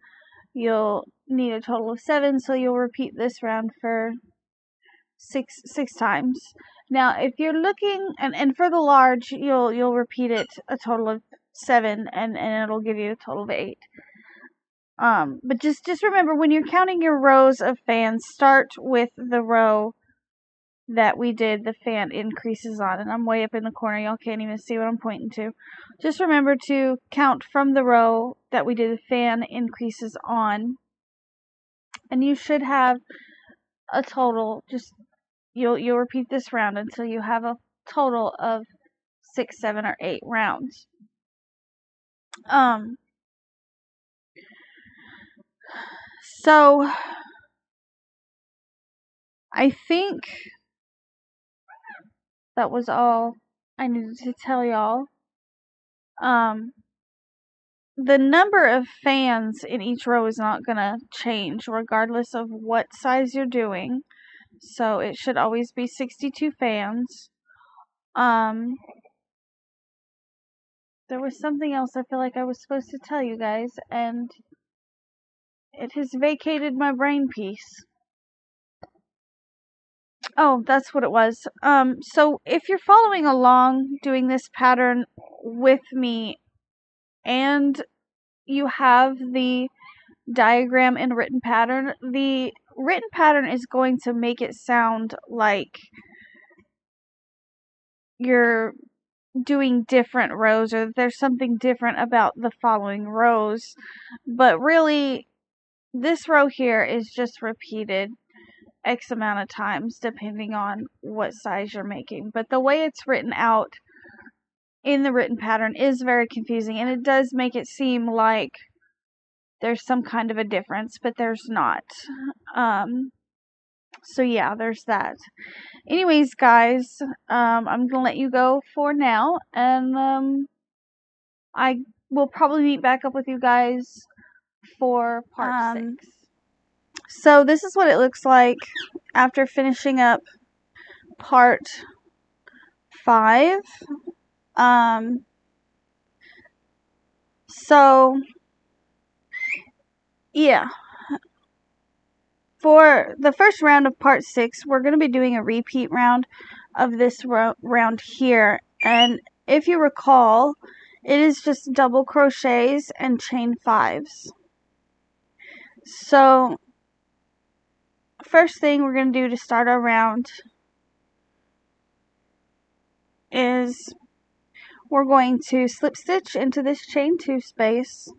you'll need a total of 7, so you'll repeat this round for 6 times. Now, if you're looking, and for the large, you'll repeat it a total of 7, and it'll give you a total of 8. But just remember, when you're counting your rows of fans, start with the row that we did the fan increases on. And I'm way up in the corner. Y'all can't even see what I'm pointing to. Just remember to count from the row that we did the fan increases on. And you should have a total, you'll repeat this round until you have a total of 6, 7, or 8 rounds. So I think that was all I needed to tell y'all. The number of fans in each row is not going to change regardless of what size you're doing. So it should always be 62 fans. There was something else I feel like I was supposed to tell you guys, and it has vacated my brain piece. Oh, that's what it was. So if you're following along doing this pattern with me and you have the diagram in written pattern, the written pattern is going to make it sound like you're doing different rows, or there's something different about the following rows. But really, this row here is just repeated X amount of times depending on what size you're making. But the way it's written out in the written pattern is very confusing, and it does make it seem like there's some kind of a difference, but there's not. So yeah, there's that. Anyways, guys, I'm gonna let you go for now, and I will probably meet back up with you guys for part 6. So this is what it looks like after finishing up part 5. So yeah, for the first round of part 6, we're going to be doing a repeat round of this round here. And if you recall, it is just double crochets and chain 5s. So first thing we're going to do to start our round is we're going to slip stitch into this chain 2 space,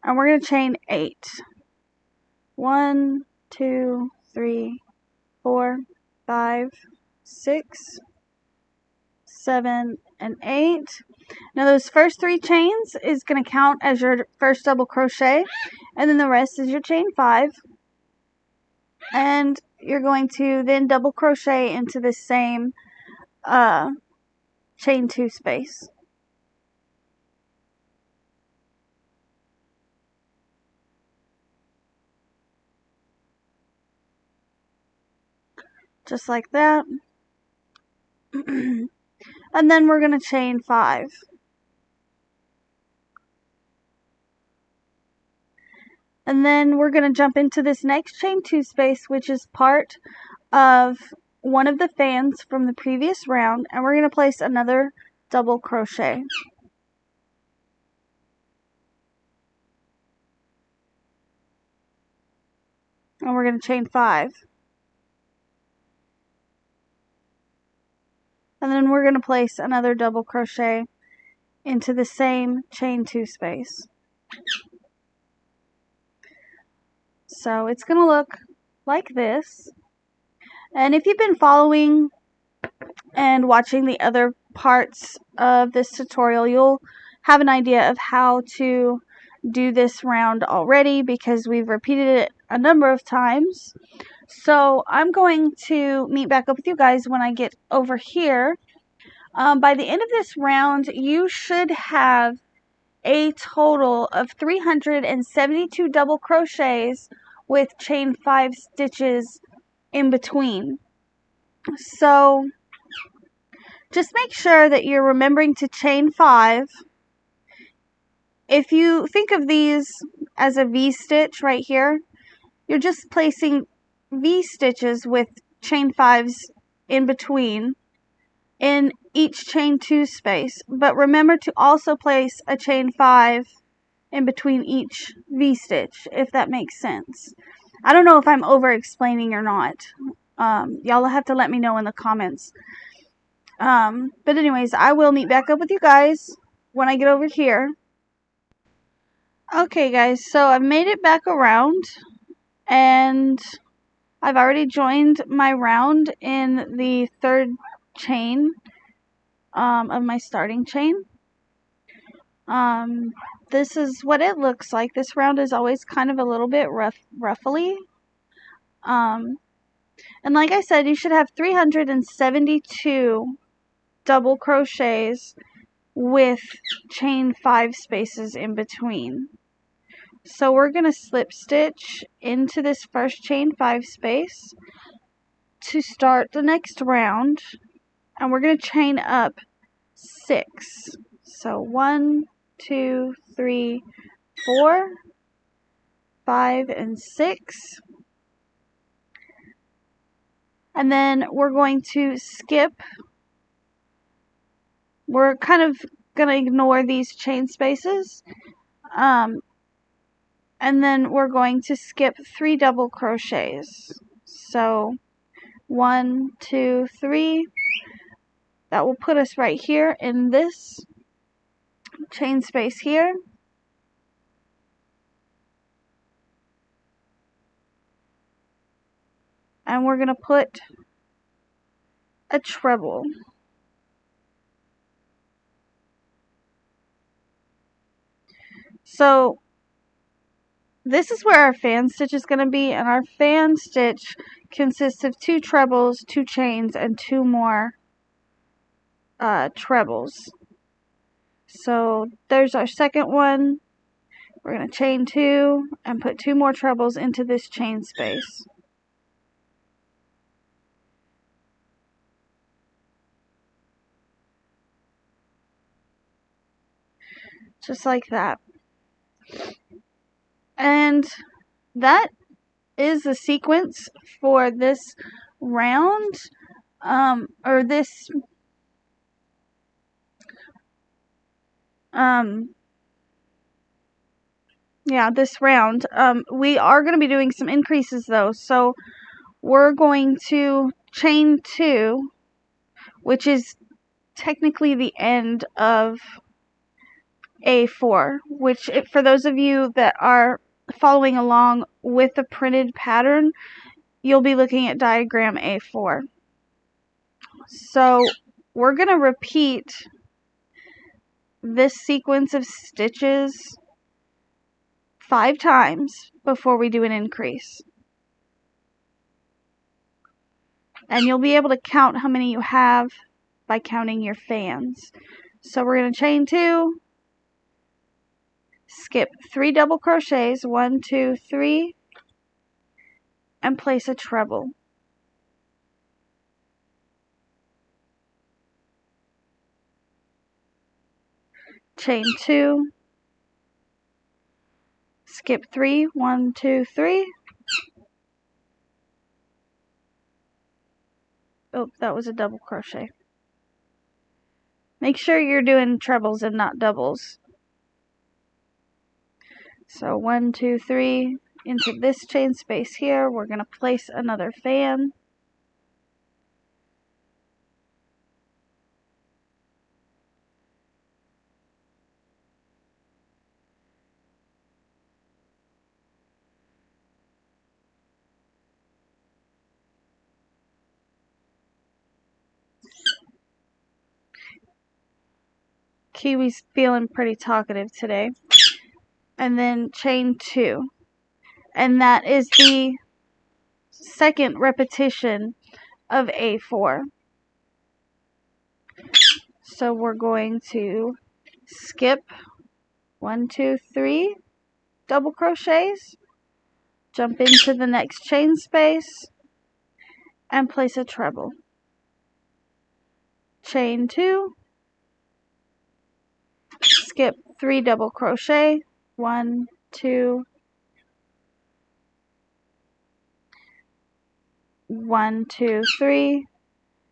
and we're going to chain 8. 1, 2, 3, 4, 5, 6, 7, and 8. Now those first 3 chains is going to count as your first double crochet, and then the rest is your chain 5. And you're going to then double crochet into the same chain 2 space. Just like that. And then we're going to chain 5. And then we're going to jump into this next chain 2 space, which is part of one of the fans from the previous round, and we're going to place another double crochet. And we're going to chain 5. And then we're going to place another double crochet into the same chain 2 space. So it's going to look like this. And if you've been following and watching the other parts of this tutorial, you'll have an idea of how to do this round already, because we've repeated it a number of times. So I'm going to meet back up with you guys when I get over here. By the end of this round, you should have a total of 372 double crochets with chain 5 stitches in between. So just make sure that you're remembering to chain 5. If you think of these as a V stitch right here, you're just placing V stitches with chain 5s in between in each chain 2 space. But remember to also place a chain 5 in between each V stitch, if that makes sense. I don't know if I'm over explaining or not. Y'all will have to let me know in the comments. But anyways, I will meet back up with you guys when I get over here. Okay guys, so I've made it back around, and I've already joined my round in the 3rd chain of my starting chain. This is what it looks like. This round is always kind of a little bit ruffly. And like I said, you should have 372 double crochets with chain 5 spaces in between. So we're going to slip stitch into this first chain 5 space to start the next round, and we're going to chain up 6. So 1, 2, 3, 4, 5, and 6. And then we're going to skip. We're kind of going to ignore these chain spaces. And then we're going to skip 3 double crochets. So 1, 2, 3. That will put us right here in this chain space here. And we're going to put a treble. So this is where our fan stitch is going to be, and our fan stitch consists of 2 trebles, 2 chains, and 2 more trebles. So there's our second one. We're going to chain 2 and put 2 more trebles into this chain space. Just like that. And that is the sequence for this round, or this this round. We are going to be doing some increases though, so we're going to chain 2, which is technically the end of A4, which for those of you that are following along with the printed pattern, you'll be looking at diagram A4. So we're going to repeat this sequence of stitches 5 times before we do an increase. And you'll be able to count how many you have by counting your fans. So we're going to chain 2, skip 3 double crochets, 1, 2, 3, and place a treble. Chain 2, skip 3, 1, 2, 3. Oh, that was a double crochet. Make sure you're doing trebles and not doubles. So 1, 2, 3, into this chain space here, we're going to place another fan. Kiwi's feeling pretty talkative today. And then chain 2. And that is the second repetition of A4. So we're going to skip 1, 2, 3 double crochets, jump into the next chain space, and place a treble. Chain 2, skip 3 double crochet, 1, 2, 1, 2, 3,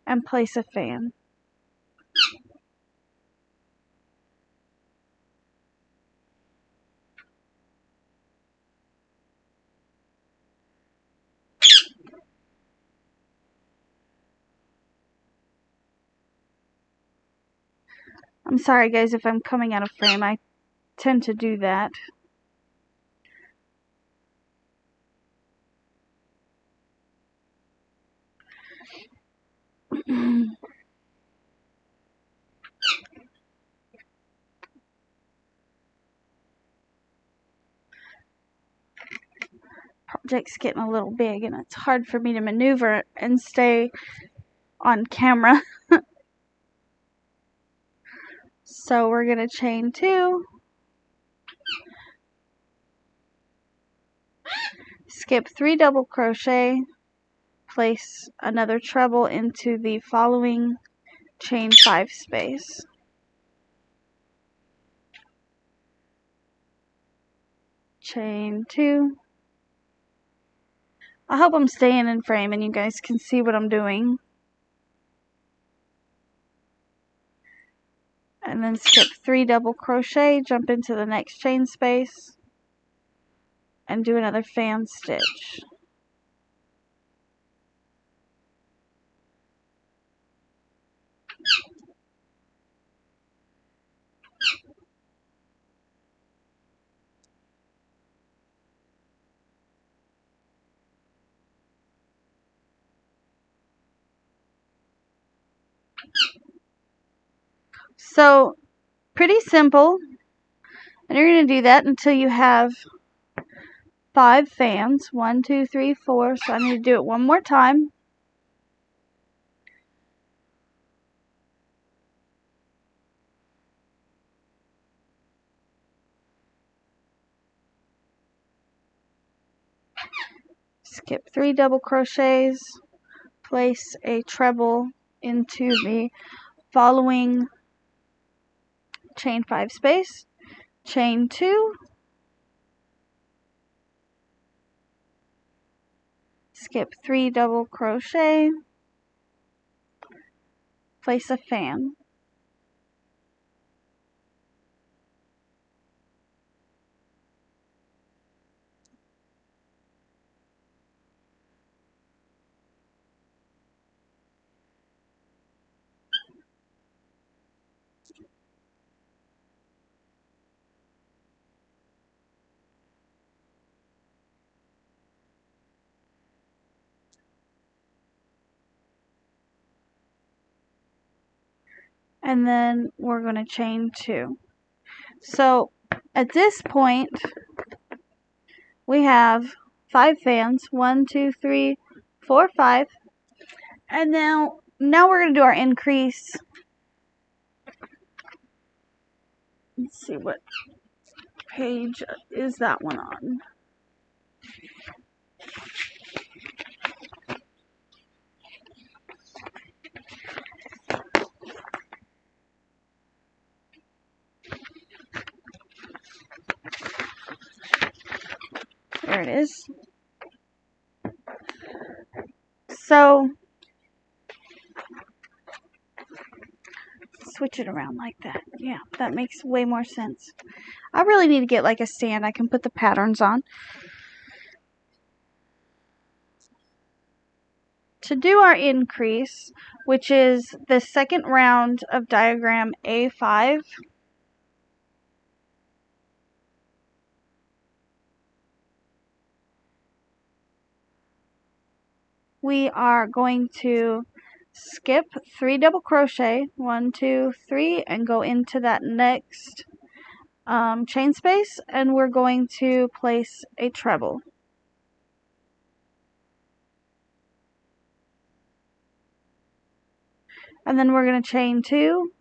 and place a fan. I'm sorry guys if I'm coming out of frame, I tend to do that. Project's getting a little big and it's hard for me to maneuver and stay on camera. So we're going to chain 2, skip 3 double crochet, place another treble into the following chain 5 space. Chain 2. I hope I'm staying in frame and you guys can see what I'm doing. And then skip 3 double crochet, jump into the next chain space, and do another fan stitch. So, pretty simple. And you're going to do that until you have 5 fans. 1, 2, 3, 4. So I need to do it one more time. Skip 3 double crochets. Place a treble into the following chain 5 space. Chain 2. Skip 3 double crochet. Place a fan. and then we're going to chain 2. So at this point we have 5 fans, 1, 2, 3, 4, 5, and now we're going to do our increase. Let's see, what page is that one on? There it is. So switch it around like that. Yeah, that makes way more sense. I really need to get like a stand I can put the patterns on. To do our increase, which is the second round of diagram A5, we are going to skip 3 double crochet, 1, 2, 3, and go into that next chain space, and we're going to place a treble. And then we're going to chain 2,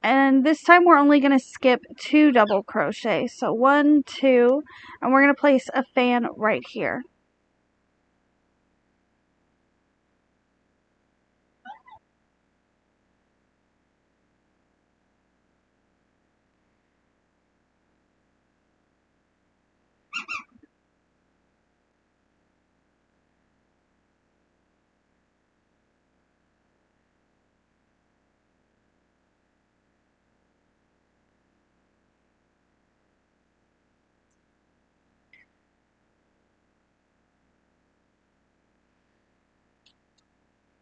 and this time we're only going to skip 2 double crochet, so 1, 2, and we're going to place a fan right here.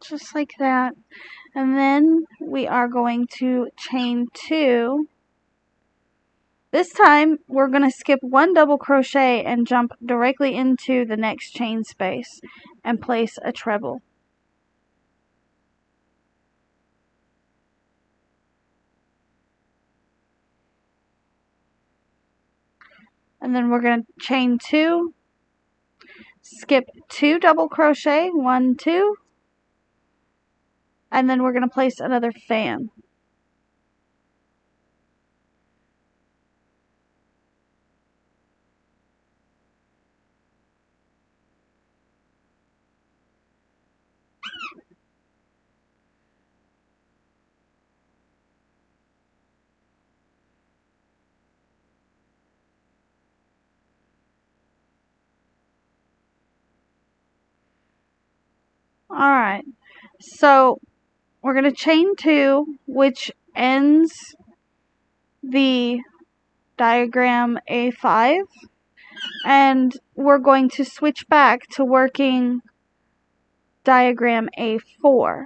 Just like that. And then we are going to chain 2. This time we're going to skip 1 double crochet and jump directly into the next chain space and place a treble. And then we're going to chain 2, skip 2 double crochet, 1, 2, and then we're going to place another fan. Alright, so we're going to chain 2, which ends the diagram A5, and we're going to switch back to working diagram A4.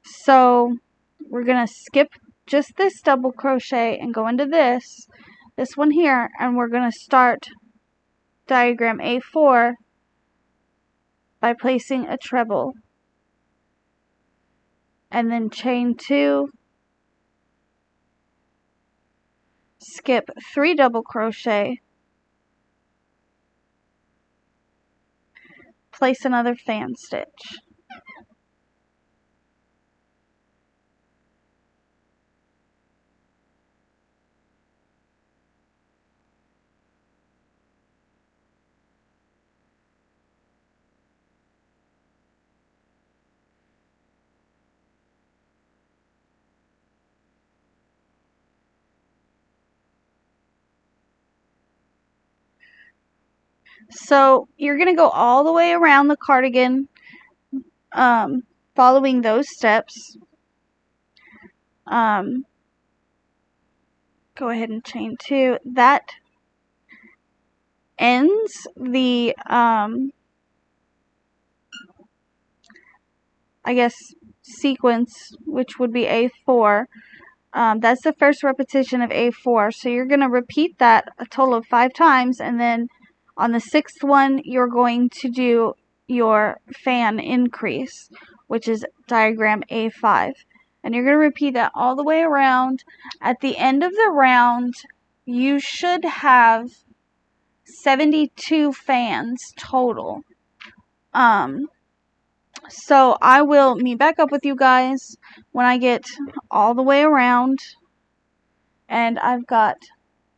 So we're going to skip just this double crochet and go into this one here, and we're going to start diagram A4 by placing a treble, and then chain 2, skip 3 double crochet, place another fan stitch. So you're going to go all the way around the cardigan, following those steps. Go ahead and chain 2. That ends the, I guess, sequence, which would be A4. That's the first repetition of A4. So you're going to repeat that a total of 5 times, and then on the 6th one, you're going to do your fan increase, which is diagram A5. And you're going to repeat that all the way around. At the end of the round, you should have 72 fans total. So I will meet back up with you guys when I get all the way around and I've got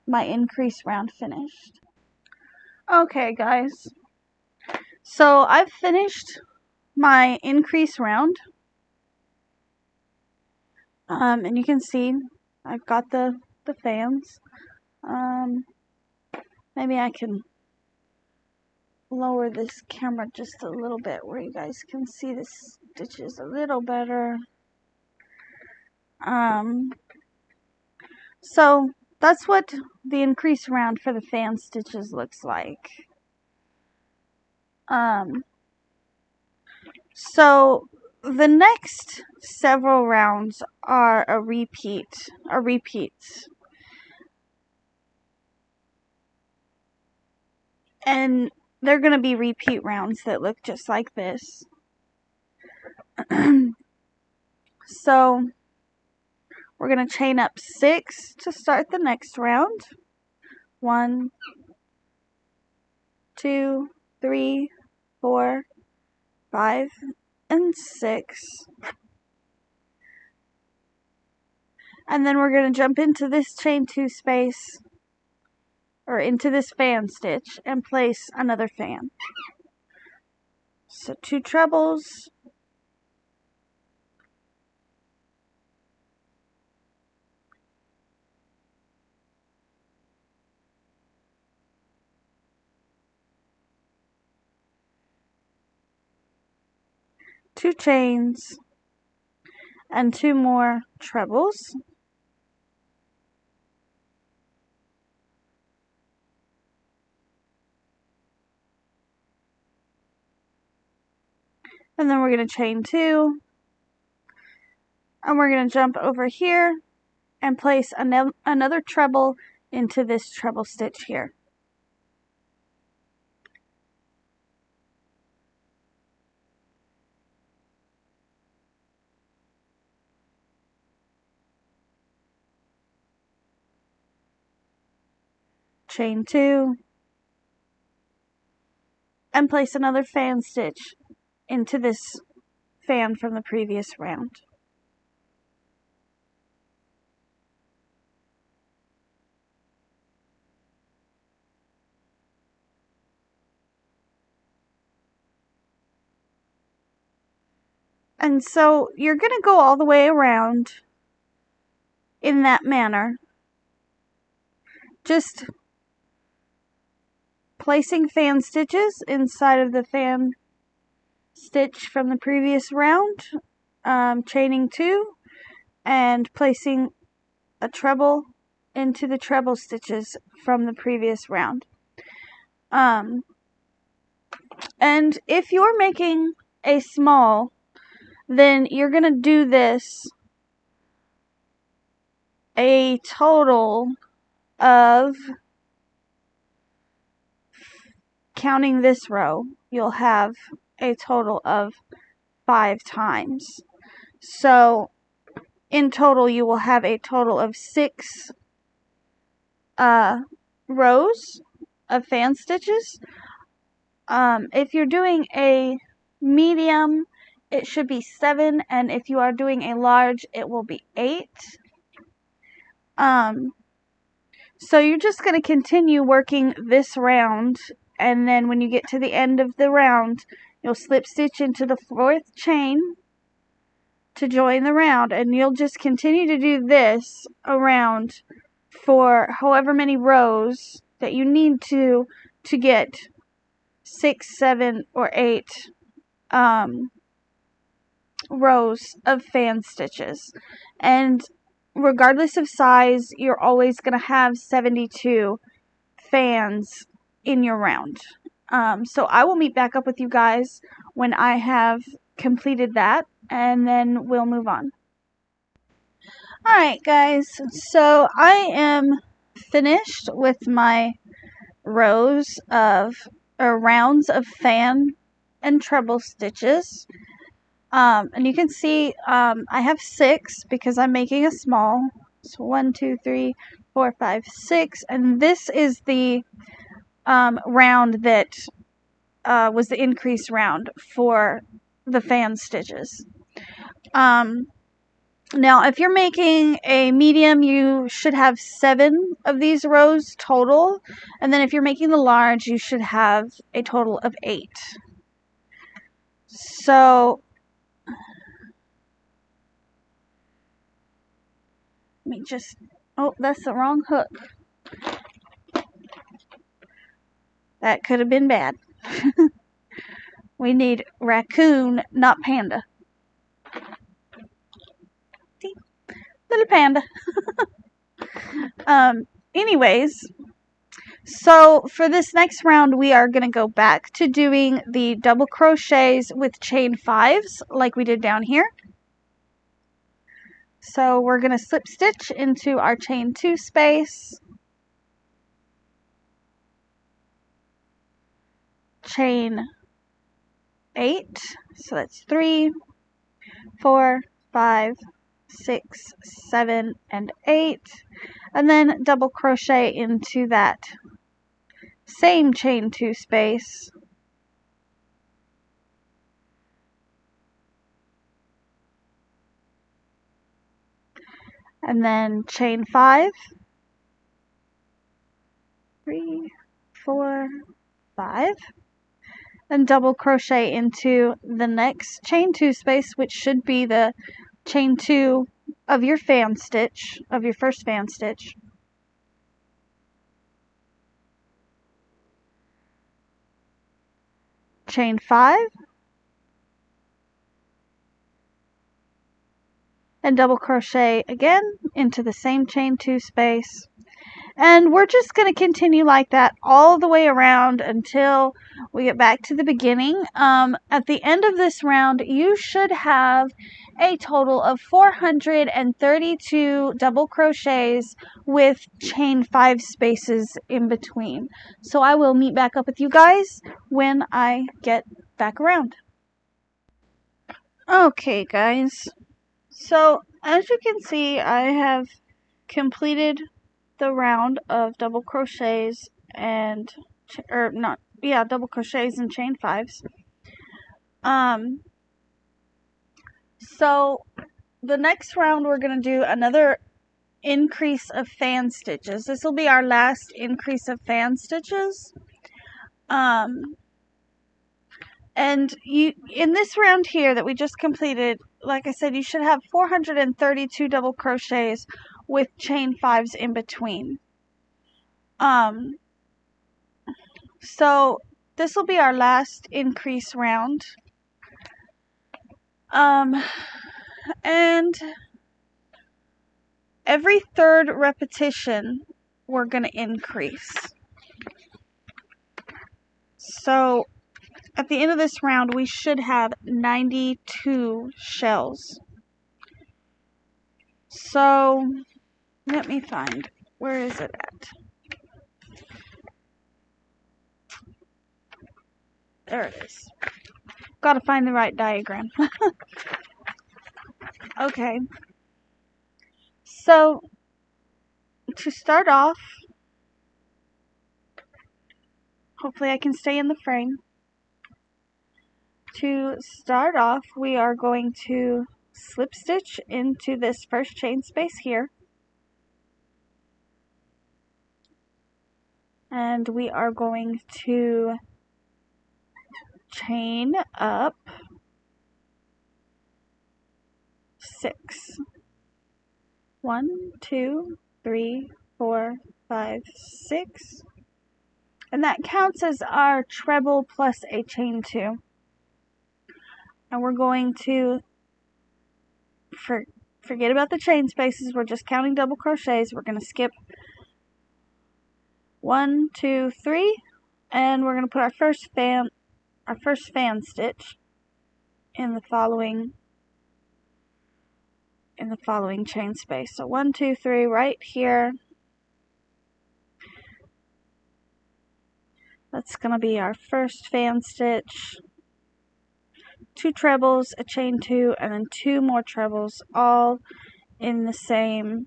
my increase round finished. Okay, guys. So I've finished my increase round. And you can see I've got the fans. Maybe I can lower this camera just a little bit where you guys can see the stitches a little better. So that's what the increase round for the fan stitches looks like. So the next several rounds are a repeat. And they're going to be repeat rounds that look just like this. So we're going to chain up 6 to start the next round. 1, 2, 3, 4, 5, and 6. And then we're going to jump into this chain 2 space, or into this fan stitch, and place another fan. So 2 trebles, two chains, and 2 more trebles. And then we're going to chain 2, and we're going to jump over here and place another treble into this treble stitch here. Chain 2, and place another fan stitch into this fan from the previous round. And so you're going to go all the way around in that manner, just placing fan stitches inside of the fan stitch from the previous round, chaining 2, and placing a treble into the treble stitches from the previous round. And if you're making a small, then you're going to do this a total of, counting this row, you'll have a total of 5 times. So in total you will have a total of 6 rows of fan stitches. If you're doing a medium, it should be 7, and if you are doing a large, it will be 8. So you're just going to continue working this round, and then when you get to the end of the round, you'll slip stitch into the 4th chain to join the round, and you'll just continue to do this around for however many rows that you need to get 6, 7, or 8 rows of fan stitches. And regardless of size, you're always going to have 72 fans in your round. So I will meet back up with you guys when I have completed that, and then we'll move on. Alright guys, so I am finished with my rounds of fan and treble stitches. And you can see I have 6 because I'm making a small. So 1, 2, 3, 4, 5, 6, and this is the round that was the increase round for the fan stitches. Now, if you're making a medium, you should have 7 of these rows total. And then if you're making the large, you should have a total of 8. So, let me just, oh, that's the wrong hook. That could have been bad. We need raccoon, not panda. See? Little panda. Anyways, so for this next round, we are going to go back to doing the double crochets with chain 5s like we did down here. So we're going to slip stitch into our chain 2 space, chain 8, so that's 3, 4, 5, 6, 7, and 8, and then double crochet into that same chain 2 space, and then chain 5, 3, 4, 5, and double crochet into the next chain 2 space, which should be the chain 2 of your fan stitch, of your first fan stitch. Chain 5, and double crochet again into the same chain 2 space. And we're just going to continue like that all the way around until we get back to the beginning. At the end of this round, you should have a total of 432 double crochets with chain 5 spaces in between. So I will meet back up with you guys when I get back around. Okay, guys. So as you can see, I have completed the round of double crochets and double crochets and chain 5s. So the next round we're going to do another increase of fan stitches. This will be our last increase of fan stitches. And in this round here that we just completed, like I said, you should have 432 double crochets with chain 5s in between. So this will be our last increase round. And every third repetition, we're going to increase. So at the end of this round, we should have 92 shells. So let me find, where is it at? There it is. Got to find the right diagram. Okay. So to start off, hopefully I can stay in the frame. To start off, we are going to slip stitch into this first chain space here. And we are going to chain up 6. 1, 2, 3, 4, 5, 6. And that counts as our treble plus a chain 2. And we're going to forget about the chain spaces. We're just counting double crochets. We're going to skip 1, 2, 3, and we're going to put our first fan stitch in the following chain space. So 1, 2, 3 right here. That's going to be our first fan stitch. 2 trebles, a chain 2, and then 2 more trebles, all in the same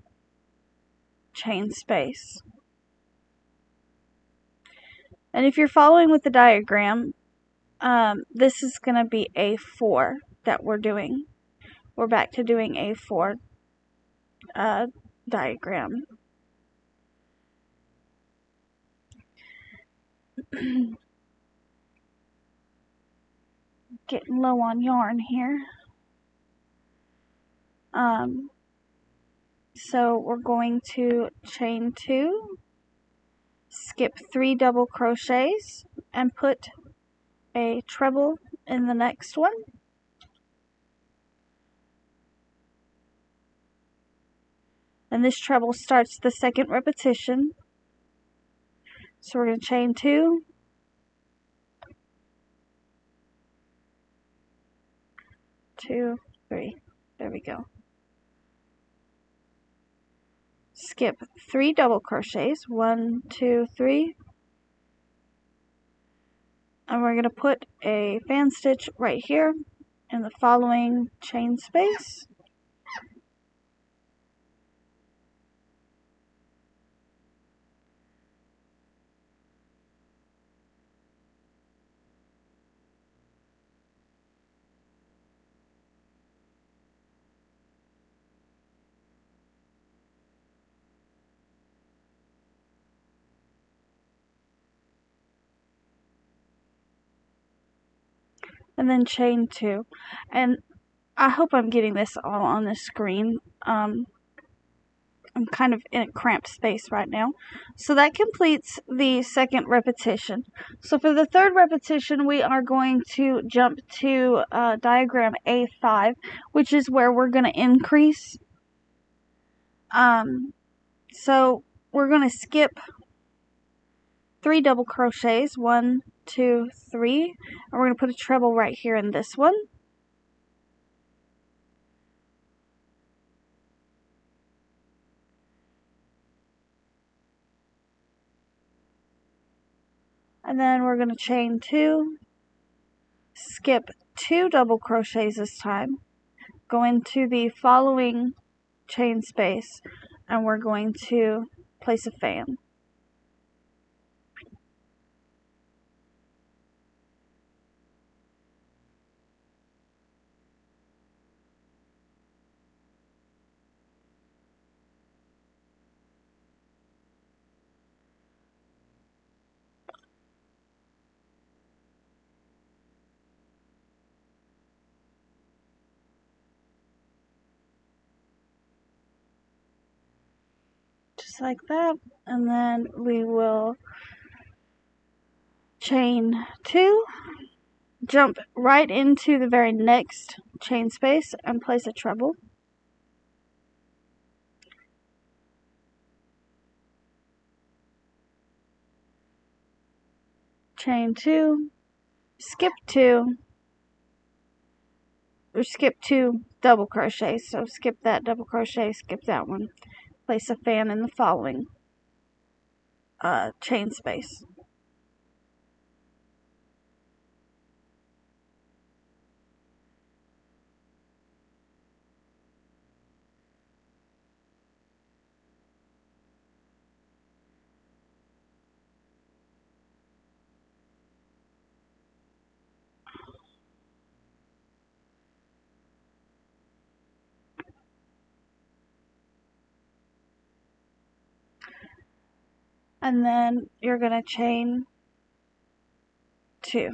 chain space. And if you're following with the diagram, this is going to be A4 that we're doing. We're back to doing A4 diagram. Getting low on yarn here. So we're going to chain 2, skip 3 double crochets, and put a treble in the next one. And this treble starts the second repetition. So we're going to chain 2, 2, 3. There we go. Skip 3 double crochets, 1, 2, 3. And we're going to put a fan stitch right here in the following chain space. And then chain 2. And I hope I'm getting this all on the screen. I'm kind of in a cramped space right now. So that completes the second repetition. So for the third repetition, we are going to jump to diagram A5, which is where we're going to increase. So we're going to skip 3 double crochets, 1, 2, 3, and we're going to put a treble right here in this one. And then we're going to chain 2, skip 2 double crochets this time, go into the following chain space, and we're going to place a fan. Just like that, and then we will chain 2, jump right into the very next chain space and place a treble. Chain 2, skip 2, or skip 2 double crochets, so skip that double crochet, skip that one, place a fan in the following chain space. And then you're going to chain 2.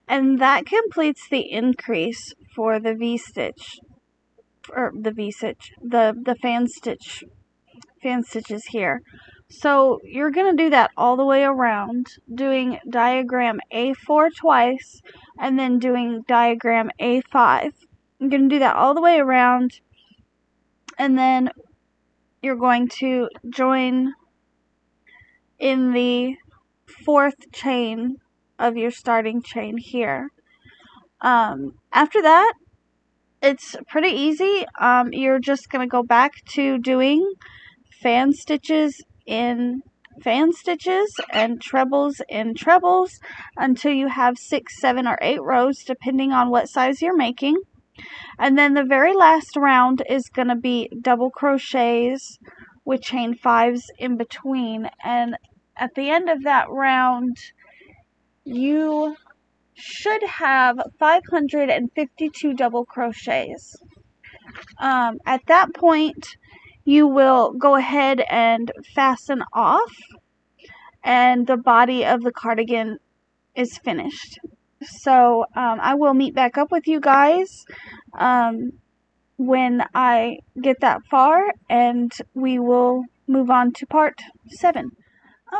And that completes the increase for the V-stitch, or the V-stitch, the fan stitches here. So you're going to do that all the way around, doing diagram A4 twice, and then doing diagram A5. You're going to do that all the way around, and then you're going to join in the 4th chain of your starting chain here. After that, it's pretty easy. You're just going to go back to doing fan stitches in fan stitches and trebles in trebles until you have 6, 7, or 8 rows, depending on what size you're making. And then the very last round is going to be double crochets with chain 5s in between. And at the end of that round, you should have 552 double crochets. At that point, you will go ahead and fasten off, and the body of the cardigan is finished. So I will meet back up with you guys when I get that far, and we will move on to part 7.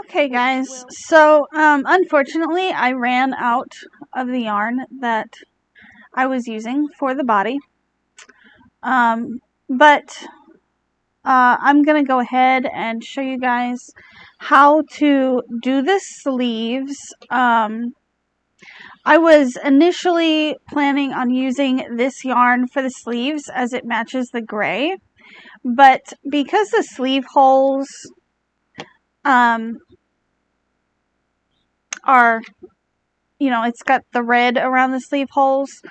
Okay guys, so unfortunately I ran out of the yarn that I was using for the body, but I'm going to go ahead and show you guys how to do the sleeves. I was initially planning on using this yarn for the sleeves as it matches the gray, but because the sleeve holes are, it's got the red around the sleeve holes,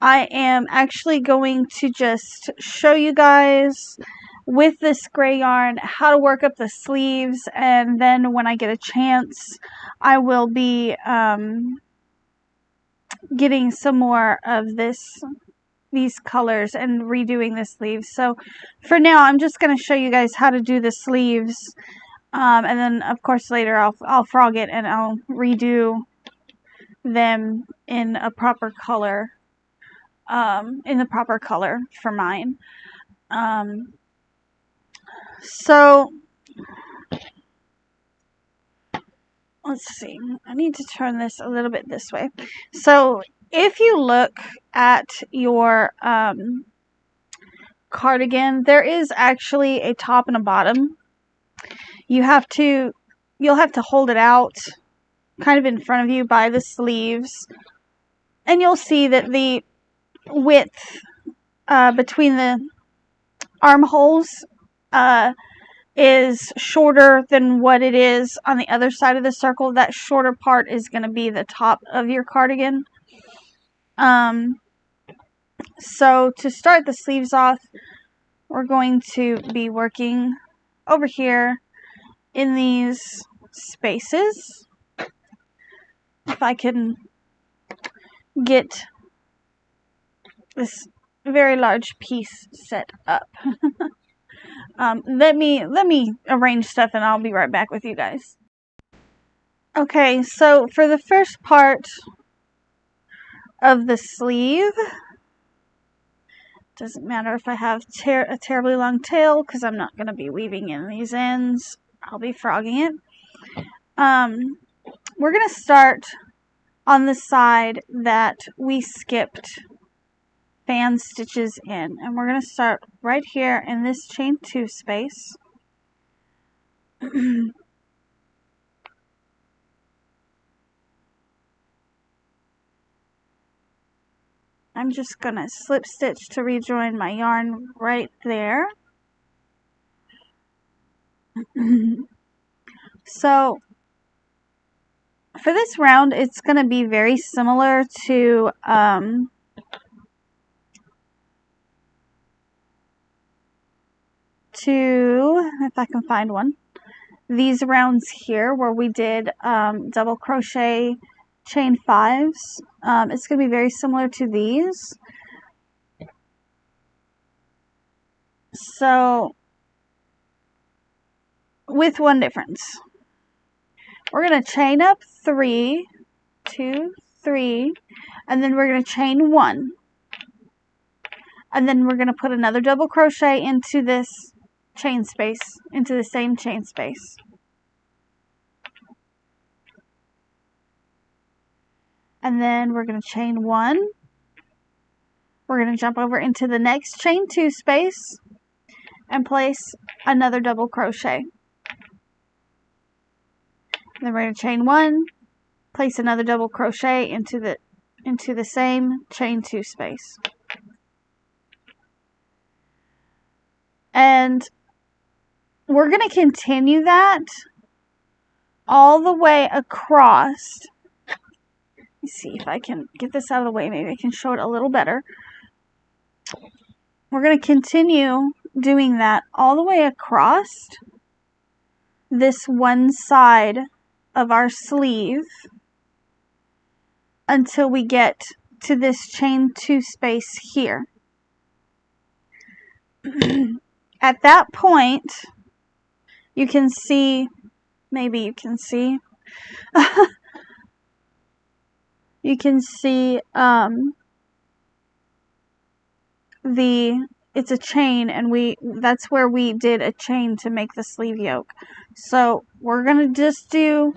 I am actually going to just show you guys with this gray yarn how to work up the sleeves, and then when I get a chance I will be getting some more of these colors and redoing the sleeves. So for now I'm just going to show you guys how to do the sleeves, and then of course later I'll frog it and I'll redo them in a proper color, in the proper color for mine. So let's see, I need to turn this a little bit this way. So if you look at your cardigan, there is actually a top and a bottom. You'll have to hold it out kind of in front of you by the sleeves, and you'll see that the width between the armholes is shorter than what it is on the other side of the circle. That shorter part is going to be the top of your cardigan. So to start the sleeves off, we're going to be working over here in these spaces. If I can get this very large piece set up. Let me arrange stuff and I'll be right back with you guys. Okay, so for the first part of the sleeve, doesn't matter if I have a terribly long tail because I'm not going to be weaving in these ends. I'll be frogging it. We're going to start on the side that we skipped fan stitches in, and we're going to start right here in this chain 2 space. I'm just going to slip stitch to rejoin my yarn right there. So for this round, it's going to be very similar to if I can find one, these rounds here where we did double crochet chain 5s. It's going to be very similar to these. So with one difference. We're going to chain up 3, 2, 3, and then we're going to chain 1. And then we're going to put another double crochet into this chain space, into the same chain space. And then we're going to chain 1. We're going to jump over into the next chain 2 space and place another double crochet. And then we're going to chain 1, place another double crochet into the same chain 2 space. And we're going to continue that all the way across. Let's see if I can get this out of the way. Maybe I can show it a little better. We're going to continue doing that all the way across this one side of our sleeve until we get to this chain 2 space here. At that point, you can see, maybe you can see, you can see it's a chain, and that's where we did a chain to make the sleeve yoke. So we're gonna just do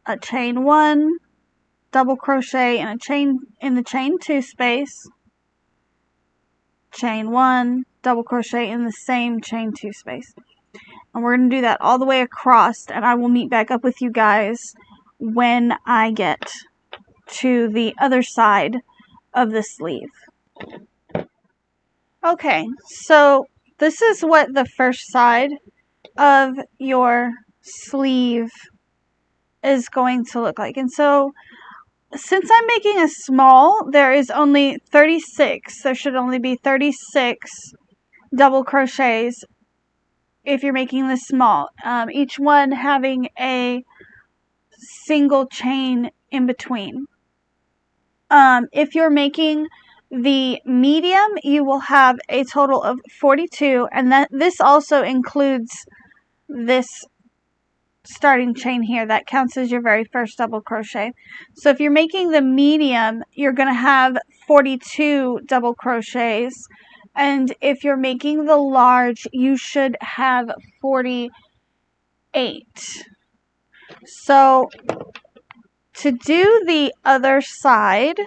a chain 1, double crochet, and a chain in the chain 2 space, chain 1, double crochet in the same chain 2 space. And we're going to do that all the way across, and I will meet back up with you guys when I get to the other side of the sleeve. Okay, so this is what the first side of your sleeve is going to look like. And so since I'm making a small, there is only 36. There should only be 36 double crochets if you're making this small. Each one having a single chain in between. If you're making the medium, you will have a total of 42, and this also includes this starting chain here. That counts as your very first double crochet. So if you're making the medium, you're going to have 42 double crochets, and if you're making the large, you should have 48. So to do the other side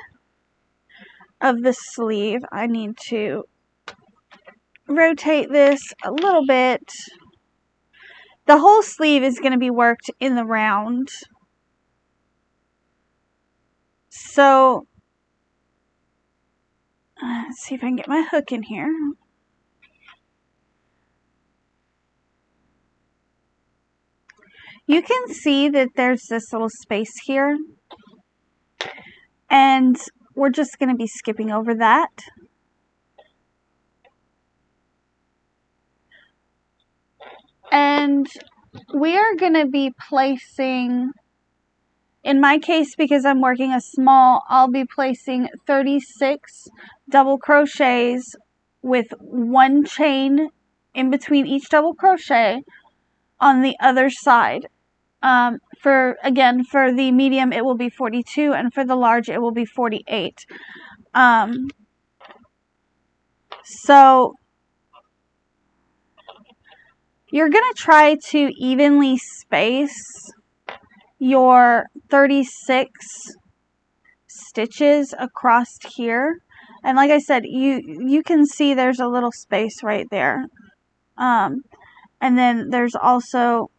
of the sleeve, I need to rotate this a little bit. The whole sleeve is going to be worked in the round. So let's see if I can get my hook in here. You can see that there's this little space here, and we're just going to be skipping over that. And we are going to be placing, in my case, because I'm working a small, I'll be placing 36 double crochets with one chain in between each double crochet on the other side. For the medium, it will be 42, and for the large, it will be 48. So you're going to try to evenly space your 36 stitches across here. And like I said, you can see there's a little space right there. And then there's also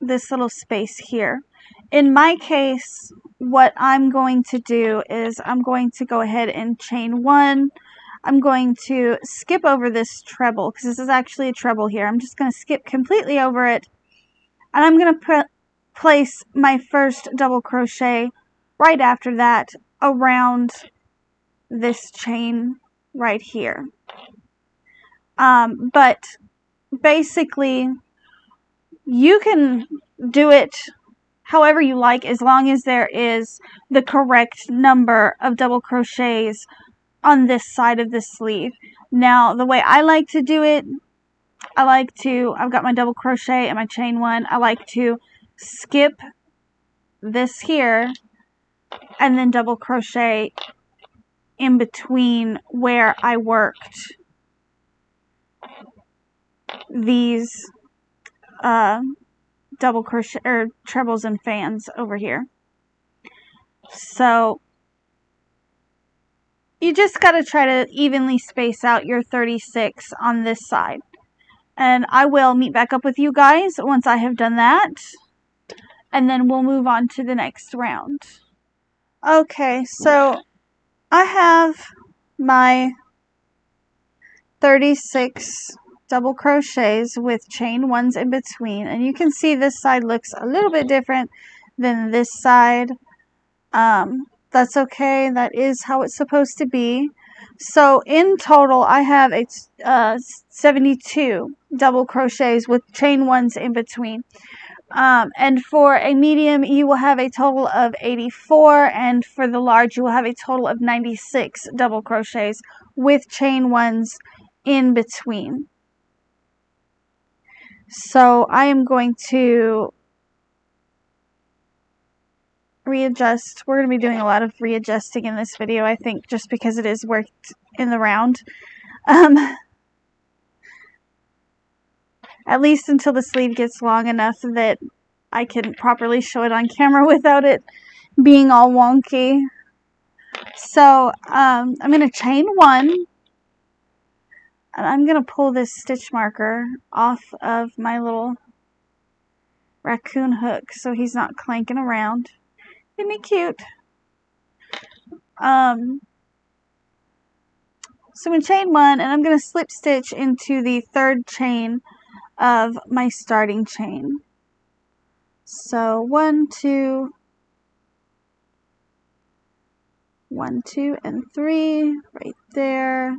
this little space here. In my case, what I'm going to do is I'm going to go ahead and chain 1. I'm going to skip over this treble, because this is actually a treble here. I'm just going to skip completely over it, and I'm going to place my first double crochet right after that around this chain right here. But basically, you can do it however you like, as long as there is the correct number of double crochets on this side of the sleeve. Now, the way I like to do it, I've got my double crochet and my chain 1. I like to skip this here and then double crochet in between where I worked these double crochet or trebles and fans over here. So you just got to try to evenly space out your 36 on this side. And I will meet back up with you guys once I have done that. And then we'll move on to the next round. Okay, so I have my 36 double crochets with chain ones in between, and you can see this side looks a little bit different than this side. That's okay, that is how it's supposed to be. So in total I have 72 double crochets with chain ones in between. And for a medium, you will have a total of 84, and for the large, you will have a total of 96 double crochets with chain ones in between. So I am going to readjust. We're going to be doing a lot of readjusting in this video, I think, just because it is worked in the round. At least until the sleeve gets long enough that I can properly show it on camera without it being all wonky. So I'm going to chain one, and I'm going to pull this stitch marker off of my little raccoon hook so he's not clanking around. Isn't he cute? So I'm going to chain one, and I'm going to slip stitch into the third chain of my starting chain. So 1, 2, 1, 2, and 3 right there.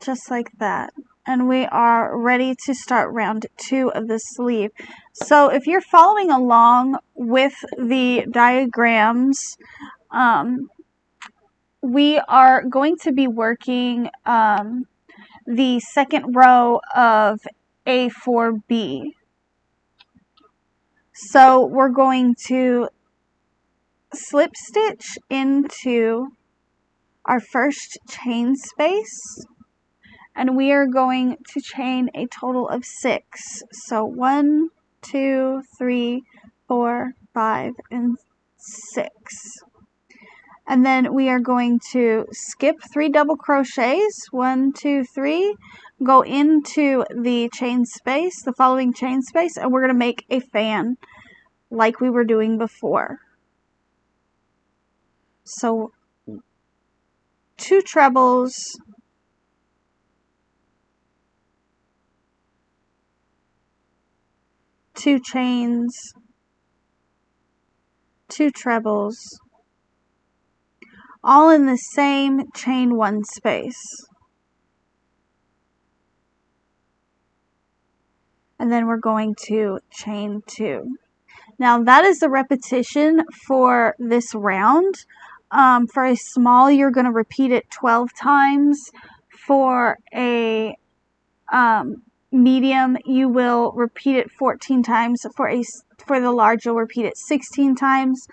Just like that. And we are ready to start round 2 of the sleeve. So if you're following along with the diagrams, we are going to be working the second row of A4B. So we're going to slip stitch into our first chain space, and we are going to chain a total of 6. So 1, 2, 3, 4, 5, and 6. And then we are going to skip 3 double crochets, 1, 2, 3, go into the chain space, the following chain space, and we're going to make a fan like we were doing before. So 2 trebles, 2 chains, 2 trebles, all in the same chain 1 space. And then we're going to chain 2. Now that is the repetition for this round. For a small, you're going to repeat it 12 times. For a medium, you will repeat it 14 times. For the large, you'll repeat it 16 times.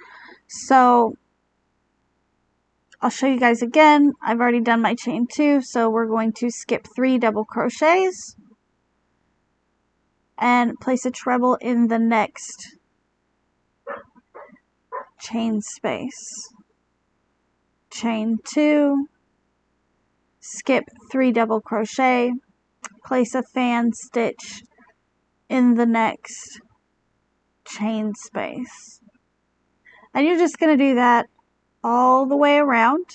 So I'll show you guys again. I've already done my chain 2, so we're going to skip 3 double crochets and place a treble in the next chain space. Chain 2, skip 3 double crochet, place a fan stitch in the next chain space. And you're just going to do that all the way around,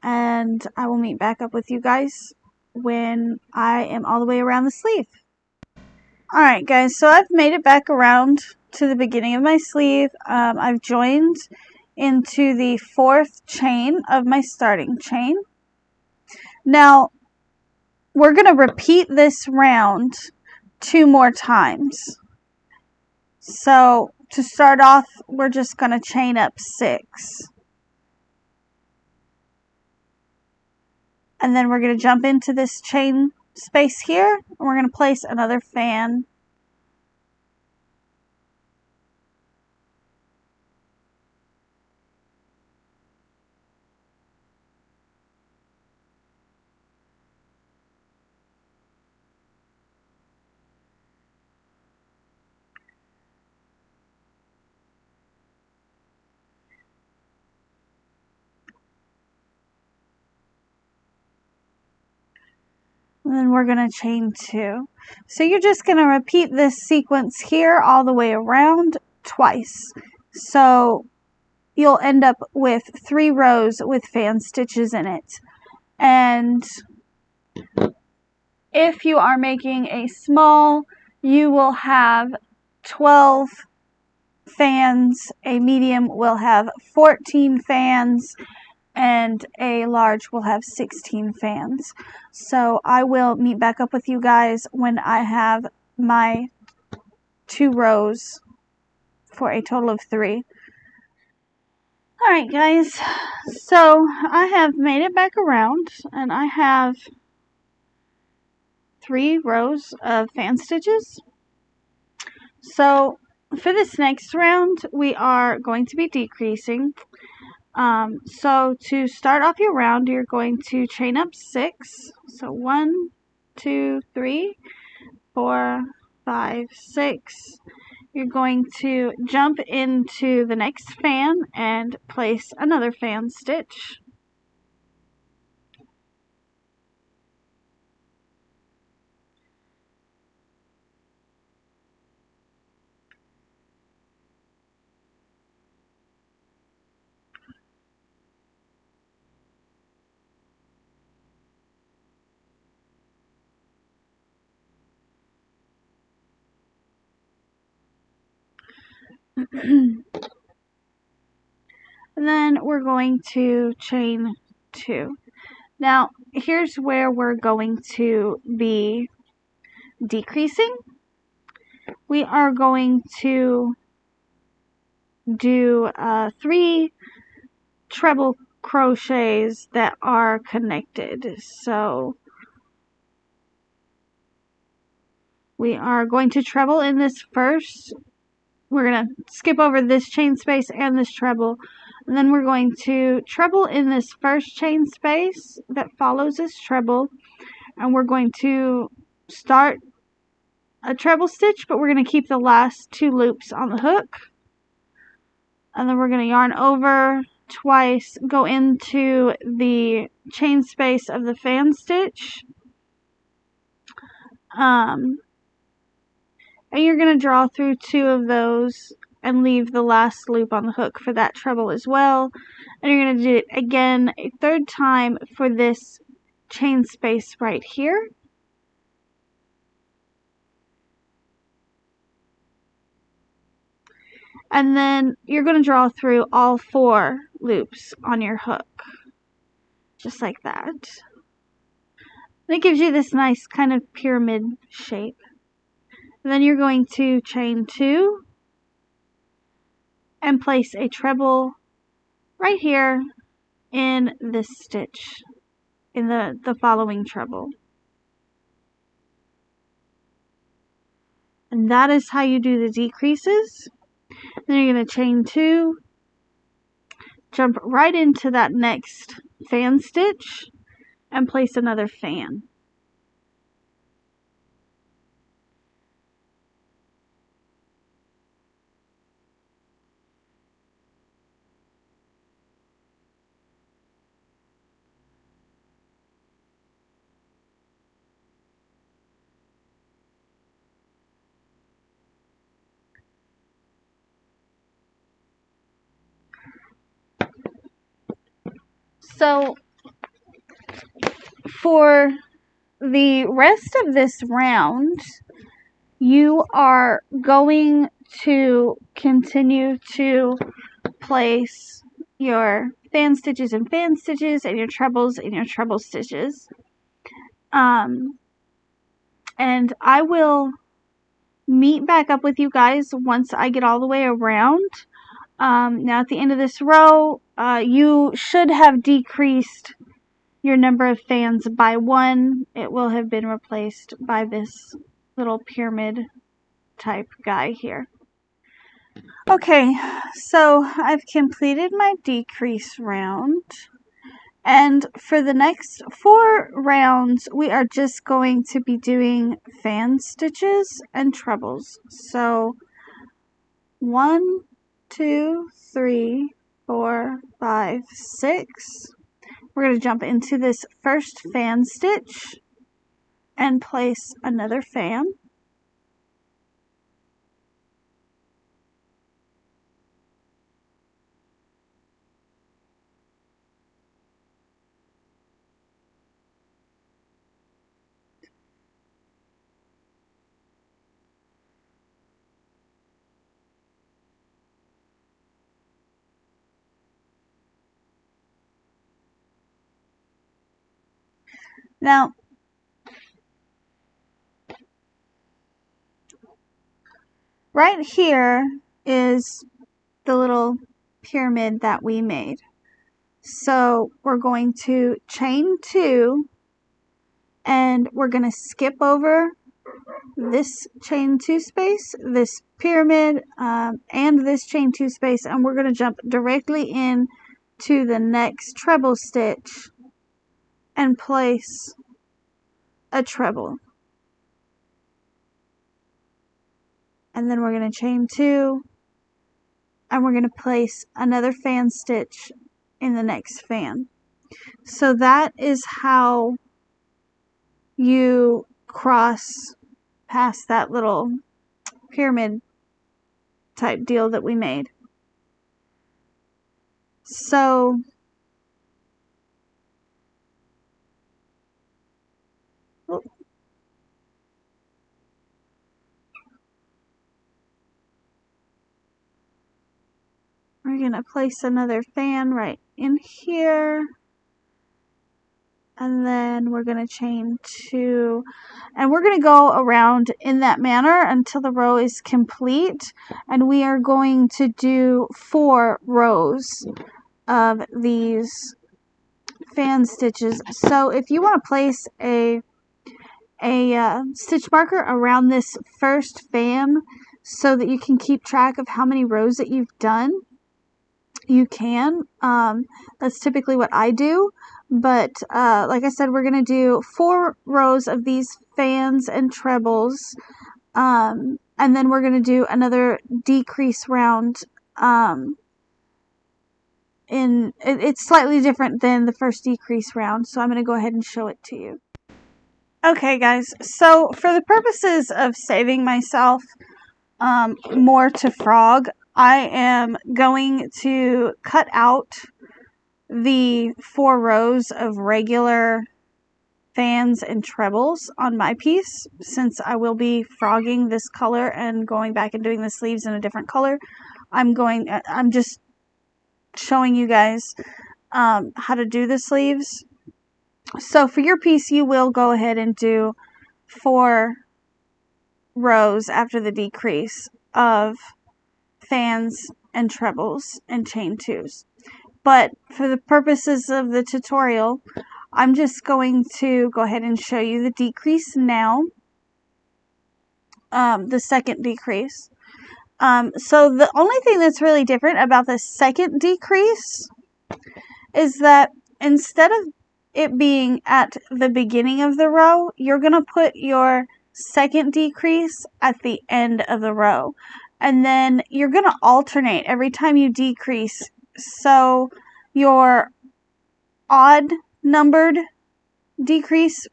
and I will meet back up with you guys when I am all the way around the sleeve. Alright guys, so I've made it back around to the beginning of my sleeve. I've joined into the 4th chain of my starting chain. Now we're going to repeat this round 2 more times. So to start off, we're just going to chain up 6. And then we're going to jump into this chain space here, and we're going to place another fan. And then we're going to chain 2. So you're just going to repeat this sequence here all the way around twice. So you'll end up with 3 rows with fan stitches in it. And if you are making a small, you will have 12 fans, a medium will have 14 fans, and a large will have 16 fans. So I will meet back up with you guys when I have my 2 rows for a total of 3. Alright guys, so I have made it back around and I have 3 rows of fan stitches. So for this next round we are going to be decreasing. So to start off your round, you're going to chain up 6. So 1, 2, 3, 4, 5, 6. You're going to jump into the next fan and place another fan stitch. And then we're going to chain 2. Now, here's where we're going to be decreasing. We are going to do 3 treble crochets that are connected. So we are going to treble in this first. We're going to skip over this chain space and this treble. And then we're going to treble in this first chain space that follows this treble. And we're going to start a treble stitch, but we're going to keep the last 2 loops on the hook. And then we're going to yarn over twice, go into the chain space of the fan stitch. And you're going to draw through 2 of those and leave the last loop on the hook for that treble as well. And you're going to do it again a 3rd time for this chain space right here. And then you're going to draw through all 4 loops on your hook. Just like that. And it gives you this nice kind of pyramid shape. And then you're going to chain 2 and place a treble right here in this stitch, in the following treble. And that is how you do the decreases. Then you're going to chain 2, jump right into that next fan stitch, and place another fan. So for the rest of this round, you are going to continue to place your fan stitches and fan stitches and your trebles and your treble stitches. And I will meet back up with you guys once I get all the way around. Now at the end of this row, you should have decreased your number of fans by 1. It will have been replaced by this little pyramid type guy here. Okay, so I've completed my decrease round. And for the next 4 rounds, we are just going to be doing fan stitches and trebles. So 1, 2, 3, 4, 5, 6. We're going to jump into this first fan stitch and place another fan. Now, right here is the little pyramid that we made. So we're going to chain 2 and we're going to skip over this chain 2 space, this pyramid, and this chain 2 space, and we're going to jump directly in to the next treble stitch and place a treble. And then we're going to chain 2 and we're going to place another fan stitch in the next fan. So that is how you cross past that little pyramid type deal that we made. So we're going to place another fan right in here. And then we're going to chain 2. And we're going to go around in that manner until the row is complete. And we are going to do 4 rows of these fan stitches. So if you want to place a stitch marker around this first fan so that you can keep track of how many rows that you've done, you can. That's typically what I do. But like I said, we're going to do 4 rows of these fans and trebles. And then we're going to do another decrease round. It's slightly different than the first decrease round. So I'm going to go ahead and show it to you. Okay, guys. So for the purposes of saving myself more to frog, I am going to cut out the 4 rows of regular fans and trebles on my piece, since I will be frogging this color and going back and doing the sleeves in a different color. I'm just showing you guys how to do the sleeves. So for your piece, you will go ahead and do 4 rows after the decrease of fans and trebles and chain 2s. But for the purposes of the tutorial, I'm just going to go ahead and show you the decrease now. The second decrease. So the only thing that's really different about the second decrease is that instead of it being at the beginning of the row, you're going to put your second decrease at the end of the row. And then you're going to alternate every time you decrease. So your odd numbered decrease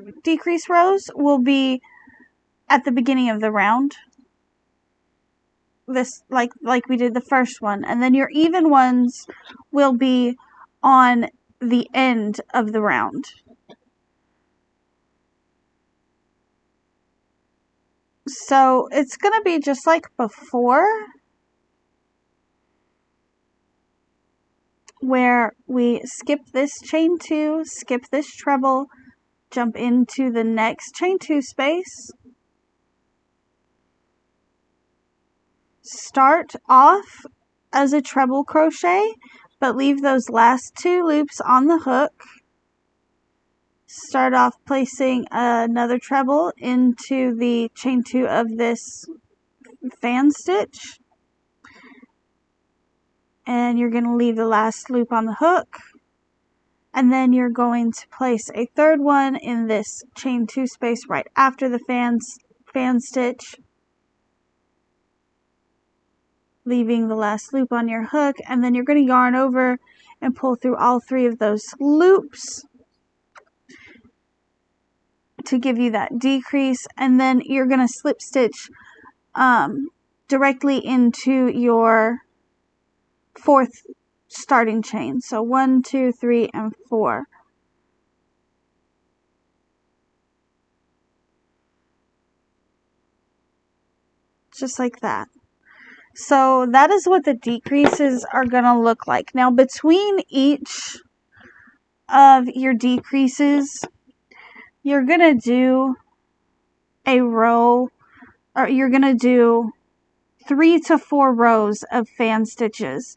rows will be at the beginning of the round. This like we did the first one. And then your even ones will be on the end of the round. So it's going to be just like before, where we skip this chain 2, skip this treble, jump into the next chain 2 space, start off as a treble crochet, but leave those last 2 loops on the hook. Start off placing another treble into the chain 2 of this fan stitch. And you're going to leave the last loop on the hook. And then you're going to place a third one in this chain 2 space right after the fan stitch, leaving the last loop on your hook. And then you're going to yarn over and pull through all 3 of those loops to give you that decrease. And then you're going to slip stitch directly into your 4th starting chain. So 1, 2, 3, and 4. Just like that. So that is what the decreases are going to look like. Now between each of your decreases, you're going to do a row, or you're going to do 3 to 4 rows of fan stitches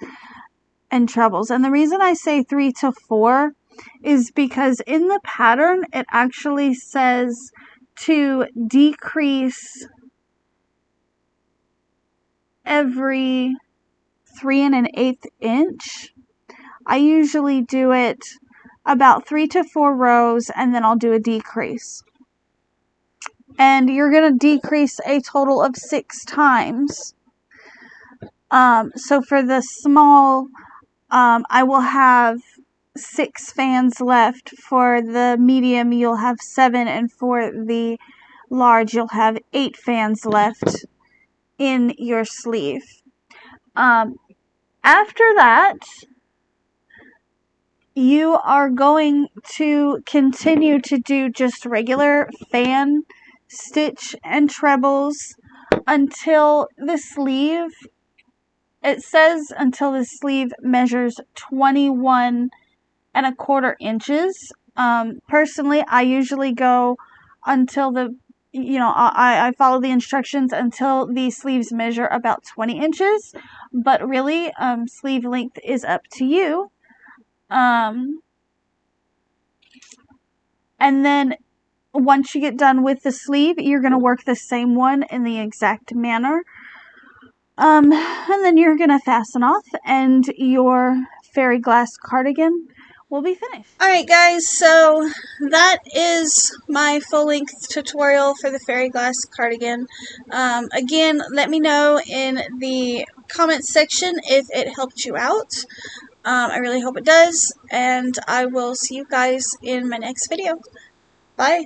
and trebles. And the reason I say 3 to 4 is because in the pattern it actually says to decrease every 3 1/8 inch. I usually do it about 3 to 4 rows, and then I'll do a decrease. And you're going to decrease a total of 6 times. So for the small, I will have 6 fans left. For the medium, you'll have 7, and for the large, you'll have 8 fans left in your sleeve. After that, you are going to continue to do just regular fan stitch and trebles until the sleeve, it says until the sleeve measures 21 1/4 inches. Personally, I usually go until I follow the instructions until the sleeves measure about 20 inches, but really, sleeve length is up to you. And then once you get done with the sleeve, you're going to work the same one in the exact manner. And then you're going to fasten off, and your fairy glass cardigan will be finished. Alright guys, so that is my full-length tutorial for the fairy glass cardigan. Again, let me know in the comments section if it helped you out. I really hope it does, and I will see you guys in my next video. Bye!